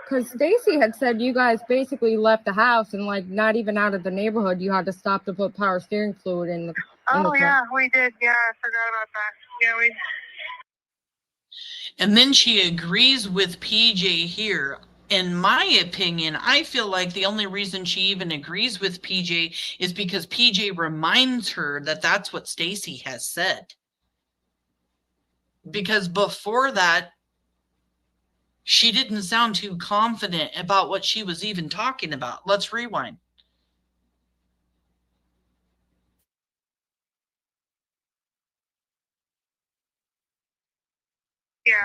Because Stacy had said you guys basically left the house and like not even out of the neighborhood. You had to stop to put power steering fluid in the. Oh yeah, we did. Yeah, I forgot about that. Yeah, we. And then she agrees with PJ here. In my opinion, I feel like the only reason she even agrees with PJ is because PJ reminds her that that's what Stacy has said. Because before that, she didn't sound too confident about what she was even talking about. Let's rewind. Yeah,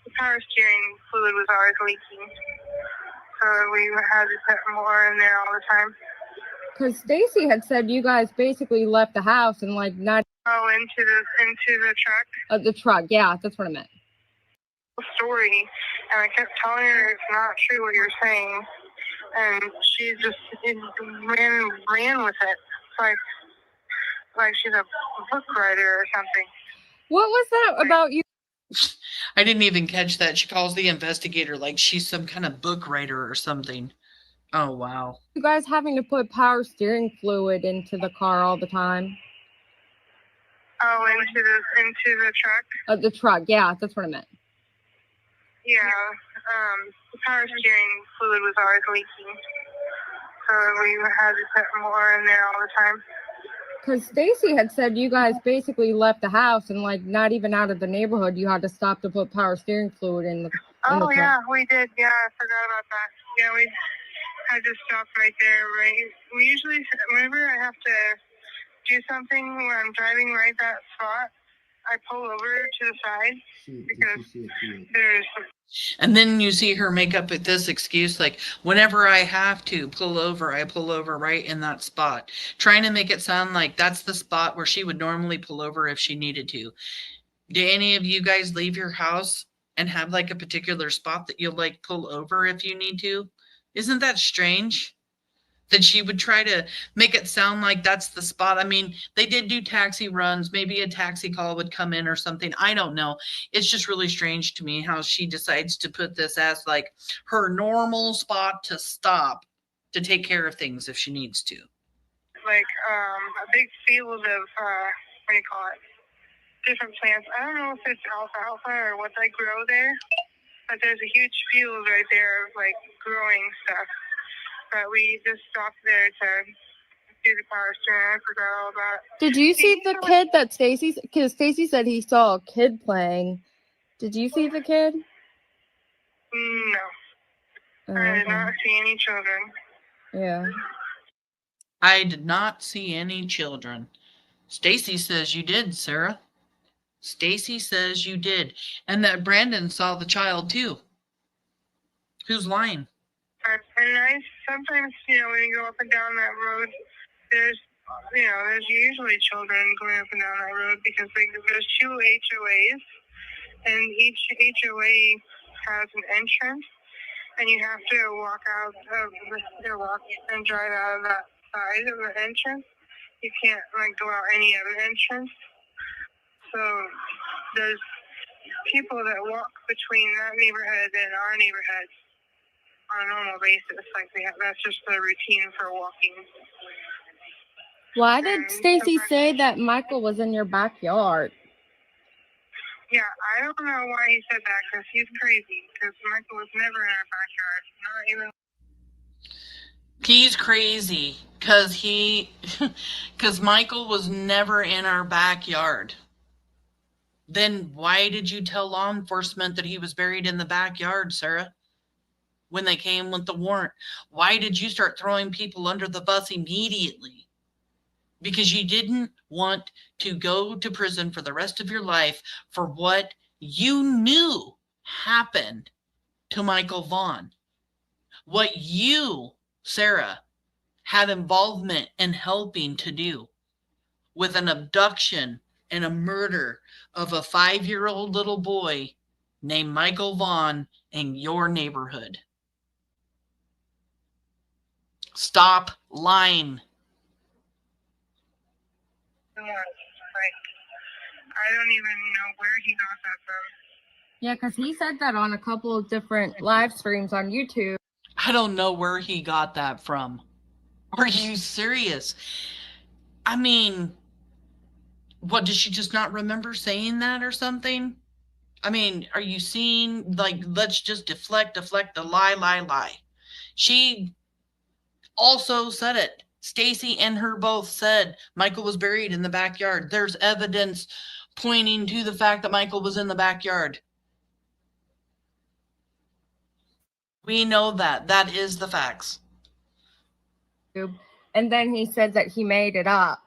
the power steering fluid was always leaking. So we had to put more in there all the time. Because Stacy had said you guys basically left the house and like not. Oh, into the truck. The truck, yeah, that's what I meant. Story, and I kept telling her it's not true what you're saying, and she just ran with it. It's like she's a book writer or something. What was that about you? I didn't even catch that. She calls the investigator like she's some kind of book writer or something. Oh, wow. You guys having to put power steering fluid into the car all the time? Oh, into the truck? The truck, yeah, that's what I meant. Yeah, the power steering fluid was always leaking. So we had to put more in there all the time. Because Stacy had said you guys basically left the house and like not even out of the neighborhood. You had to stop to put power steering fluid in the. Oh yeah, we did. Yeah, I forgot about that. Yeah, we had to stop right there. Right. We usually, whenever I have to do something when I'm driving right that spot, I pull over to the side because there's. And then you see her make up this excuse like, whenever I have to pull over, I pull over right in that spot, trying to make it sound like that's the spot where she would normally pull over if she needed to. Do any of you guys leave your house and have like a particular spot that you'll like pull over if you need to? Isn't that strange? That she would try to make it sound like that's the spot. I mean, they did do taxi runs. Maybe a taxi call would come in or something. I don't know. It's just really strange to me how she decides to put this as like her normal spot to stop to take care of things if she needs to. Like a big field of, what do you call it? Different plants. I don't know if it's alfalfa or what they grow there, but there's a huge field right there of like growing stuff. But we just stopped there to do the power steering. I forgot all about it. Did you see the kid that Stacy? Because Stacy said he saw a kid playing. Did you see the kid? No. I did not see any children. Yeah. I did not see any children. Stacy says you did, Sarah. Stacy says you did. And that Brandon saw the child too. Who's lying? And I sometimes, when you go up and down that road, there's usually children going up and down that road because there's two HOAs, and each HOA has an entrance, and you have to walk out of walk and drive out of that side of the entrance. You can't go out any other entrance. So there's people that walk between that neighborhood and our neighborhood on a normal basis. That's just the routine for walking. Why did Stacy say that Michael was in your backyard? Yeah, I don't know why he said that because he's crazy. Because Michael was never in our backyard. Not even. He's crazy because Michael was never in our backyard. Then why did you tell law enforcement that he was buried in the backyard, Sarah? When they came with the warrant, why did you start throwing people under the bus immediately? Because you didn't want to go to prison for the rest of your life for what you knew happened to Michael Vaughan. What you, Sarah, had involvement in helping to do with an abduction and a murder of a 5-year-old little boy named Michael Vaughan in your neighborhood. Stop lying. I don't even know where he got that from. Yeah, because he said that on a couple of different live streams on YouTube. I don't know where he got that from. Are you serious? I mean, what, did she just not remember saying that or something? I mean, are you seeing, like, let's just deflect the lie. She also said it. Stacy and her both said Michael was buried in the backyard. There's evidence pointing to the fact that Michael was in the backyard. We know that. That is the facts. And then he said that he made it up.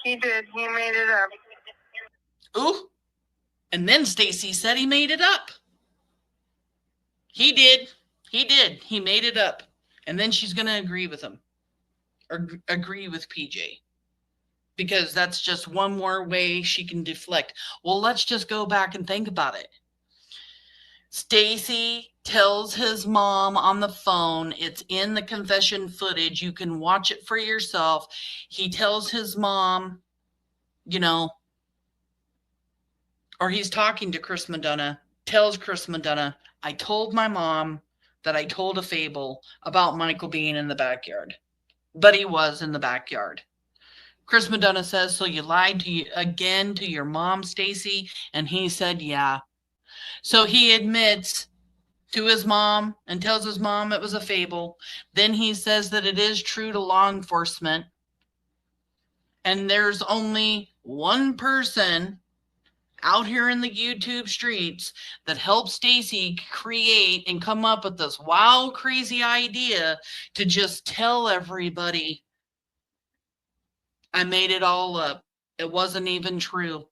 He did. He made it up. Ooh. And then Stacy said he made it up. He did. He made it up. And then she's going to agree with him. Or agree with PJ. Because that's just one more way she can deflect. Well, let's just go back and think about it. Stacy tells his mom on the phone, it's in the confession footage, you can watch it for yourself. He tells his mom, you know, or he's talking to Chris Madonna, tells Chris Madonna, I told my mom that I told a fable about Michael being in the backyard, but he was in the backyard. Chris Madonna says, so you lied to your mom, Stacy? And he said, yeah. So he admits to his mom and tells his mom it was a fable. Then he says that it is true to law enforcement. And there's only one person out here in the YouTube streets that helped Stacy create and come up with this wild, crazy idea to just tell everybody, I made it all up. It wasn't even true.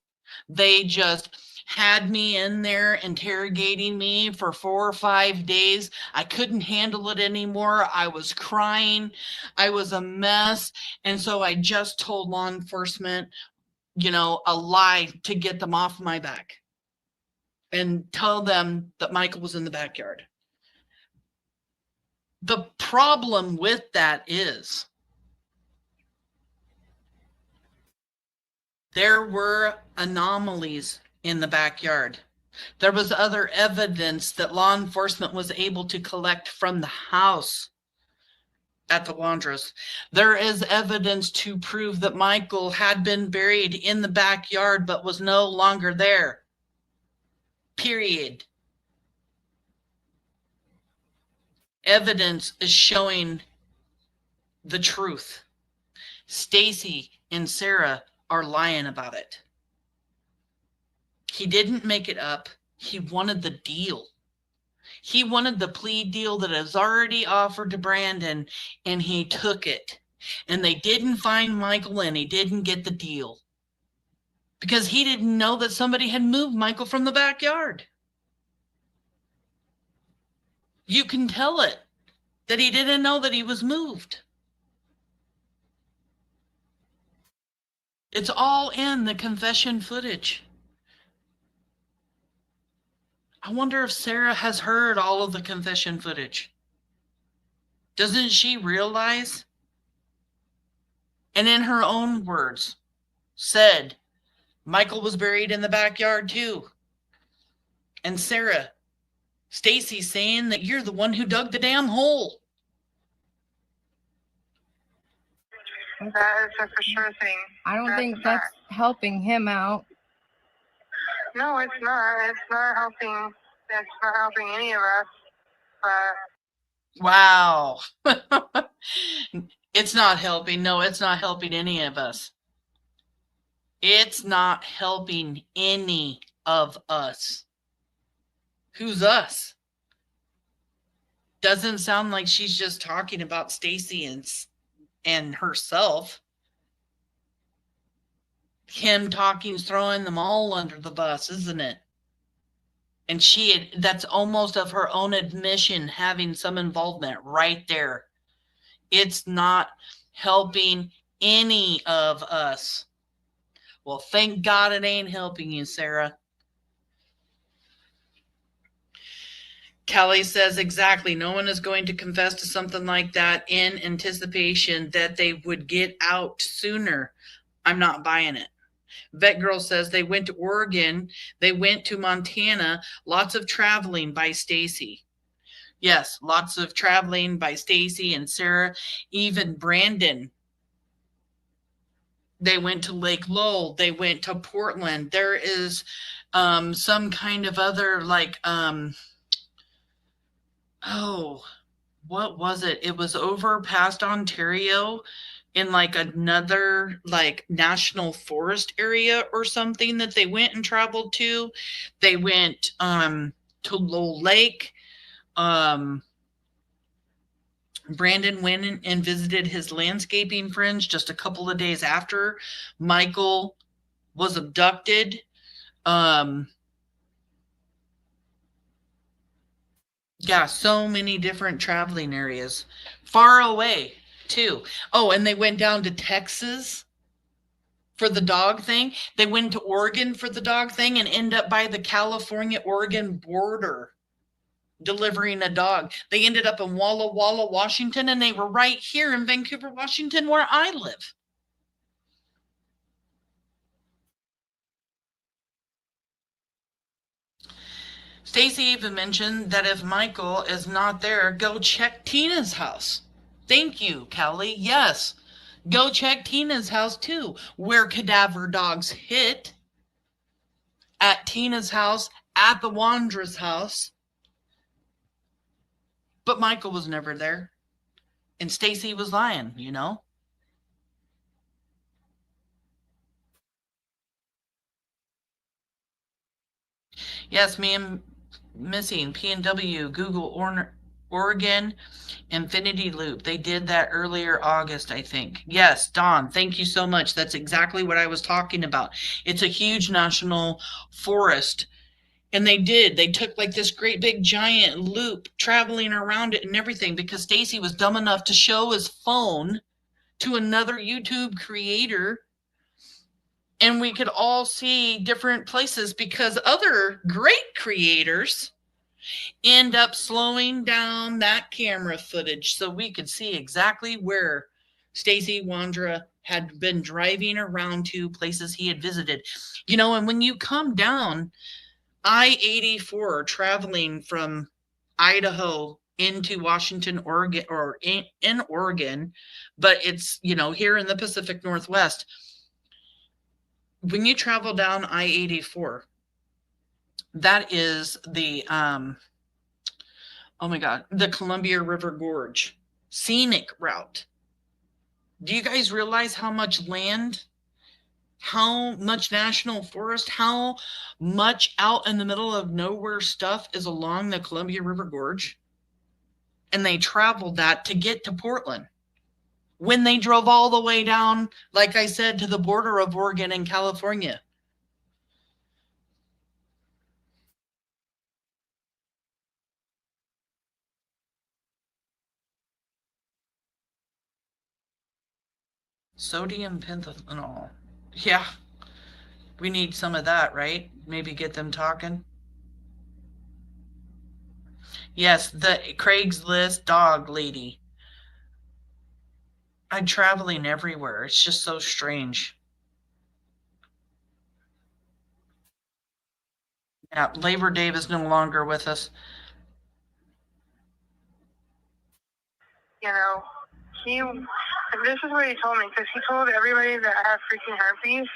They just had me in there interrogating me for 4 or 5 days. I couldn't handle it anymore. I was crying. I was a mess. And so I just told law enforcement, you know, a lie to get them off my back and tell them that Michael was in the backyard. The problem with that is there were anomalies in the backyard. There was other evidence that law enforcement was able to collect from the house at the Wondras. There is evidence to prove that Michael had been buried in the backyard but was no longer there. Period. Evidence is showing the truth. Stacy and Sarah are lying about it. He didn't make it up. He wanted the deal. He wanted the plea deal that is already offered to Brandon, and he took it. And they didn't find Michael, and he didn't get the deal. Because he didn't know that somebody had moved Michael from the backyard. You can tell it, that he didn't know that he was moved. It's all in the confession footage. I wonder if Sarah has heard all of the confession footage. Doesn't she realize? And in her own words, said, Michael was buried in the backyard too. And Sarah, Stacy's saying that you're the one who dug the damn hole. That is a for sure thing. I don't think that's helping him out. No, it's not. It's not helping. It's not helping any of us. But wow. It's not helping. No, it's not helping any of us. It's not helping any of us. Who's us? Doesn't sound like she's just talking about Stacy and herself. Him talking, throwing them all under the bus, isn't it? And that's almost of her own admission, having some involvement right there. It's not helping any of us. Well, thank God it ain't helping you, Sarah. Kelly says exactly. No one is going to confess to something like that in anticipation that they would get out sooner. I'm not buying it. Vet Girl says they went to Oregon. They went to Montana. Lots of traveling by Stacy. Yes, lots of traveling by Stacy and Sarah. Even Brandon. They went to Lake Lowell. They went to Portland. There is some kind of other what was it? It was over past Ontario in like another like national forest area or something that they went and traveled to. They went to Lowell Lake. Brandon went and visited his landscaping friends just a couple of days after Michael was abducted. Yeah, so many different traveling areas. Far away, too. Oh, and they went down to Texas for the dog thing. They went to Oregon for the dog thing and end up by the California-Oregon border delivering a dog. They ended up in Walla Walla, Washington, and they were right here in Vancouver, Washington, where I live. Stacy even mentioned that if Michael is not there, go check Tina's house. Thank you, Kelly. Yes, go check Tina's house too, where cadaver dogs hit. At Tina's house, at the Wondra's house. But Michael was never there. And Stacy was lying, you know? Yes, Missing PNW, Google Oregon, Infinity Loop. They did that earlier August, I think. Yes, Dawn, thank you so much. That's exactly what I was talking about. It's a huge national forest. And they took like this great big giant loop traveling around it and everything because Stacy was dumb enough to show his phone to another YouTube creator. And we could all see different places because other great creators end up slowing down that camera footage so we could see exactly where Stacy Wondra had been driving around to, places he had visited. You know, and when you come down I-84 traveling from Idaho into Washington, Oregon, or in Oregon, but it's, you know, here in the Pacific Northwest, when you travel down I-84, that is the, oh my God, the Columbia River Gorge scenic route. Do you guys realize how much land, how much national forest, how much out in the middle of nowhere stuff is along the Columbia River Gorge? And they traveled that to get to Portland. When they drove all the way down, like I said, to the border of Oregon and California. Sodium pentathanol. Yeah. We need some of that, right? Maybe get them talking. Yes, the Craigslist dog lady. I'm traveling everywhere. It's just so strange. Yeah, Labor Dave is no longer with us. You know, this is what he told me, because he told everybody that I have freaking herpes.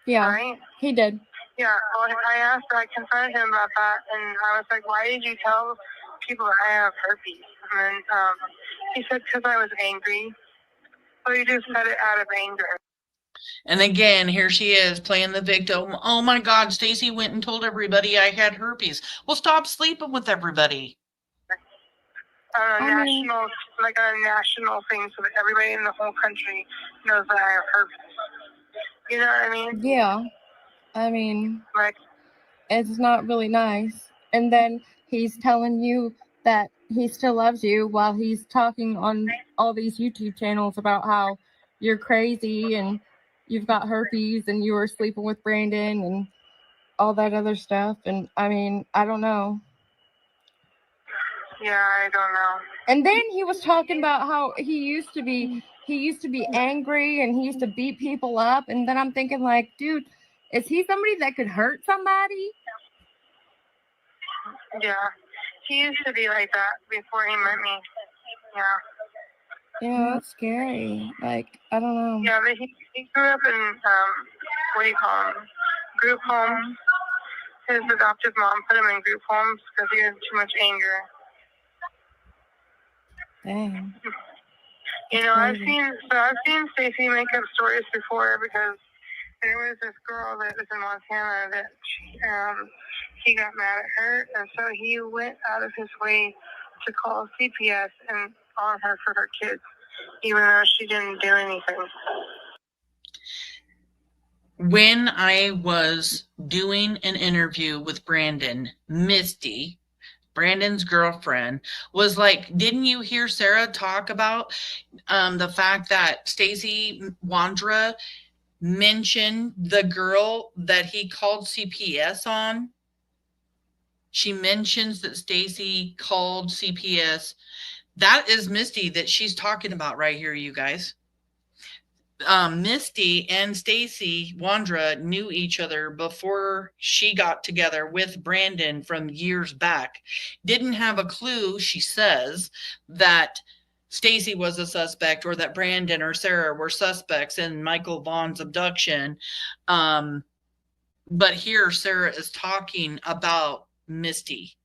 Yeah, right? He did. Yeah, well, I confronted him about that, and I was like, why did you tell people that I have herpes? And then he said, because I was angry. So he just said it out of anger. And again, here she is playing the victim. Oh my God, Stacy went and told everybody I had herpes. Well, stop sleeping with everybody. Like a national thing, so that everybody in the whole country knows that I have herpes. You know what I mean? Yeah. I mean, like, it's not really nice. And then he's telling you that he still loves you while he's talking on all these YouTube channels about how you're crazy and you've got herpes and you were sleeping with Brandon and all that other stuff. And I mean, I don't know. Yeah, I don't know. And then he was talking about how he used to be he used to be angry and he used to beat people up. And then I'm thinking, like, dude, is he somebody that could hurt somebody? Yeah, he used to be like that before he met me. Yeah. Yeah, that's scary. Like, I don't know. Yeah, but he grew up in, what do you call them? Group homes. His adoptive mom put him in group homes because he had too much anger. Dang. You know, I've seen Stacey make up stories before because there was this girl that was in Montana that he got mad at her, and so he went out of his way to call CPS and on her for her kids, even though she didn't do anything. When I was doing an interview with Brandon, Misty, Brandon's girlfriend, was like, didn't you hear Sarah talk about the fact that Sarah Wondra mentioned the girl that he called CPS on? She mentions that Stacey called CPS. That is Misty that she's talking about right here, you guys. Misty and Stacey Wondra knew each other before she got together with Brandon from years back. Didn't have a clue, she says, that Stacey was a suspect or that Brandon or Sarah were suspects in Michael Vaughan's abduction. But here Sarah is talking about Misty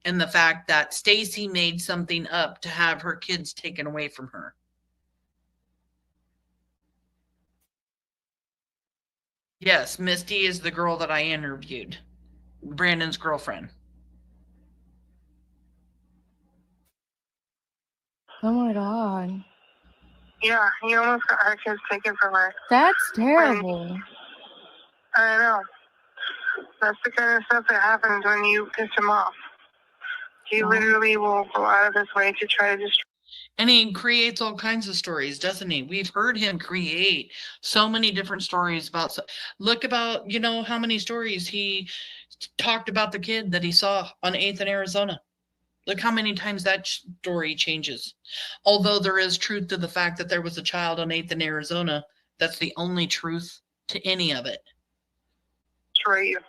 and the fact that Stacey made something up to have her kids taken away from her. Yes, Misty is the girl that I interviewed, Brandon's girlfriend. Oh my God. Yeah, he almost got her kids taken from her. That's terrible. I know. That's the kind of stuff that happens when you piss him off. He literally will go out of his way to try to destroy. And he creates all kinds of stories, doesn't he? We've heard him create so many different stories about, look about, you know, how many stories he talked about the kid that he saw on 8th in Arizona. Look how many times that story changes. Although there is truth to the fact that there was a child on 8th in Arizona, that's the only truth to any of it. Destroy you.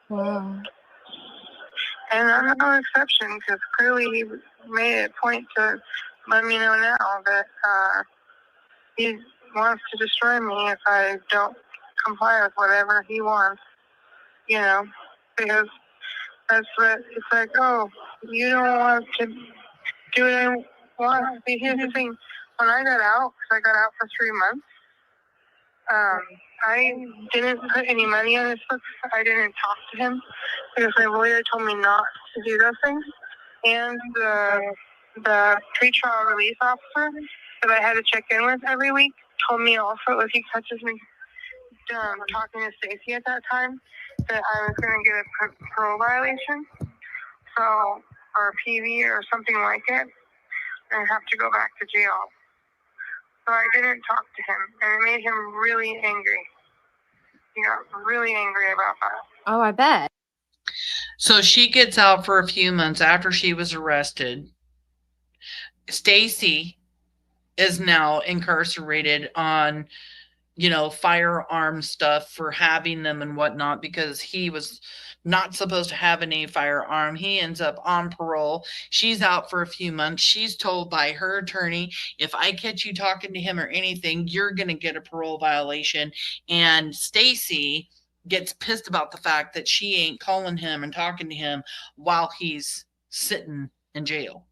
Wow. And I'm no exception because clearly he made it a point to let me know now that he wants to destroy me if I don't comply with whatever he wants, you know, because that's what it's like, oh, you don't want to do what I want. See, here's the thing. When I got out, because I got out for 3 months, I didn't put any money on his books. I didn't talk to him because my lawyer told me not to do those things. And the pretrial release officer that I had to check in with every week told me also if he catches me talking to Stacey at that time that I was going to get a parole violation, so or a PV or something like it, and have to go back to jail. So I didn't talk to him, and it made him really angry. He got really angry about that. Oh, I bet. So she gets out for a few months after she was arrested. Stacey is now incarcerated on, you know, firearm stuff for having them and whatnot because he was not supposed to have any firearm. He ends up on parole. She's out for a few months. She's told by her attorney, if I catch you talking to him or anything, you're going to get a parole violation. And Stacey gets pissed about the fact that she ain't calling him and talking to him while he's sitting in jail,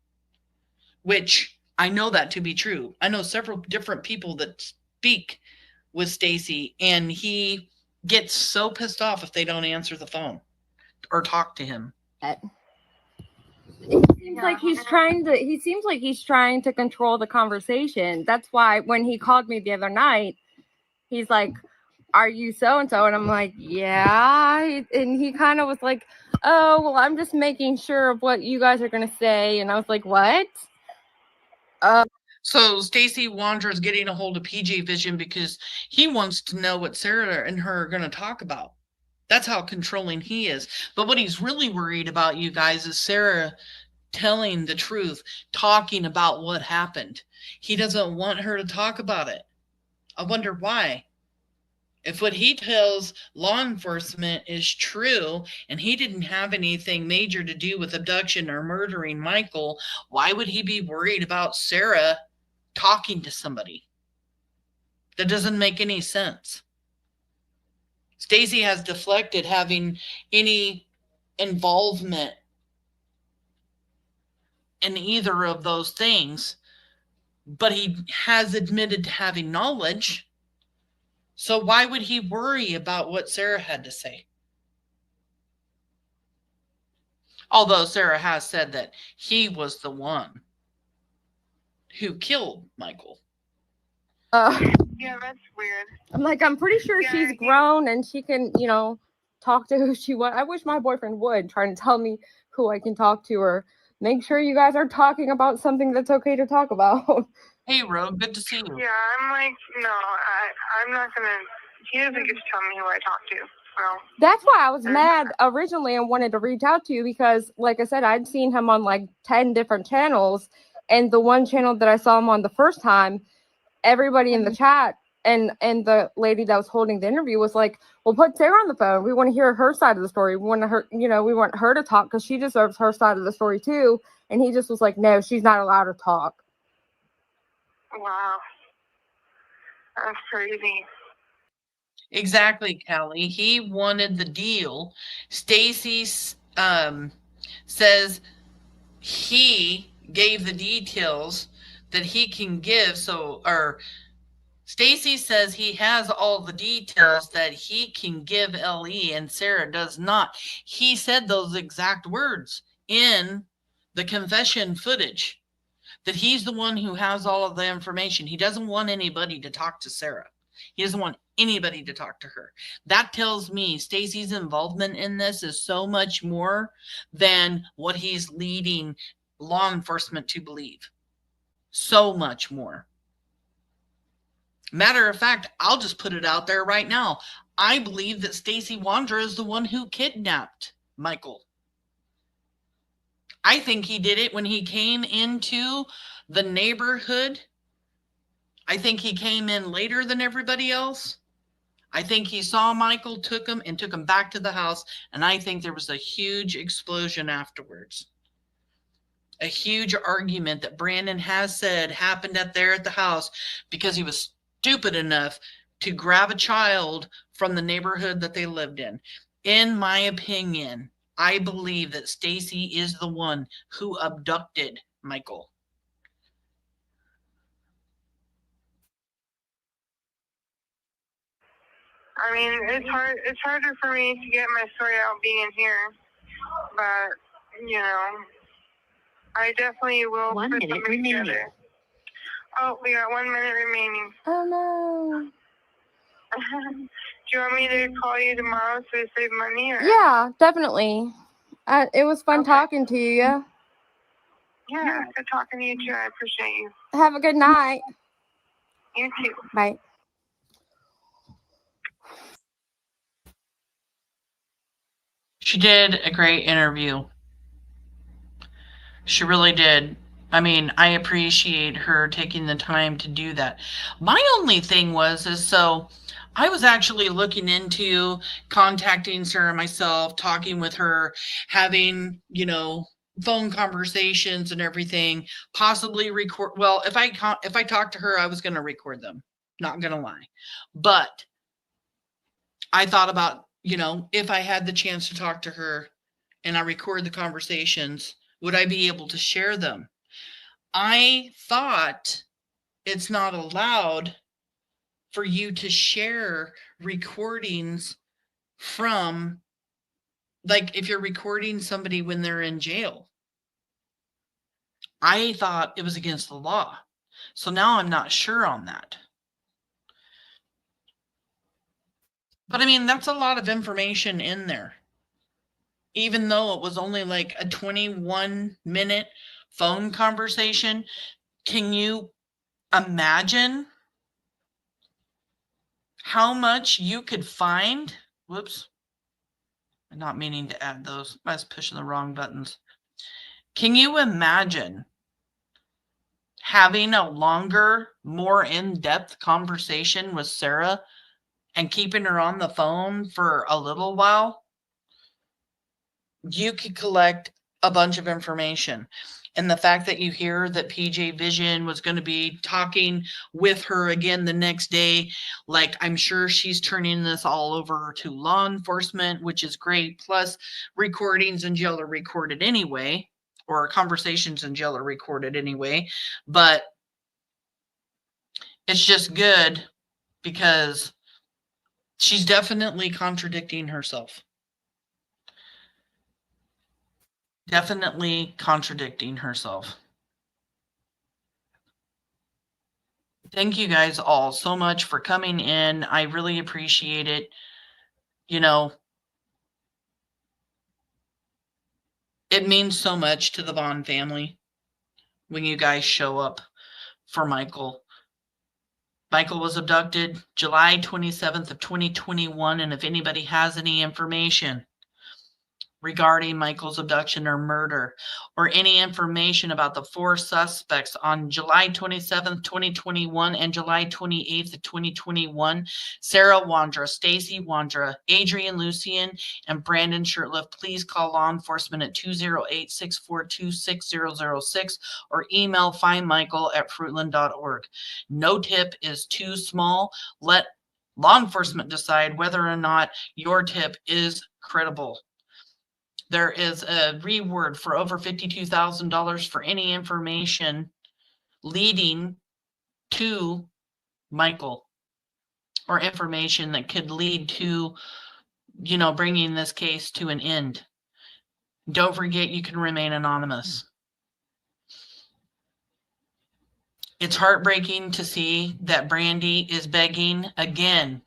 which I know that to be true. I know several different people that speak with Stacey, and he gets so pissed off if they don't answer the phone or talk to him. It seems like he's trying to control the conversation. That's why when he called me the other night, he's like, are you so-and-so? And I'm like, yeah. And he kind of was like, oh, well, I'm just making sure of what you guys are going to say. And I was like, what? So Stacey Wondra is getting a hold of PJ Vision because he wants to know what Sarah and her are going to talk about. That's how controlling he is. But what he's really worried about, you guys, is Sarah telling the truth, talking about what happened. He doesn't want her to talk about it. I wonder why. If what he tells law enforcement is true and he didn't have anything major to do with abduction or murdering Michael, why would he be worried about Sarah talking to somebody? That doesn't make any sense. Stacy has deflected having any involvement in either of those things, but he has admitted to having knowledge. So why would he worry about what Sarah had to say? Although Sarah has said that he was the one who killed Michael. Yeah, that's weird. I'm like, I'm pretty sure she's grown and she can, you know, talk to who she wants. I wish my boyfriend would try to tell me who I can talk to, or make sure you guys are talking about something that's okay to talk about. Hey, Rogue, good to see you. Yeah, I'm like, no, I'm not gonna. He doesn't get to tell me who I talk to. So that's why I was mad originally and wanted to reach out to you, because, like I said, I'd seen him on like 10 different channels, and the one channel that I saw him on the first time, everybody in the chat and the lady that was holding the interview was like, well, put Sarah on the phone. We want to hear her side of the story. We want her, you know, we want her to talk because she deserves her side of the story too. And he just was like, no, she's not allowed to talk. wow, that's crazy. Exactly, Kelly. He wanted the deal. Stacy says he gave the details that he can give. Stacy says he has all the details that he can give LE, and Sarah does not. He said those exact words in the confession footage, that he's the one who has all of the information. He doesn't want anybody to talk to Sarah. He doesn't want anybody to talk to her. That tells me Stacy's involvement in this is so much more than what he's leading law enforcement to believe. So much more. Matter of fact, I'll just put it out there right now. I believe that Sarah Wondra is the one who kidnapped Michael. I think he did it when he came into the neighborhood. I think he came in later than everybody else. I think he saw Michael, took him back to the house, and I think there was a huge explosion afterwards. A huge argument that Brandon has said happened at the house because he was stupid enough to grab a child from the neighborhood that they lived in. In my opinion, I believe that Stacy is the one who abducted Michael. I mean, it's harder for me to get my story out being here, but you know, I definitely will. 1 minute remaining. Together. Oh, we got 1 minute remaining. Oh no. Do you want me to call you tomorrow so you save money? Or? Yeah, definitely. It was fun talking to you. Yeah, good talking to you too. I appreciate you. Have a good night. You too. Bye. She did a great interview. She really did. I mean, I appreciate her taking the time to do that. My only thing so I was actually looking into contacting Sarah myself, talking with her, having, phone conversations and everything, possibly record. Well, if I talked to her, I was going to record them. Not going to lie. But I thought about, if I had the chance to talk to her and I record the conversations, would I be able to share them? I thought it's not allowed for you to share recordings from, like, if you're recording somebody when they're in jail. I thought it was against the law. So now I'm not sure on that. But I mean, that's a lot of information in there. Even though it was only like a 21-minute phone conversation, can you imagine how much you could find? Whoops. I'm not meaning to add those. I was pushing the wrong buttons. Can you imagine having a longer, more in-depth conversation with Sarah and keeping her on the phone for a little while? You could collect a bunch of information. And the fact that you hear that PJ Vision was going to be talking with her again the next day, like, I'm sure she's turning this all over to law enforcement, which is great. Plus, recordings in jail are recorded anyway, or conversations in jail are recorded anyway. But it's just good because she's definitely contradicting herself. Definitely contradicting herself. Thank you guys all so much for coming in. I really appreciate it. You know, it means so much to the Vaughan family when you guys show up for Michael. Michael was abducted July 27th of 2021, and if anybody has any information regarding Michael's abduction or murder, or any information about the 4 suspects on July 27th, 2021 and July 28th, 2021, Sarah Wondra, Stacy Wondra, Adrian Lucian, and Brandon Shurtliff, please call law enforcement at 208-642-6006 or email findmichael@fruitland.org. No tip is too small. Let law enforcement decide whether or not your tip is credible. There is a reward for over $52,000 for any information leading to Michael, or information that could lead to, you know, bringing this case to an end. Don't forget, you can remain anonymous. It's heartbreaking to see that Brandy is begging again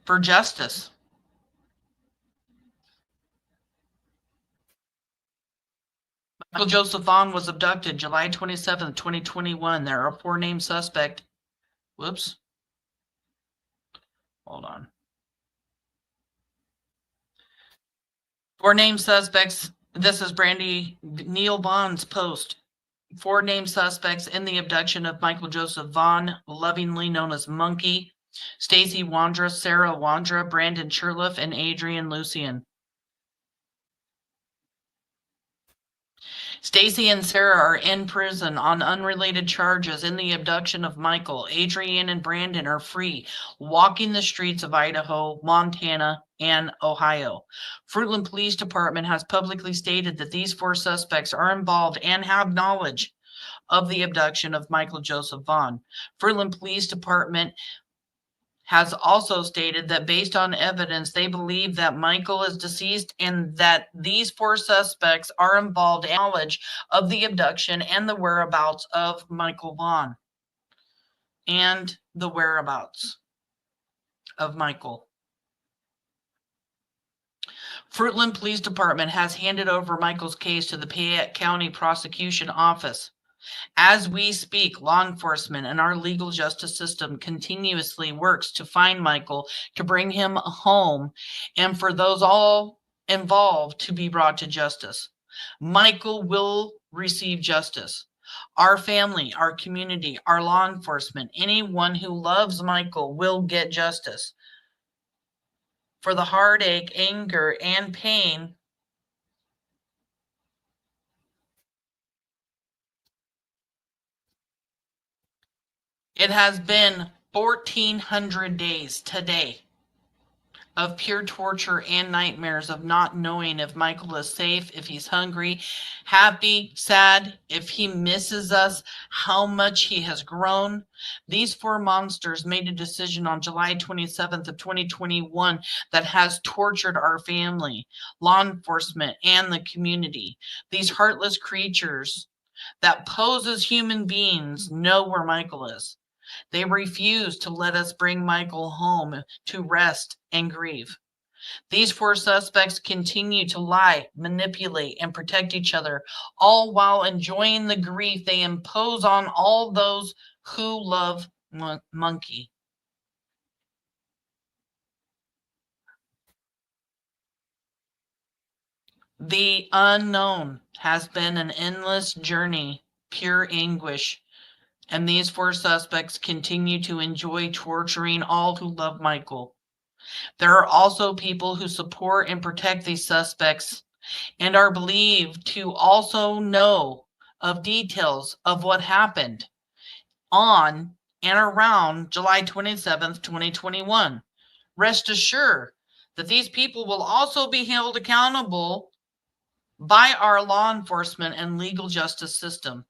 for justice. Michael Joseph Vaughan was abducted July 27th, 2021. There are 4 named suspects. Whoops. Hold on. 4 named suspects. This is Brandy Neil Vaughan's post. 4 named suspects in the abduction of Michael Joseph Vaughan, lovingly known as Monkey, Stacy Wondra, Sarah Wondra, Brandon Shurtliff, and Adrian Lucian. Stacy and Sarah are in prison on unrelated charges in the abduction of Michael. Adrian and Brandon are free, walking the streets of Idaho, Montana, and Ohio. Fruitland Police Department has publicly stated that these 4 suspects are involved and have knowledge of the abduction of Michael Joseph Vaughan. Fruitland Police Department has also stated that based on evidence, they believe that Michael is deceased and that these 4 suspects are involved in knowledge of the abduction and the whereabouts of Michael Vaughan. And the whereabouts of Michael. Fruitland Police Department has handed over Michael's case to the Payette County Prosecution Office. As we speak, law enforcement and our legal justice system continuously works to find Michael, to bring him home, and for those all involved to be brought to justice. Michael will receive justice. Our family, our community, our law enforcement, anyone who loves Michael will get justice. For the heartache, anger, and pain it has been 1,400 days today of pure torture and nightmares of not knowing if Michael is safe, if he's hungry, happy, sad, if he misses us, how much he has grown. These 4 monsters made a decision on July 27th of 2021 that has tortured our family, law enforcement, and the community. These heartless creatures that pose as human beings know where Michael is. They refuse to let us bring Michael home to rest and grieve. These 4 suspects continue to lie, manipulate, and protect each other, all while enjoying the grief they impose on all those who love Monkey. The unknown has been an endless journey, pure anguish, and these 4 suspects continue to enjoy torturing all who love Michael. There are also people who support and protect these suspects and are believed to also know of details of what happened on and around July 27th, 2021. Rest assured that these people will also be held accountable by our law enforcement and legal justice system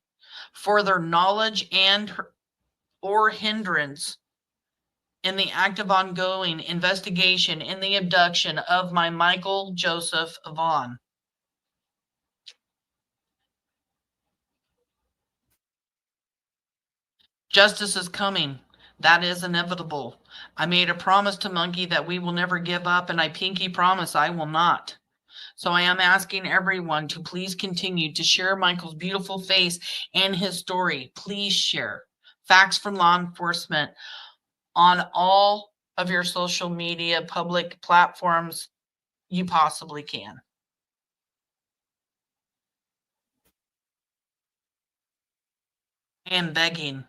for their knowledge and or hindrance in the active ongoing investigation in the abduction of my Michael Joseph Vaughan. Justice is coming. That is inevitable. I made a promise to Monkey that we will never give up, and I pinky promise I will not. So I am asking everyone to please continue to share Michael's beautiful face and his story. Please share facts from law enforcement on all of your social media public platforms you possibly can. I am begging,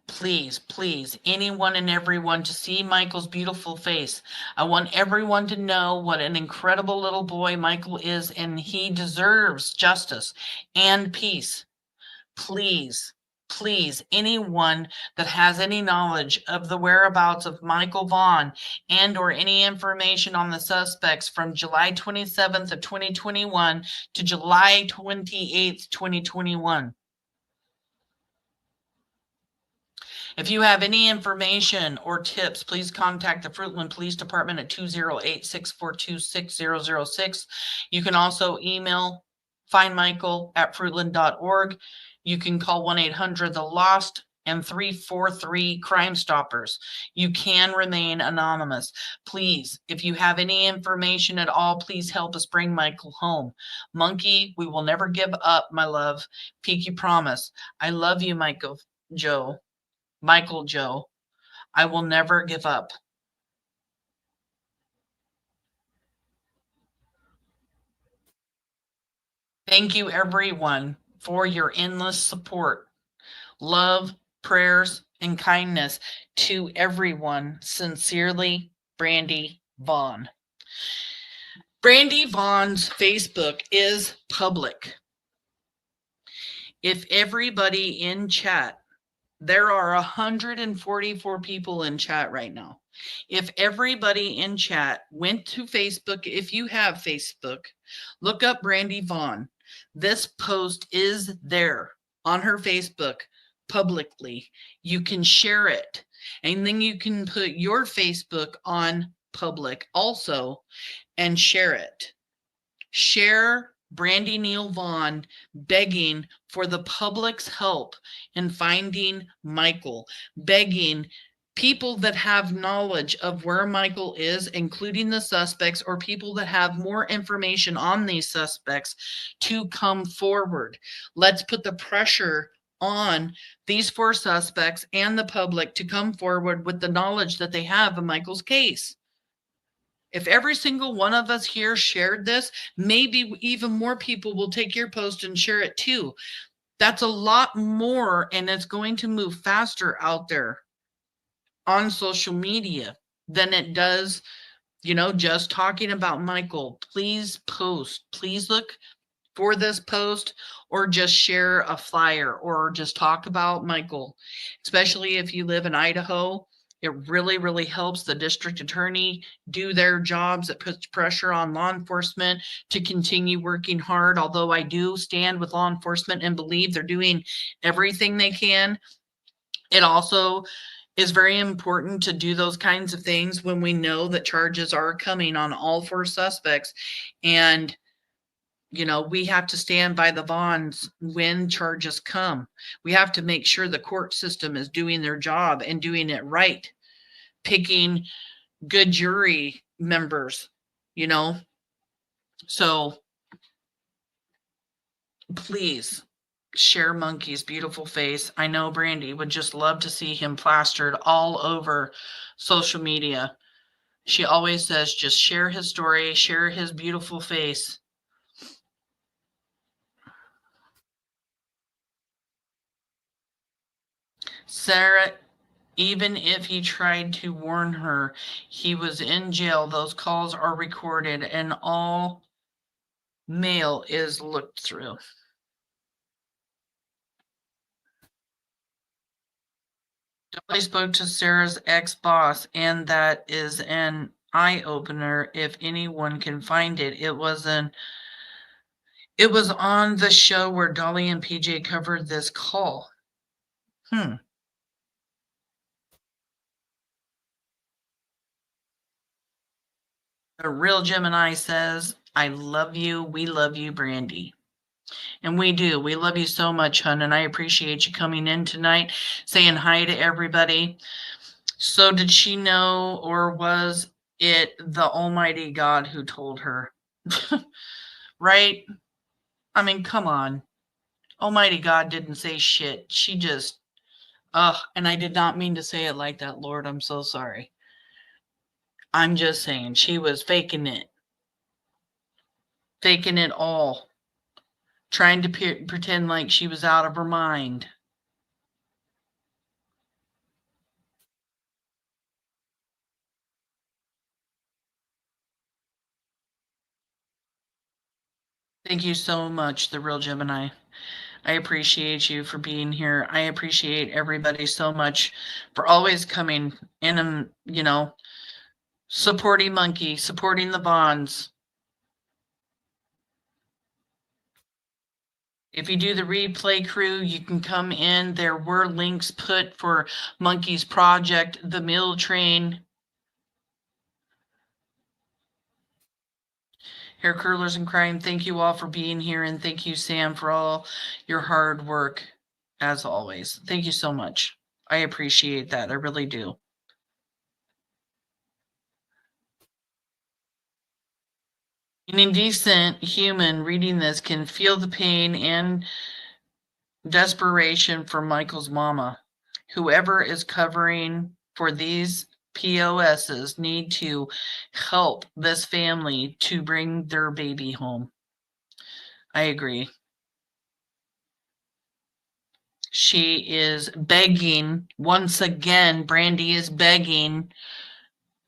please, please, anyone and everyone to see Michael's beautiful face. I want everyone to know what an incredible little boy Michael is, and he deserves justice and peace. Please, please, anyone that has any knowledge of the whereabouts of Michael Vaughan and or any information on the suspects from July 27th of 2021 to July 28th, 2021. If you have any information or tips, please contact the Fruitland Police Department at 208-642-6006. You can also email findmichael@fruitland.org. You can call 1-800-THE-LOST and 343 Crime Stoppers. You can remain anonymous. Please, if you have any information at all, please help us bring Michael home. Monkey, we will never give up, my love. Pinky promise. I love you, Michael Joe. I will never give up. Thank you, everyone, for your endless support, love, prayers, and kindness to everyone. Sincerely, Brandy Vaughan. Brandy Vaughan's Facebook is public. If everybody in chat, there are 144 people in chat right now. If everybody in chat went to Facebook, if you have Facebook, look up Brandy Vaughan. This post is there on her Facebook publicly. You can share it, and then you can put your Facebook on public also and share it. Share Brandy Neal Vaughan begging for the public's help in finding Michael, begging people that have knowledge of where Michael is, including the suspects or people that have more information on these suspects, to come forward. Let's put the pressure on these 4 suspects and the public to come forward with the knowledge that they have of Michael's case. If every single one of us here shared this, maybe even more people will take your post and share it too. That's a lot more, and it's going to move faster out there on social media than it does, just talking about Michael. Please post. Please look for this post, or just share a flyer, or just talk about Michael, especially if you live in Idaho. It really, really helps the district attorney do their jobs. It puts pressure on law enforcement to continue working hard, although I do stand with law enforcement and believe they're doing everything they can. It also is very important to do those kinds of things when we know that charges are coming on all 4 suspects. And we have to stand by the Vaughans when charges come. We have to make sure the court system is doing their job and doing it right, picking good jury members, So please share Monkey's beautiful face. I know Brandy would just love to see him plastered all over social media. She always says, just share his story, share his beautiful face. Sarah, even if he tried to warn her, he was in jail. Those calls are recorded and all mail is looked through. I spoke to Sarah's ex-boss, and that is an eye-opener if anyone can find it. It was on the show where Dolly and PJ covered this call. A real Gemini says, I love you. We love you, Brandy. And we do. We love you so much, hon. And I appreciate you coming in tonight, saying hi to everybody. So did she know, or was it the Almighty God who told her? Right? I mean, come on. Almighty God didn't say shit. She just, and I did not mean to say it like that, Lord. I'm so sorry. I'm just saying she was faking it. Faking it all. Trying to pretend like she was out of her mind. Thank you so much, the real Gemini. I appreciate you for being here. I appreciate everybody so much for always coming in and, supporting Monkey, supporting the Vaughns. If you do the replay crew, you can come in. There were links put for Monkey's project, the Mill Train. Hair Curlers and Crime, thank you all for being here. And thank you, Sam, for all your hard work, as always. Thank you so much. I appreciate that. I really do. An indecent human reading this can feel the pain and desperation for Michael's mama. Whoever is covering for these POSs need to help this family to bring their baby home. I agree. She is begging, once again, Brandy is begging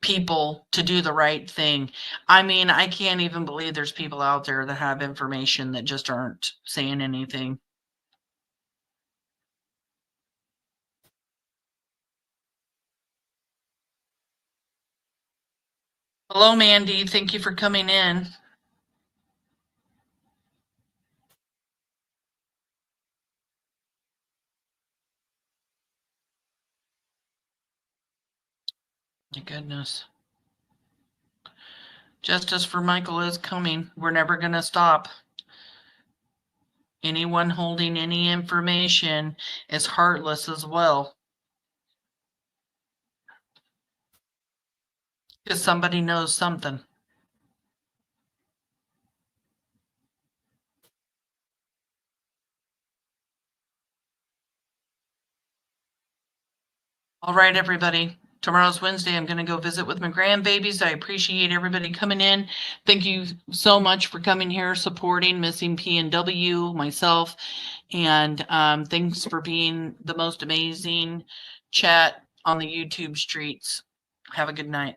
people to do the right thing. I mean, I can't even believe there's people out there that have information that just aren't saying anything. Hello, Mandy. Thank you for coming in. My goodness. Justice for Michael is coming. We're never going to stop. Anyone holding any information is heartless as well. Because somebody knows something. All right, everybody. Tomorrow's Wednesday. I'm going to go visit with my grandbabies. I appreciate everybody coming in. Thank you so much for coming here, supporting Missing PNW, myself, and thanks for being the most amazing chat on the YouTube streets. Have a good night.